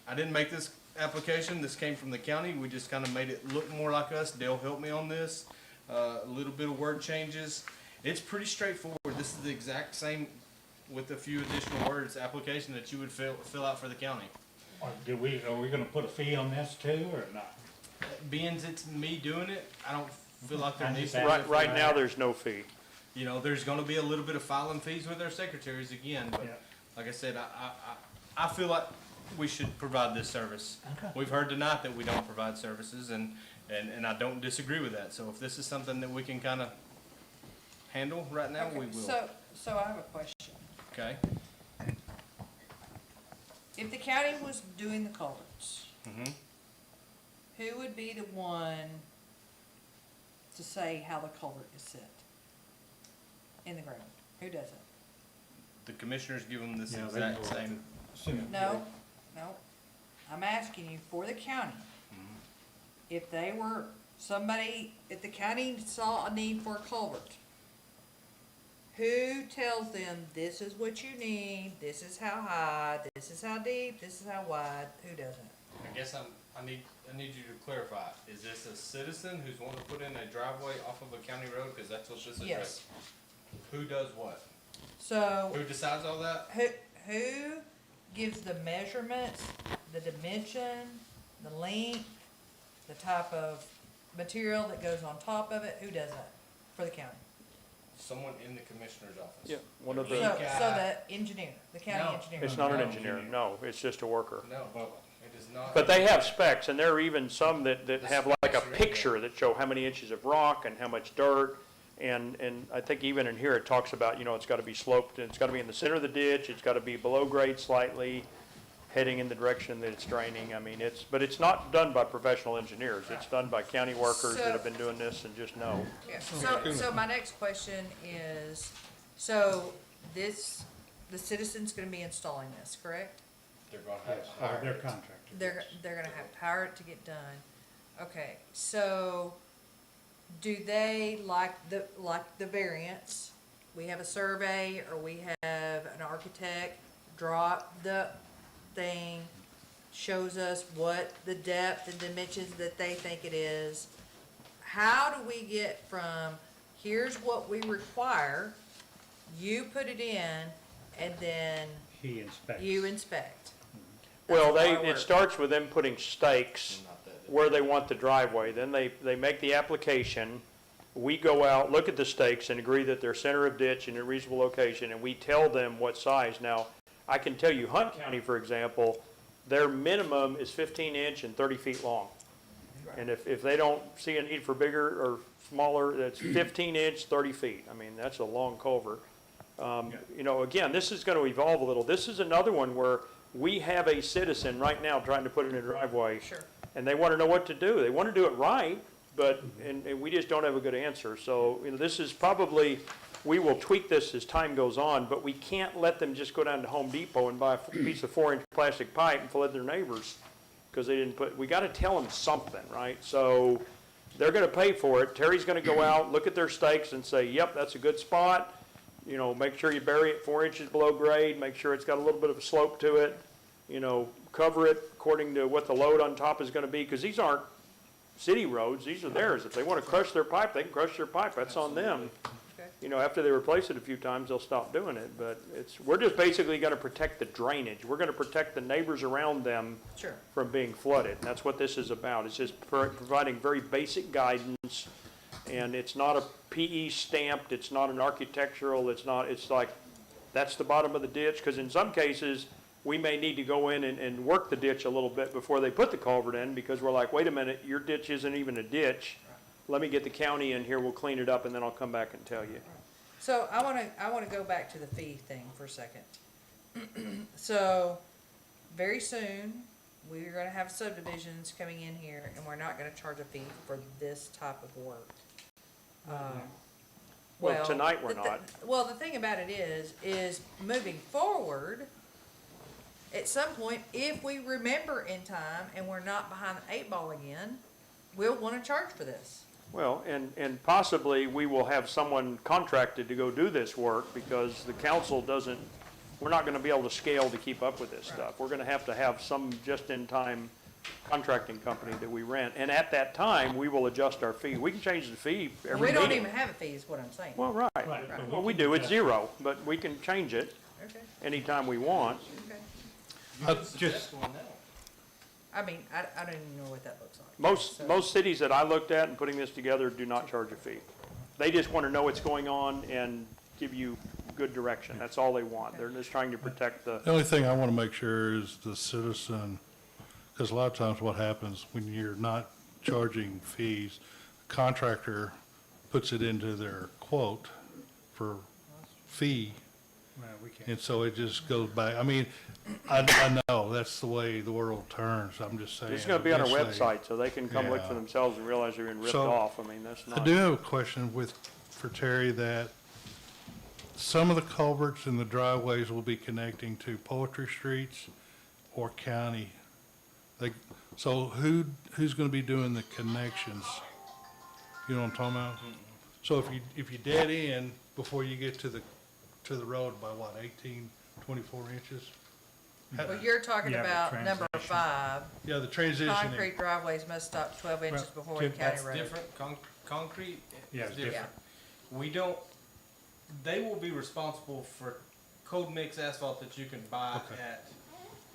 I didn't make this application. This came from the county. We just kind of made it look more like us. Dale helped me on this. A little bit of word changes. It's pretty straightforward. This is the exact same, with a few additional words, application that you would fill out for the county. Are we gonna put a fee on this too, or not? Being it's me doing it, I don't feel like there needs to be. Right now, there's no fee. You know, there's gonna be a little bit of filing fees with our secretaries again, but Yeah. like I said, I feel like we should provide this service. Okay. We've heard tonight that we don't provide services, and I don't disagree with that. So if this is something that we can kind of handle right now, we Okay, will. so I have a question. Okay? If the county was doing the culverts, Mhm. who would be the one to say how the culvert is set in the ground? Who does it? The commissioners give them this Yeah, they exact go same. No. I'm asking you for the county. If they were if the county saw a need for a culvert, who tells them this is what you need, this is how high, this is how deep, this is how wide? Who does it? I guess I need you to clarify. Is this a citizen who's wanting to put in a driveway off of a county road? Because that's what this is. Yes. Who does what? So, Who decides all that? who gives the measurements, the dimension, the length, the type of material that goes on top of it? Who does that for the county? Someone in the commissioner's office. Yeah, one of So, the, the engineer, the county No. engineer. it's not an No. engineer, no, it's just a worker. No, it is not. But they have specs, and there are even some that have like a picture that show how many inches of rock and how much dirt, And I think even in here, it talks about, it's got to be sloped, and it's got to be in the center of the ditch, it's got to be below grade slightly, heading in the direction that it's draining. I mean, but it's not done by professional engineers. It's done by county workers that have been doing this and just know. Yeah, so my next question is, the citizen's gonna be installing this, correct? They're gonna Yes, have their contractor. They're gonna have power to get done. Okay, so do they, like the variance, we have a survey or we have an architect draw the thing, shows us what the depth and dimensions that they think it is. How do we get from, here's what we require, you put it in, and then He inspects. you inspect? Well, That's how it it works. starts with them putting stakes where they want the driveway. Then they make the application. We go out, look at the stakes and agree that they're center of ditch in a reasonable location, and we tell them what size. Now, I can tell you, Hunt County, for example, their minimum is 15 inch and 30 feet long. And if they don't see a need for bigger or smaller, that's 15 inch, 30 feet. I mean, that's a long culvert. Again, this is gonna evolve a little. This is another one where we have a citizen right now trying to put in a driveway. Sure. And they wanna know what to do. They wanna do it right, but, and we just don't have a good answer. So, this is probably, we will tweak this as time goes on, but we can't let them just go down to Home Depot and buy a piece of 4-inch plastic pipe and flood their neighbors, because they didn't we gotta tell them something, right? So, they're gonna pay for it. Terry's gonna go out, look at their stakes and say, yep, that's a good spot. Make sure you bury it 4 inches below grade, make sure it's got a little bit of a slope to it, cover it according to what the load on top is gonna be, because these aren't city roads, these are theirs. If they wanna crush their pipe, they can crush their pipe, that's on them. Okay. After they replace it a few times, they'll stop doing it, but we're just basically gonna protect the drainage. We're gonna protect the neighbors around them Sure. from being flooded. And that's what this is about. It's just providing very basic guidance, and it's not a PE stamped, it's not an architectural, it's like, that's the bottom of the ditch, because in some cases, we may need to go in and work the ditch a little bit before they put the culvert in, because we're like, wait a minute, your ditch isn't even a ditch. Let me get the county in here, we'll clean it up, and then I'll come back and tell you. So I wanna go back to the fee thing for a second. So, very soon, we're gonna have subdivisions coming in here, and we're not gonna charge a fee for this type of work. Well, tonight we're the not. Well, the thing about it is moving forward, at some point, if we remember in time and we're not behind the 8 ball again, we'll wanna charge for this. Well, and possibly we will have someone contracted to go do this work, because the council we're not gonna be able to scale to keep up with this stuff. We're gonna have some just-in-time contracting company that we rent, and at that time, we will adjust our fee. We can change the fee every We don't meeting. even have a fee, is what I'm saying. Well, right. Right. Well, we do, it's 0, but we can change it Okay, anytime we want. okay. Just, I mean, I don't even know what that looks like. So- Most cities that I looked at in putting this together do not charge a fee. They just want to know what's going on and give you good direction. That's all they want. They're just trying to protect the, The only thing I want to make sure is the citizen, because a lot of times what happens when you're not charging fees, contractor puts it into their quote for fee, well, we can't. and so it just goes back. I mean, I know that's the way the world turns. I'm just saying. it's going to be on our eventually- website, so they can come look for Yeah. themselves and realize they're being ripped So, off. I mean, that's I not. do have a question for Terry, that some of the culverts in the driveways will be connecting to Poetry Streets or county. So who's gonna be doing the connections? You know what I'm talking about? So if you dead end before you get to the road by what, 18, 24 inches? Well, you're talking Yeah, the about number transition. 5, Yeah, the transitioning. concrete driveways must stop 12 inches Well, before a Tim, county That's road. different. Concrete Yeah, is it's different. We don't, they will be responsible for cold mix asphalt that you can buy Okay.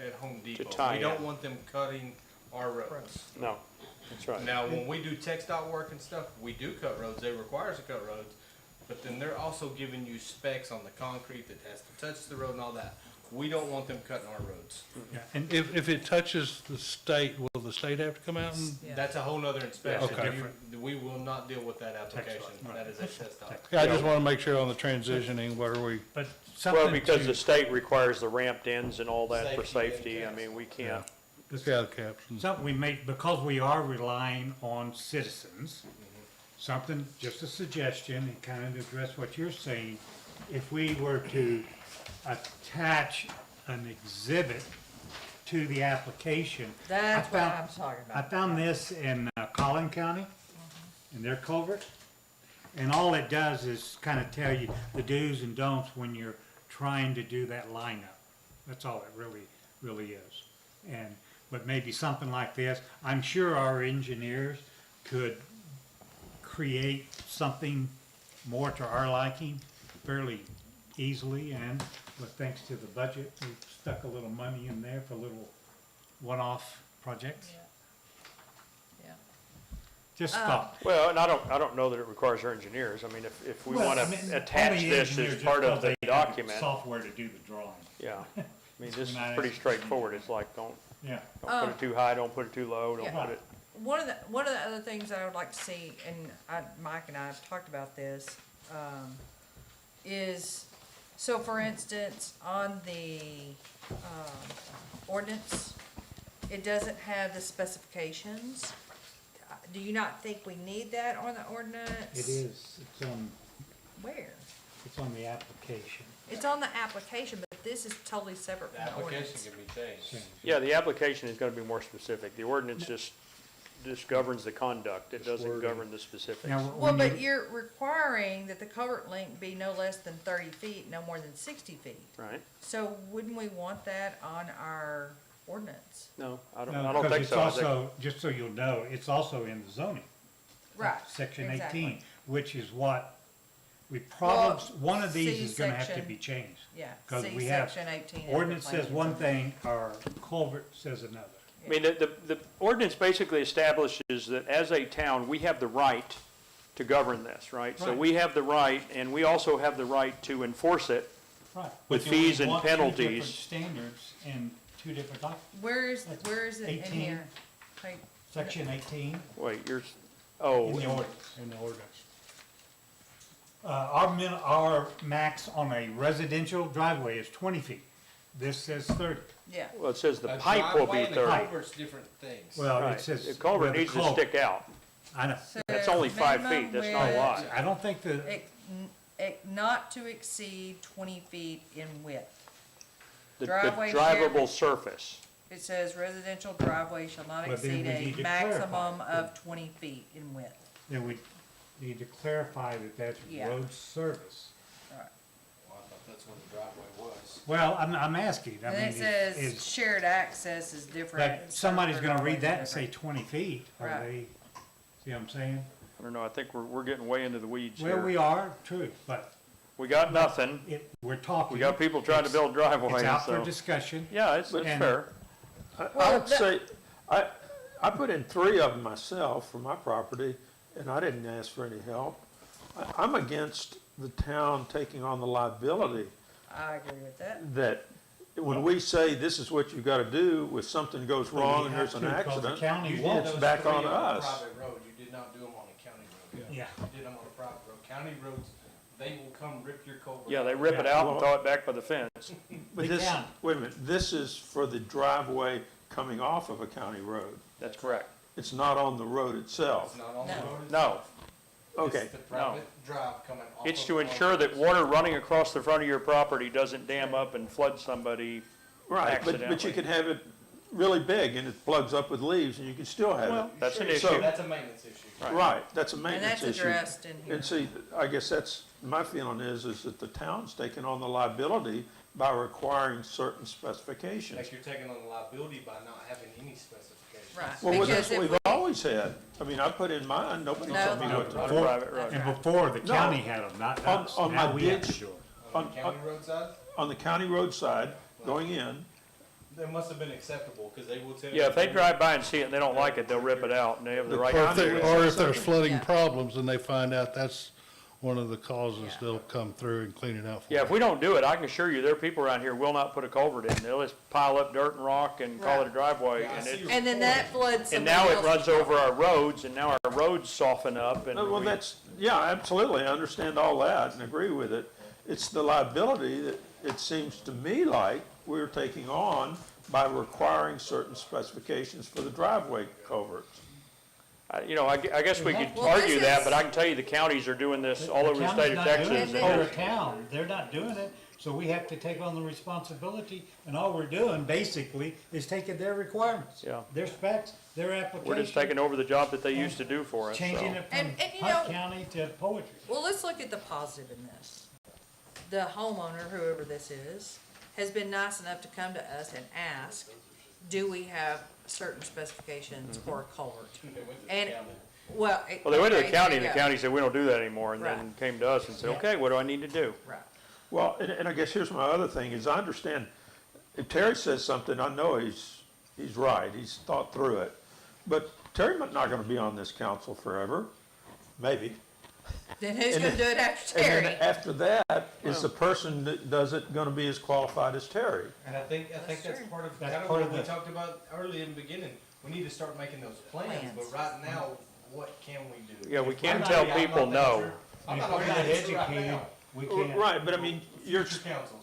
at Home Depot. tie We don't in. want them cutting our roads. No, that's right. Now, when we do TxDOT work and stuff, we do cut roads. They require us to cut roads. But then they're also giving you specs on the concrete that has to touch the road and all that. We don't want them cutting our roads. Yeah, and If it touches the state, will the state have to come out and? Yeah. That's a whole nother inspection. Okay. We we will not deal with that application. right. That is a test document. Yeah, I just want to make sure on the transitioning where we, But Well, something because to, the state requires the ramped ends and all that for Safety safety, I and mean, we can't. scale caps. and- something we make, because we are relying on citizens, something, just a suggestion, and kind of to address what you're saying, if we were to attach an exhibit to the application. That's what I I'm talking I about. found this in Collin County, in their culvert, and all it does is kind of tell you the do's and don'ts when you're trying to do that lineup. That's all it really is. And, but maybe something like this, I'm sure our engineers could create something more to our liking fairly easily, and with thanks to the budget, we've stuck a little money in there for little one-off projects. Yeah. Just thought. Well, and I don't know that it requires our engineers. I mean, if we Well, want I mean, to attach only this engineers as just part of because the they have document, Software to do the drawing, yeah. I mean, this is We're not pretty asking- straightforward. It's like, don't yeah. put it too high, don't put it too low, don't Yeah. put it. One of the other things I would like to see, and Mike and I have talked about this, is, so for instance, on the, ordinance, it doesn't have the specifications. Do you not think we need that on the ordinance? It is, Where? it's on the application. It's on the application, but this is totally separate The from the application ordinance. can be changed. Yeah, the application is gonna be more specific. The ordinance just governs the conduct. It doesn't govern the specifics. Now, Well, when but you, you're requiring that the culvert length be no less than 30 feet, no more than 60 feet. Right? So wouldn't we want that on our ordinance? No, I no, don't because think it's so. I think- also, just so you'll know, it's also in the zoning. Right. Section exactly. 18, which is what we probably, Well, one of these see is gonna have to section- be changed. Yeah, 'Cause see we have section 18. in Ordinance the says planning one zone. thing, our culvert says another. I mean, the ordinance basically establishes that as a town, we have the right to govern this, right? So Right. we have the right, and we also have the right to enforce it. Right. With But do we fees and want two different penalties. standards in two different documents. Where is it in 18. here? Like, Section 18 Wait, in oh, the ordinance. Our max on a residential driveway is 20 feet. This says 30. yeah. well, it says the A pipe will driveway be and a 30. culvert's different things. Well, Right. it says. The culvert well, needs to culvert. stick out. I know. That's So only 5 feet, minimum that's not a width, lot. I don't think the, Not to exceed 20 feet in width. The Driveway drivable surface. It says residential driveway shall not Well, then exceed we a need to maximum clarify. of 20 feet in width. then we need to clarify that that's Yeah. road service. Well, I thought that's what the driveway was. Well, I'm asking, I And mean, it says is, shared access is different. but somebody's gonna read that and Different. say 20 feet, are Right. they, see what I'm saying? I don't know, I think we're getting way into the weeds Well, we here. are, true, but We got nothing. we're talking. We got people trying to build driveways, It's out for so. discussion. Yeah, it's And- fair. I Well, would say, I put in 3 of them myself for my property, and I didn't ask for any help. I'm against the town taking on the liability I agree with that. that when we say this is what you gotta do, if something goes But wrong we and have there's an to, 'cause the accident, county You did won't. it's those back 3 on a us. private road, you did not do them on a county road. Yeah. You did them on a private road. County roads, they will come rip your culvert. Yeah, they out. rip it out and Well- throw it back by the fence. But They this, can. wait a minute, this is for the driveway coming off of a county road. That's correct. It's not on the road It's itself. not on the No. road. It's- No, Okay, It's the private drive coming off. it's of to the ensure culvert. that water running across the front of your property doesn't dam up and flood somebody. right, but you Accidentally. can have it really big and it plugs up with leaves and you can still have Well, it. that's an Sure, issue. That's a maintenance issue. Right, that's a And maintenance that's issue. addressed in here. And see, I guess that's, my feeling is that the town's taking on the liability by requiring certain specifications. Like you're taking on the liability by not having any specifications. Right. Well, Because that's what if we've we- always had. I mean, I put in mine, nobody No. told me No, what to On a do. before- private road. And before, the No. county had them, not On- us. on Now my we have to ditch- do it. On the On- county road side, On the county road side, going in, that must have been acceptable, because they will tell you. Yeah, if they drive by and see it and they don't like it, they'll rip it out and they have the right Or to if do there- it. or if there's flooding Yeah. problems and they find out that's one of the causes, they'll come through and clean it out for you. Yeah, if we don't do it, I can assure you, there are people around here will not put a culvert in. They'll just pile up dirt and rock and call it a driveway. And it, And then that floods and somebody now it else's runs over property. our roads, and now our roads soften up, and Well, we- that's, yeah, absolutely, I understand all that and agree with it. It's the liability that it seems to me like we're taking on by requiring certain specifications for the driveway culverts. you know, I guess we could Well, argue this that, is- but I can tell you the counties are doing this all over the state of Texas. They're and a there's- town, they're not doing it, so we have to take on the responsibility, and all we're doing basically is taking their requirements. Yeah. Their specs, their application. We're just taking over the job that they used to do for us, so. Changing it from And you Hunt know- County to Poetry. Well, let's look at the positive in this. The homeowner, whoever this is, has been nice enough to come to us and ask, do we have certain specifications for a culvert? And, well. Well, they went to the okay, county, there and the you go. county said, we don't do that anymore, and then Right. came to us and said, Yeah. okay, what do I need to do? Right. Well, and I guess here's my other thing, is I understand, if Terry says something, I know he's right, he's thought through it. But Terry's not gonna be on this council forever, maybe. Then who's And gonna then- do it after And then Terry? after that, is the person that does it gonna be as qualified as Terry? And I think That's that's true. part of, That's kind of part what of we the- talked about early in the beginning. We need to start making those plans, Plans. but right now, what can we do? Yeah, we If can't I'm tell not- I'm people not no. sure. I'm And not if we're on not that issue right educated, now. we can't. Right, but I mean, you're, Future councils.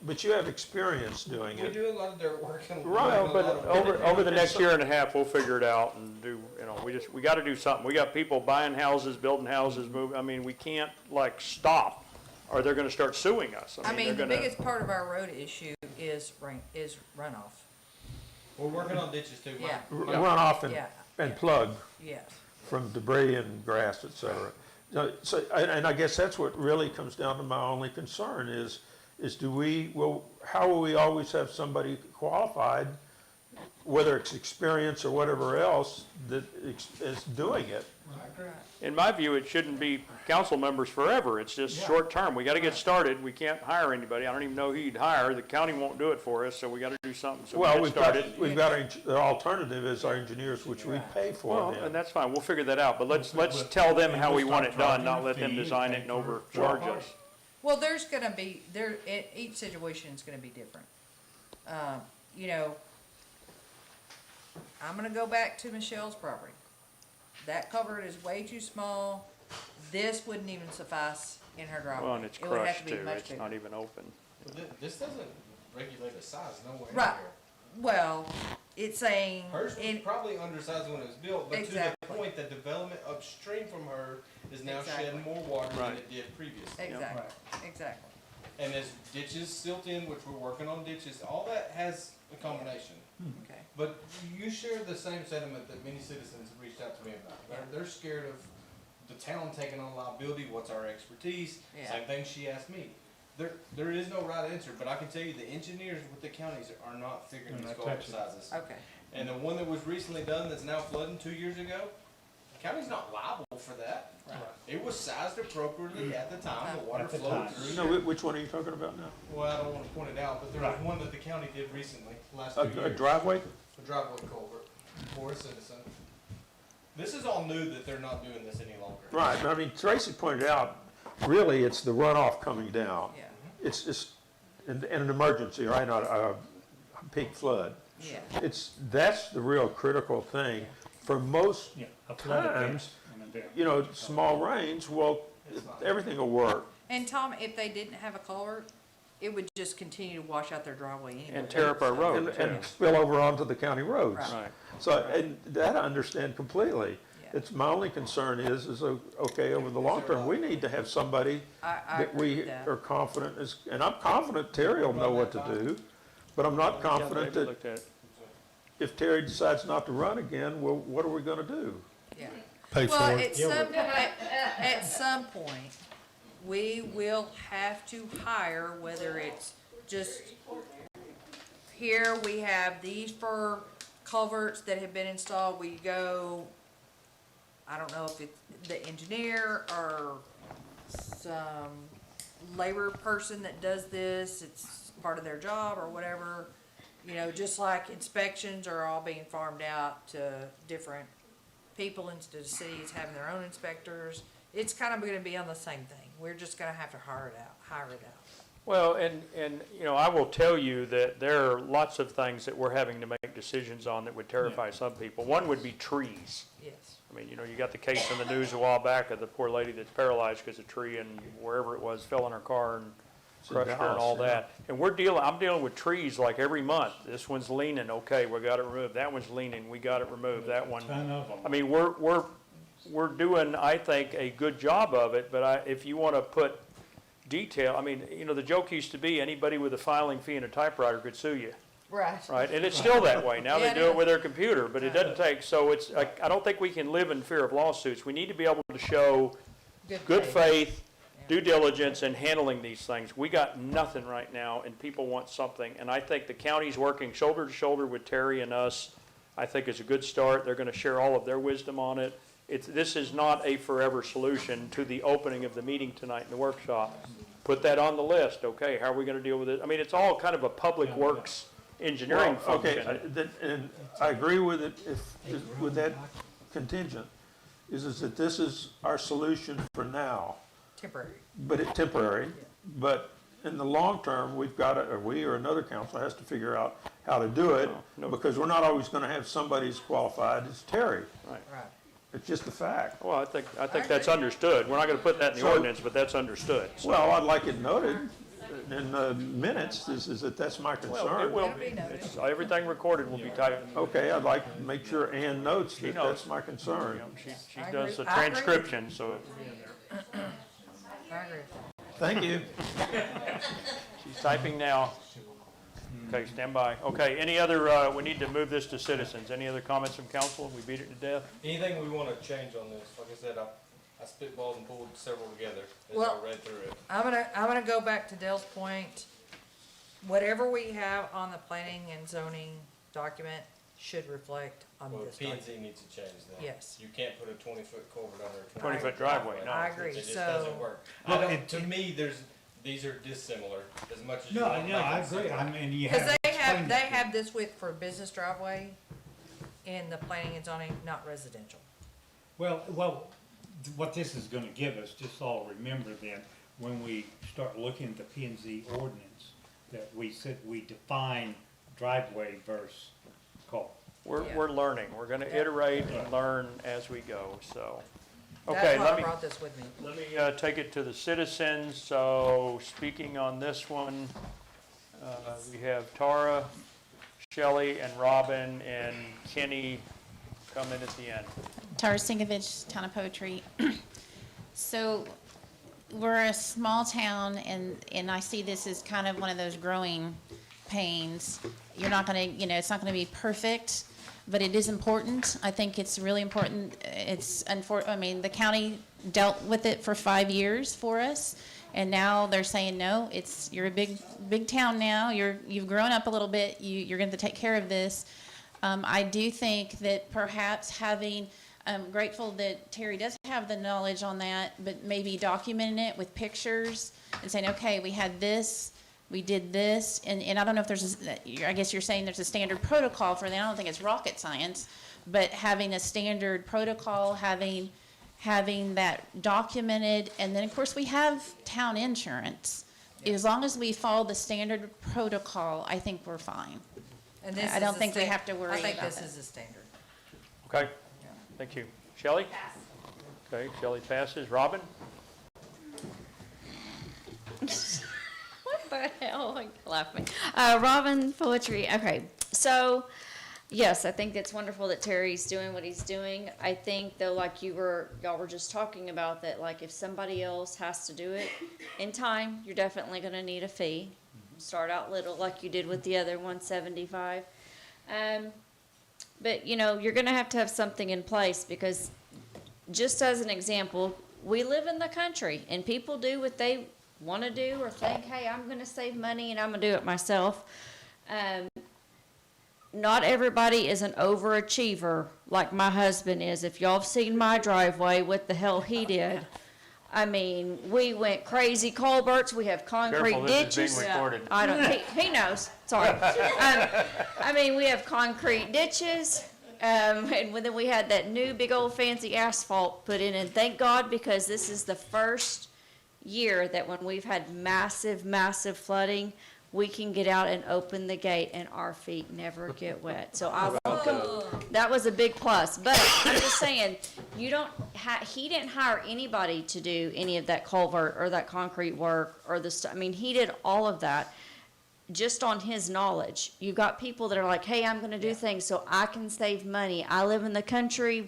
but you have experience doing We it. do a lot of dirt work and. Right, we do a But lot of- over the next year and a half, we'll figure it out and do, you know, we gotta do something. We got people buying houses, building houses, moving, I mean, we can't like stop, or they're gonna start suing us. I mean, the they're gonna- biggest part of our road issue is runoff. We're working on ditches too, Mike. Yeah. Run off Yeah. and plug Yes. from debris and grass, et cetera. So, and I guess that's what really comes down to my only concern is how will we always have somebody qualified, whether it's experience or whatever else, that is doing it? In my view, it shouldn't be council members forever. It's just short term. We gotta get started. We can't hire anybody. I don't even know who you'd hire. The county won't do it for us, so we gotta do something. So Well, we get started. the alternative is our engineers, which we pay for Well, and then. that's fine. We'll figure that out, but let's tell them how we want it done, not let them design it and overcharge us. Well, there's gonna be, each situation is gonna be different. You know, I'm gonna go back to Michelle's property. That culvert is way too small. This wouldn't even suffice in her driveway. Well, and it's It would have crushed to be too. much It's bigger. not even open. This doesn't regulate the size, nowhere in Right. here. Well, it's saying, Hers was in, probably undersized when it was built, but to the Exactly. point that development upstream from her is now Exactly. shedding more water than Right. it did previously. exactly, exactly. And there's ditches silt in, which we're working on ditches, all that has a combination. Okay. But you share the same sentiment that many citizens have reached out to me about. They're scared of the town taking on liability, what's our expertise? Yeah. Same thing she asked me. There is no right answer, but I can tell you the engineers with the counties are not figuring They're these not culvert touching sizes. Okay. And the one that was recently done that's now flooding 2 years ago, the county's not liable for that. It was sized appropriately at the time, the water At the flowed time. through. No, which one are you talking about now? Well, I don't wanna point it out, but there was Right. one that the county did recently, last 2 A years. driveway? A driveway culvert for a citizen. This is all new that they're not doing this any longer. Right, but I mean, Tracy pointed out, really, it's the runoff coming down. Yeah, It's just, in an emergency, right, not a peak flood. yeah. That's the real critical thing. For most Yeah, a flood event. times, small rains, well, everything will work. And Tom, if they didn't have a culvert, it would just continue to wash out their driveway anyway. And tear up our And, road too. and spill over onto the county roads. Right. So, and that I understand completely. Yeah. It's, my only concern is, okay, over the long term, we need to have somebody I that agree we with that. are confident is, and I'm confident Terry will know what to do, but I'm not confident They that looked at it. if Terry decides not to run again, well, what are we gonna do? Yeah. Pay for Well, it. at some point, we will have to hire, whether it's just, here we have these for culverts that have been installed, we go, I don't know if it's the engineer or some labor person that does this, it's part of their job or whatever. You know, just like inspections are all being farmed out to different people instead of cities having their own inspectors, it's kind of gonna be on the same thing. we're just gonna have to hire it out. Well, and, I will tell you that there are lots of things that we're having to make decisions on that would terrify some people. One would be trees. Yes. I mean, you got the case in the news a while back of the poor lady that's paralyzed because a tree and wherever it was fell on her car and crushed her and all that. And I'm dealing with trees like every month. This one's leaning, okay, we got it removed. That one's leaning, we got it removed. That one. Ton of them. I mean, we're doing, I think, a good job of it, but if you want to put detail, I mean, the joke used to be anybody with a filing fee and a typewriter could sue you. Right. Right, and it's still that way. Now Yeah, they it do it is. with their computer, but it doesn't take, so it's, I don't think we can live in fear of lawsuits. We need to be able to show good faith, due diligence in handling these things. We got nothing right now, and people want something. And I think the county's working shoulder to shoulder with Terry and us, I think is a good start. They're gonna share all of their wisdom on it. This is not a forever solution to the opening of the meeting tonight in the workshop. Put that on the list, okay, how are we gonna deal with it? I mean, it's all kind of a public works engineering Well, okay, function. and I agree with it, with that contingent, is that this is our solution for now, Temporary. but it's temporary. But in the long term, we've got to, or we or another council has to figure out how to do it, because we're not always gonna have somebody as qualified as Terry. Right. It's just a fact. Well, I think that's understood. We're not gonna put that in the So- ordinance, but that's understood. So- Well, I'd like it noted in the minutes, is that that's my Well, it concern. will be. Everything recorded will be typed. Okay, I'd like to make sure Ann notes She that knows. that's my concern. She I does agree. the I agree. transcription, so I agree. Thank you. she's typing now. Okay, stand by. Okay, any other, we need to move this to citizens. Any other comments from council? We beat it to death? Anything we want to change on this? Like I said, I spitballed and pulled several together as Well- I read through it. I'm gonna go back to Dale's point. Whatever we have on the planning and zoning document should reflect on Well, this P and document. Z needs to change that. Yes. You can't put a 20-foot culvert under a 20-foot driveway, no. I agree, It just so- doesn't work. Well, I don't, it- to me, these are dissimilar as much as you No, want to no, make I it agree. similar. I mean, you Cause have. they to have, explain they it. have this with for business driveway in the planning and zoning, not residential. Well, what this is gonna give us, just all remember then, when we start looking at the P and Z ordinance, that we said we define driveway versus culvert. We're learning. We're gonna iterate and learn as we go, so. Okay, That's why let I me, brought this with me. let me take it to the citizens. So speaking on this one, we have Tara, Shelley, and Robin, and Kenny come in at the end. Tara Singovich, Town of Poetry. So we're a small town and I see this as kind of one of those growing pains. You're not gonna, it's not gonna be perfect, but it is important. I think it's really important. The county dealt with it for 5 years for us. And now they're saying, no, you're a big town now. You've grown up a little bit. You're going to take care of this. I do think that perhaps I'm grateful that Terry does have the knowledge on that, but maybe documenting it with pictures and saying, okay, we had this, we did this, and I don't know if I guess you're saying there's a standard protocol for that. I don't think it's rocket science, but having a standard protocol, having that documented, and then of course we have town insurance. As long as we follow the standard protocol, I think we're fine. And this I don't is a think we sta- have to worry I think about this that. is a standard. Okay, thank you. Shelley? Okay, Shelley passes. Robin? What the hell? I'm laughing. Robin Poetry. Okay, so yes, I think it's wonderful that Terry's doing what he's doing. I think though, like y'all were just talking about, that like if somebody else has to do it in time, you're definitely gonna need a fee. Start out little like you did with the other 175. But you're gonna have to have something in place because, just as an example, we live in the country and people do what they want to do or think, hey, I'm going to save money and I'm going to do it myself. Not everybody is an overachiever like my husband is. If y'all have seen my driveway, what the hell he did. I mean, we went crazy culverts. We have concrete Careful, this is ditches. being recorded. I don't. He knows. Sorry. I mean, we have concrete ditches. And then we had that new big old fancy asphalt put in, and thank God, because this is the first year that when we've had massive, massive flooding, we can get out and open the gate and our feet never get wet. So I welcome, that was a big plus. But I'm just saying, you don't he didn't hire anybody to do any of that culvert or that concrete work or I mean, he did all of that just on his knowledge. You've got people that are like, hey, I'm gonna do things so I can save money. I live in the country,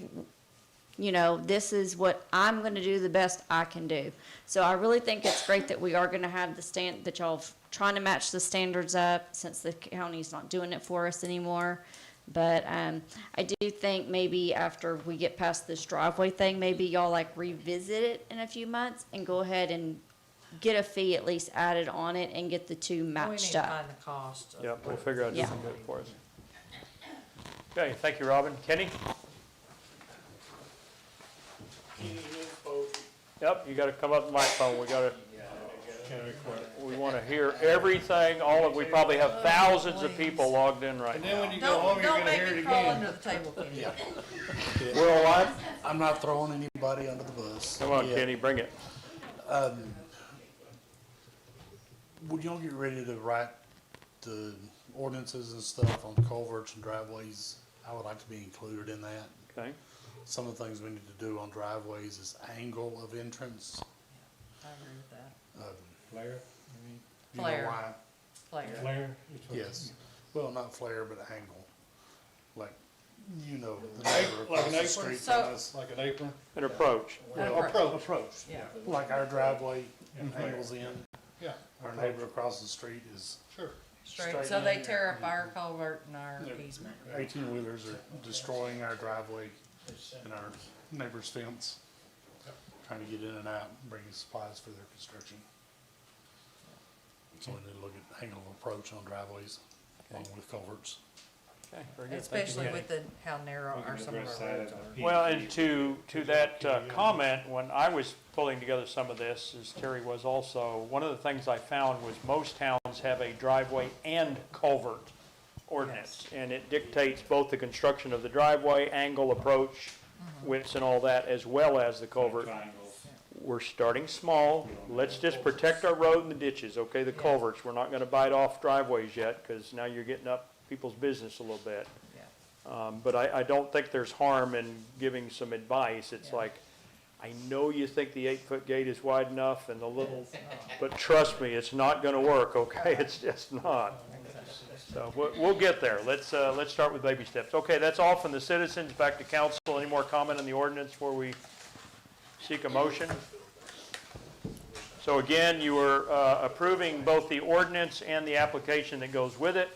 you know, this is what I'm gonna do the best I can do. So I really think it's great that we are gonna have that y'all trying to match the standards up since the county's not doing it for us anymore. But I do think maybe after we get past this driveway thing, maybe y'all like revisit it in a few months and go ahead and get a fee at least added on it and get the two We need matched to up. find the cost. of Yep, we'll what- figure out Yeah. something good for us. Okay, thank you, Robin. Kenny? Yep, you gotta come up to the microphone, we wanna hear everything, we probably have thousands of people logged in right now. when you go home, Don't make me crawl under the table, Kenny. Well, I'm not throwing anybody under the bus. come on, Yeah. Kenny, bring it. Would y'all get ready to write the ordinances and stuff on culverts and driveways? I would like to be included in that. Okay, Some of the things we need to do on driveways is angle of entrance. I agree with that. Flare? You know Flare. why? Flare. Flare? Yes. Well, not flare, but angle. Like, you know, the neighbor Like across an the apron? street So- from us, Like an apron? an approach. Approach. Yeah. like our driveway angles in. Yeah. Our neighbor across the street is Sure. Straight, so they tear up our culvert and our easement. 18-wheelers are destroying our driveway and our neighbor's fence, trying to get in and out, and bringing supplies for their construction. So we need to look at angle of approach on driveways along with culverts. Okay, very good. Thank you. Especially with how narrow are some of our roads are. Well, and to that comment, when I was pulling together some of this, as Terry was also, one of the things I found was most towns have a driveway and culvert ordinance. And it dictates both the construction of the driveway, angle, approach, widths and all that, as well as the culvert. We're starting small. Let's just protect our road and the ditches, okay, the culverts. We're not gonna bite off driveways yet, because now you're getting up people's business a little bit. But I don't think there's harm in giving some advice. It's like, I know you think the 8-foot gate is wide enough and the little, but trust me, it's not gonna work, okay? It's just not. So we'll get there. Let's start with baby steps. Okay, that's all from the citizens. Back to council. Any more comment on the ordinance before we seek a motion? So again, you are approving both the ordinance and the application that goes with it.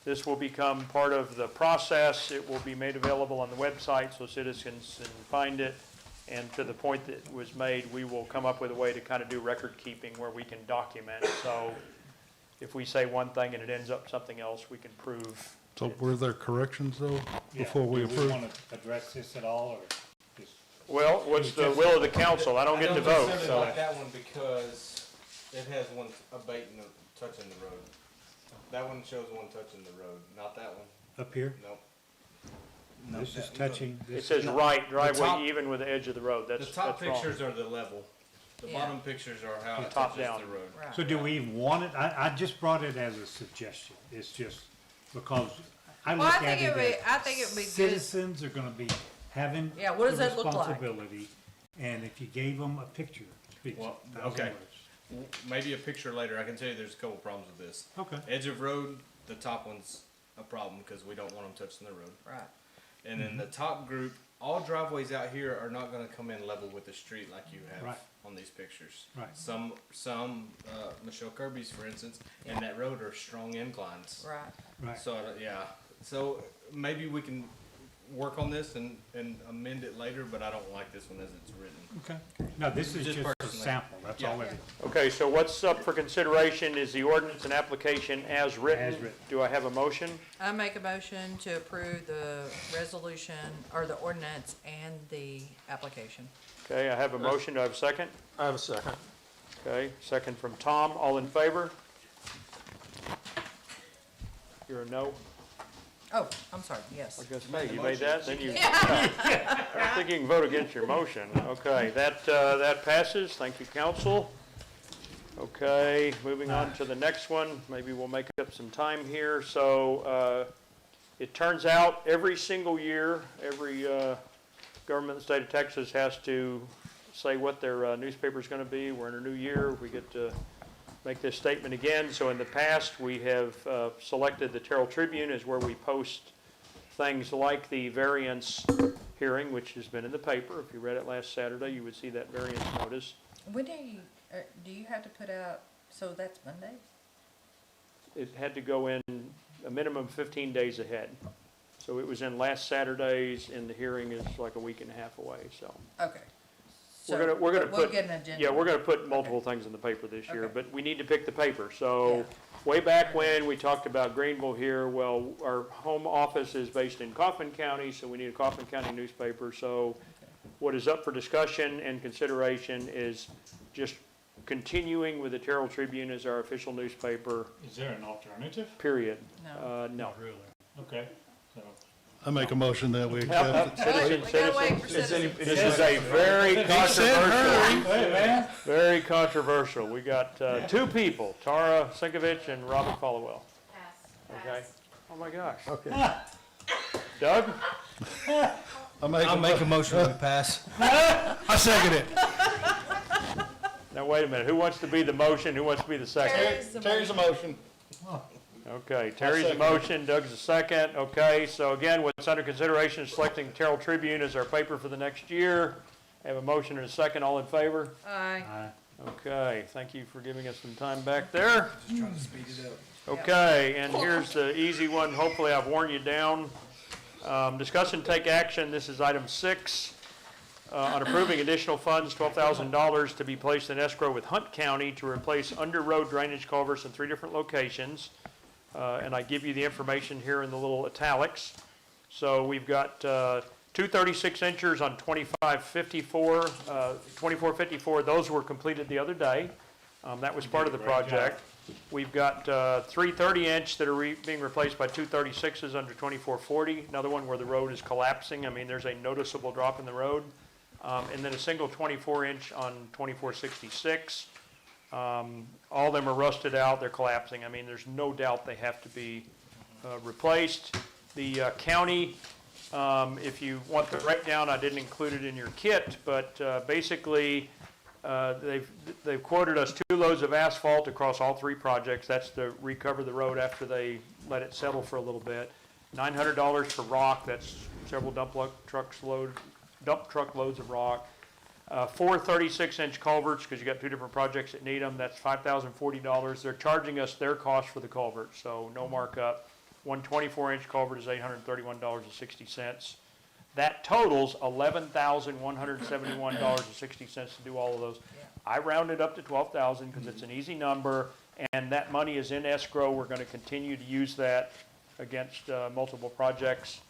This will become part of the process. It will be made available on the website so citizens can find it. And to the point that was made, we will come up with a way to kind of do record keeping where we can document. So if we say one thing and it ends up something else, we can prove. So were there corrections though, before we approve? want to address this at all, or just? Well, what's the will of the council? I don't get to vote, necessarily so. like that one because it has one abating and touching the road. That one shows one touching the road, not that one. Up here? Nope. This is touching. It says right top- driveway even with the edge of the road. The That's top wrong. pictures are the level. The Yeah. bottom pictures are how it Top touches down. the road. Right. So do we even want it? I just brought it as a suggestion. It's just because I Well, look I at think it it'd be, as I think it'd be good. citizens are gonna be having Yeah, what does the that look like? responsibility. And if you gave them a picture, speaks Well, 1,000 okay. words. Maybe a picture later. I can tell you there's a couple problems with this. Okay. Edge of road, the top one's a problem because we don't want them touching the road. Right. And then the top group, all driveways out here are not gonna come in level with the street like you have Right. on these pictures. Right. Some, Michelle Kirby's, for instance, and that road are strong inclines. Right. Right. So, yeah, so maybe we can work on this and amend it later, but I don't like this one as it's written. Okay. No, this is Just just a personally. sample. That's all Yeah. it is. Okay, so what's up for consideration is the ordinance and application as written. As written. Do I have a motion? I make a motion to approve the resolution, or the ordinance and the application. Okay, I have a motion. Do I have a second? I have a second. Okay, second from Tom. All in favor? You're a no? Oh, I'm sorry, yes. I guess, hey, you made that, then you, I think you can vote against your motion. Okay, that passes. Thank you, council. Okay, moving on to the next one. Maybe we'll make up some time here. So, it turns out every single year, every government in the state of Texas has to say what their newspaper is going to be. We're in a new year. We get to make this statement again. So in the past, we have selected the Terrell Tribune as where we post things like the variance hearing, which has been in the paper. If you read it last Saturday, you would see that variance notice. When do you have to put out, so that's Monday? It had to go in a minimum 15 days ahead. So it was in last Saturday's, and the hearing is like a week and a half away, so. Okay. We're gonna We'll put, get an agenda. yeah, we're gonna put multiple things in the paper this year, Okay. but we need to pick the paper. So, way back when, we talked about Greenville here, well, our home office is based in Kaufman County, so we need a Kaufman County newspaper. So, what is up for discussion and consideration is just continuing with the Terrell Tribune as our official newspaper, Is there an alternative? period. No. No. Really? Okay, so. I make a motion that we accept it. Citizens, We gotta wait for citizens. citizens. This is a very controversial, Hey, man. very controversial. We got two people, Tara Sinkovich and Robert Followell. Pass, Okay. pass. Oh, my gosh. Okay. Doug? I'll make a motion to pass. I second it. Now, wait a minute. Who wants to be the motion? Who wants to be the second? Terry's a motion. Okay, Terry's the motion, Doug's the second. Okay, so again, what's under consideration is selecting Terrell Tribune as our paper for the next year. I have a motion and a second. All in favor? Aye. Okay, thank you for giving us some time back there. Just trying to speed it up. Okay, and here's the easy one. Hopefully I've worn you down. Discuss and take action. This is item 6. On approving additional funds, $12,000 to be placed in escrow with Hunt County to replace under-road drainage culverts in 3 different locations. And I give you the information here in the little italics. So we've got 2 36-inchers on 2554, 2454. Those were completed the other day. That was part of the project. We've got 3 30-inch that are being replaced by 2 36s under 2440. Another one where the road is collapsing. I mean, there's a noticeable drop in the road. And then a single 24-inch on 2466. All of them are rusted out, they're collapsing. I mean, there's no doubt they have to be replaced. The county, if you want the breakdown, I didn't include it in your kit, but basically, they've quoted us 2 loads of asphalt across all 3 projects. That's to recover the road after they let it settle for a little bit. $900 for rock, that's several dump truck loads of rock. 4 36-inch culverts, because you got 2 different projects that need them, that's $5,040. They're charging us their cost for the culvert, so no markup. 1 24-inch culvert is $831.60. That totals $11,171.60 to do all of those. I rounded up to 12,000 because it's an easy number, and that money is in escrow. We're going to continue to use that against multiple projects.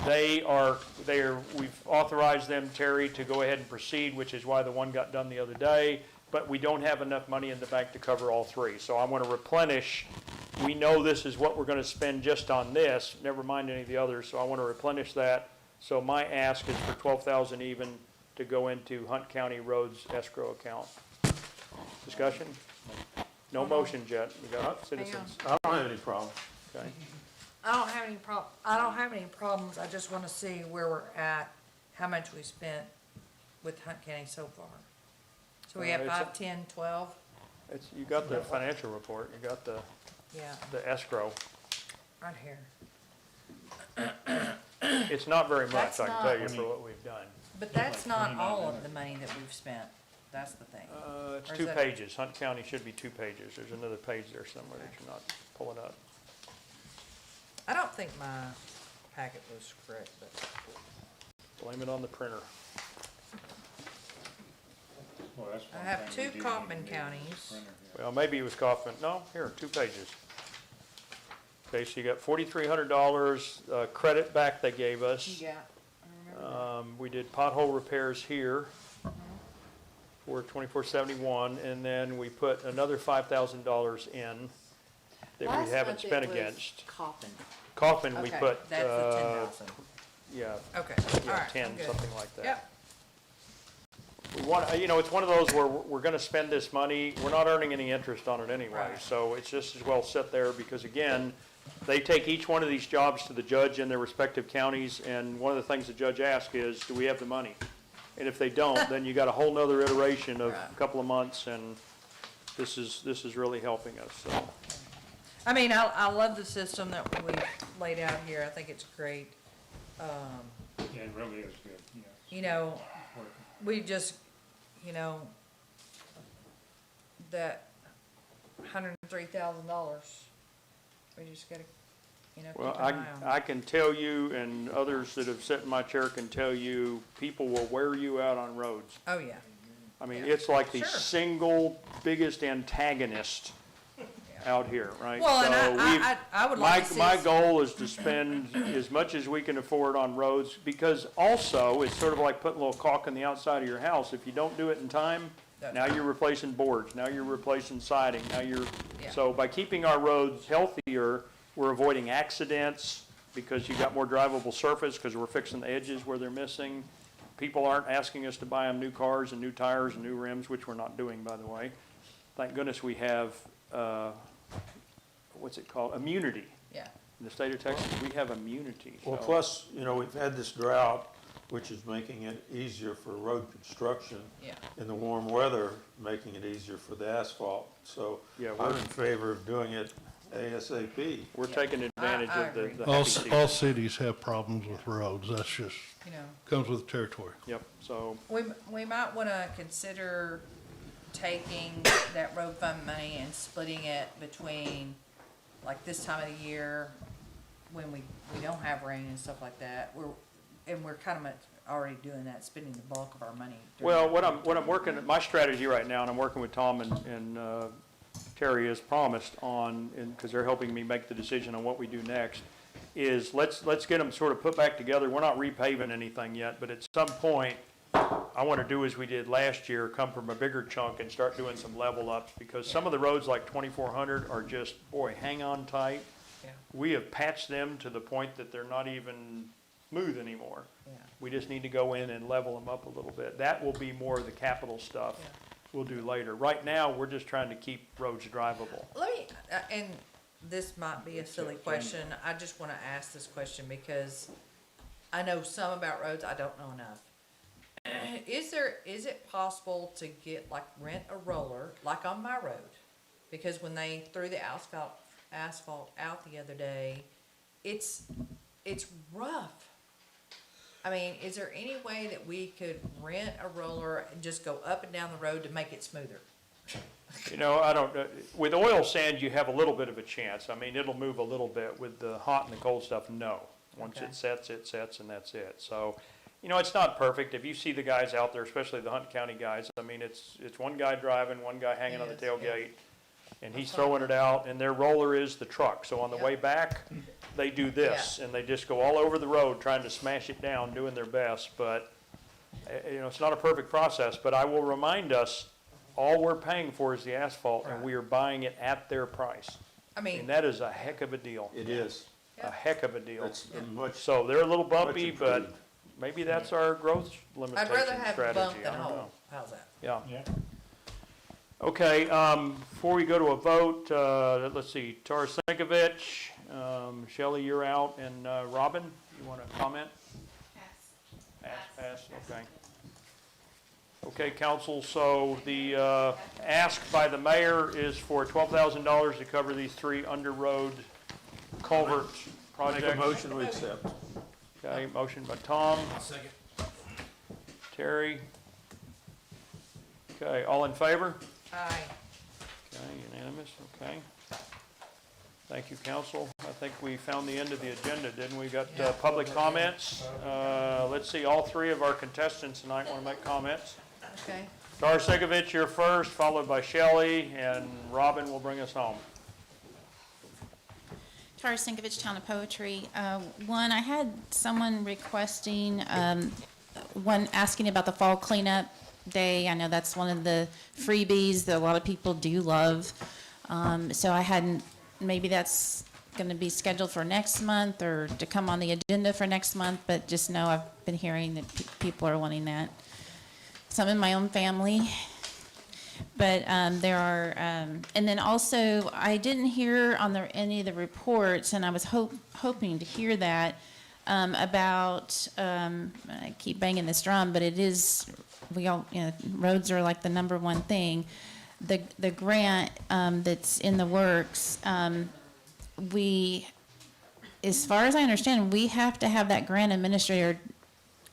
We've authorized them, Terry, to go ahead and proceed, which is why the one got done the other day, but we don't have enough money in the bank to cover all 3. So I want to replenish. We know this is what we're going to spend just on this, never mind any of the others, so I want to replenish that. So my ask is for 12,000 even to go into Hunt County Roads escrow account. Discussion? No motion yet. We got citizens. I don't have any problem. Okay. I don't have any problems. I just want to see where we're at, how much we spent with Hunt County so far. So we have It's- 5, 10, 12? You got the financial report, you got the Yeah, escrow. right here. It's not very much, That's I can tell you, not- for what we've done. But that's not all of the money that we've spent. That's the thing. It's Or is 2 that- pages. Hunt County should be 2 pages. There's another page there somewhere that you're not pulling up. I don't think my packet was correct, but Blame it on the printer. Well, that's I one have thing we 2 do need Kaufman to do. counties. Printer, yeah. Well, maybe it was Kaufman. No, here, 2 pages. Okay, so you got $4,300 credit back they gave us. Yeah, I remember We did pothole repairs here for 2471, and then we put another $5,000 in that we haven't spent against. Coffin. Kaufman, we Okay, put, that's the 10,000. yeah, Okay, all yeah, right, 10, I'm good. something like that. Yep, it's one of those where we're gonna spend this money, we're not earning any interest on it anyway. Right. So it's just as well sit there, because again, they take each one of these jobs to the judge in their respective counties, and one of the things the judge asks is, do we have the money? And if they don't, then you got a whole nother iteration of a couple of months, and this is really helping us, so. I mean, I love the system that we laid out here. I think it's great. Yeah, it really is good, yeah. You know, we just, that $103,000, we just gotta, keep Well, an eye on. I can tell you, and others that have sat in my chair can tell you, people will wear you out on roads. Oh, yeah. I mean, Yeah. it's like the Sure. single biggest antagonist out here, right? Well, and So I would like to see my us- goal is to spend as much as we can afford on roads, because also, it's sort of like putting a little caulk in the outside of your house. If you don't do it in time, now you're replacing boards, now you're replacing siding, now you're, Yeah. so by keeping our roads healthier, we're avoiding accidents, because you got more drivable surface, because we're fixing the edges where they're missing. People aren't asking us to buy them new cars and new tires and new rims, which we're not doing, by the way. Thank goodness we have, what's it called, immunity. Yeah. In the state of Texas, we have immunity. Well, so- plus, we've had this drought, which is making it easier for road construction. Yeah. In the warm weather, making it easier for the asphalt. So Yeah, I'm in favor of doing it ASAP. We're taking advantage I of the agree. the All, happy season. all cities have problems with roads, that's just, comes with the territory. Yep, so, We might wanna consider taking that road fund money and splitting it between, like, this time of the year, when we don't have rain and stuff like that. We're kind of much already doing that, spending the bulk of our money. well, what I'm working, my strategy right now, and I'm working with Tom and Terry as promised on, because they're helping me make the decision on what we do next, is let's get them sort of put back together. We're not repaving anything yet, but at some point, I want to do as we did last year, come from a bigger chunk and start doing some level ups, because some of the roads like 2400 are just, boy, hang on tight. Yeah. We have patched them to the point that they're not even smooth anymore. Yeah. We just need to go in and level them up a little bit. That will be more of the capital stuff Yeah. we'll do later. Right now, we're just trying to keep roads drivable. Let me, and this might be a silly question, I just wanna ask this question because I know some about roads, I don't know enough. Is it possible to get, like, rent a roller, like on my road? Because when they threw the asphalt out the other day, it's rough. I mean, is there any way that we could rent a roller and just go up and down the road to make it smoother? I don't, with oil sand, you have a little bit of a chance. I mean, it'll move a little bit. With the hot and the cold stuff, no. Once Okay. it sets, and that's it. So, it's not perfect. If you see the guys out there, especially the Hunt County guys, I mean, it's one guy driving, one guy hanging on the It is, yeah. tailgate, and he's throwing it out, and their roller is the truck. So on the Yep. way back, they do this, and they just go all over the road trying to smash it down, doing their best. But, it's not a perfect process, but I will remind us, all we're paying for is the asphalt, and Right. we are buying it at their price. I And mean, that is a heck of a deal, It is. a heck of a deal. It's much, So they're a little bumpy, much but improved. maybe that's our growth I'd limitation rather have a strategy. bump I than a don't hole, know. how's that? Yeah. Yeah. Okay, before we go to a vote, let's see, Tarasenkovich, Shelley, you're out, and Robin, you want to comment? Pass, okay. Okay, council, so the ask by the mayor is for $12,000 to cover these 3 under-road culvert make a projects. motion, we accept. Okay, motion by Tom. Second. Terry. Okay, all in favor? Aye. Okay, unanimous, okay. Thank you, council. I think we found the end of the agenda, didn't we? Got Yeah. public comments. Let's see, all 3 of our contestants tonight want to make comments. Okay. Tarasenkovich, you're first, followed by Shelley, and Robin will bring us home. Tara Sinkovich, Town of Poetry. One, I had someone requesting, one asking about the fall cleanup day. I know that's one of the freebies that a lot of people do love. So I hadn't, maybe that's going to be scheduled for next month or to come on the agenda for next month, but just know I've been hearing that people are wanting that. some in my own family. But there are, and then also, I didn't hear on any of the reports, and I was hoping to hear that, about, I keep banging this drum, but it is, roads are like the number one thing. The grant that's in the works, as far as I understand, we have to have that grant administrator,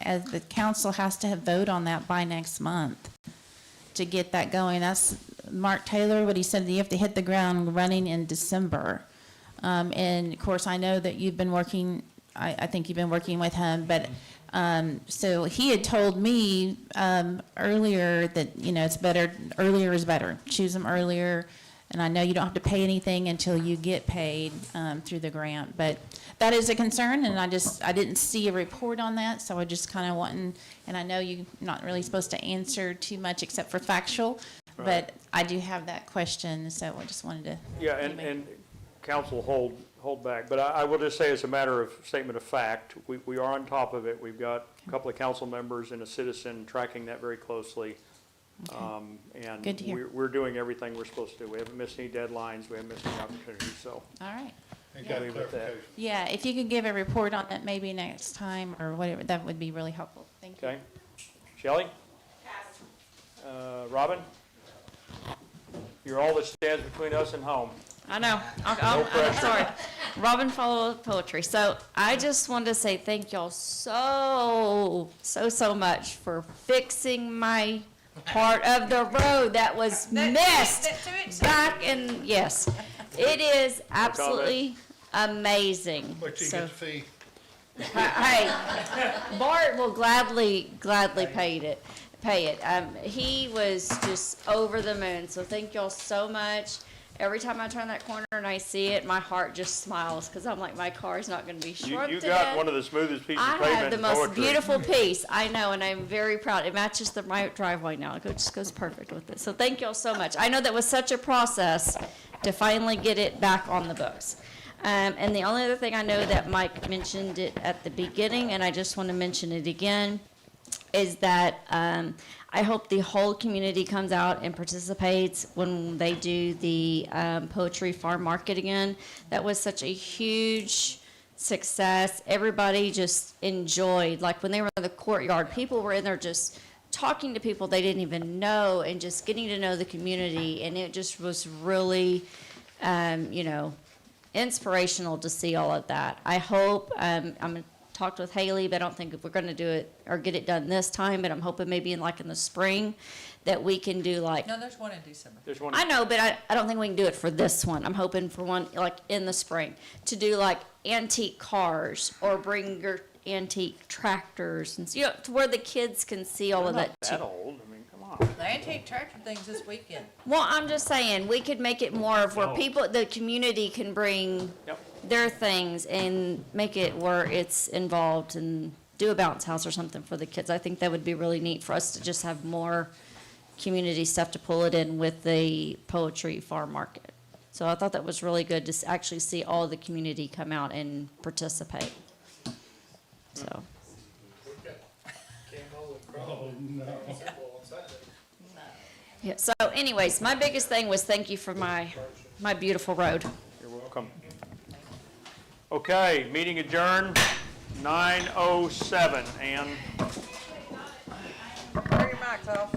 as the council has to have vote on that by next month to get that going. That's Mark Taylor, what he said, you have to hit the ground running in December. And of course, I know that you've been working, I think you've been working with him, but so he had told me earlier that, it's better, earlier is better. Choose them earlier. And I know you don't have to pay anything until you get paid through the grant. But that is a concern, and I didn't see a report on that, so I just kind of wanting, and I know you're not really supposed to answer too much except for factual, but I do have that question, so I just wanted to. Yeah, and council hold back, but I will just say as a matter of statement of fact, we are on top of it. We've got a couple of council members and a citizen tracking that very closely. And Good to hear. we're doing everything we're supposed to do. We haven't missed any deadlines, we haven't missed any opportunities, so. All right. You got Leave it at that. clarification. Yeah, if you could give a report on that maybe next time or whatever, that would be really helpful. Thank you. Okay. Shelley? Robin? You're all that stands between us and home. I know. I'm pressure. sorry. Robin Follow Poetry. So I just wanted to say thank y'all so much for fixing my part of the road that was missed back in, yes. It is absolutely amazing. But you So, get the fee. hey, Bart will gladly pay it. He was just over the moon. So thank y'all so much. Every time I turn that corner and I see it, my heart just smiles because I'm like, my car's not going to be short You to got death. one of the smoothest pieces I of pavement have the in most poetry. beautiful piece. I know, and I'm very proud. It matches my driveway now. It just goes perfect with it. So thank y'all so much. I know that was such a process to finally get it back on the books. And the only other thing I know that Mike mentioned it at the beginning, and I just want to mention it again, is that I hope the whole community comes out and participates when they do the Poetry Farm Market again. That was such a huge success. Everybody just enjoyed, like when they were in the courtyard, people were in there just talking to people they didn't even know and just getting to know the community. And it just was really, inspirational to see all of that. I hope, I'm talked with Haley, but I don't think if we're going to do it or get it done this time, but I'm hoping maybe in the spring that we can do No, there's one in December. There's one. I know, but I don't think we can do it for this one. I'm hoping for one in the spring to do antique cars or bring your antique tractors and to where the kids can see all of Not that. that old, I mean, come on. The antique tractor thing's this weekend. Well, I'm just saying we could make it more of where the community can bring Yep. their things and make it where it's involved and do a bounce house or something for the kids. I think that would be really neat for us to just have more community stuff to pull it in with the Poetry Farm Market. So I thought that was really good to actually see all the community come out and participate. So, yeah, so anyways, my biggest thing was thank you for my beautiful road. You're welcome. Okay, meeting adjourned, 9:07, and Turn your mics off.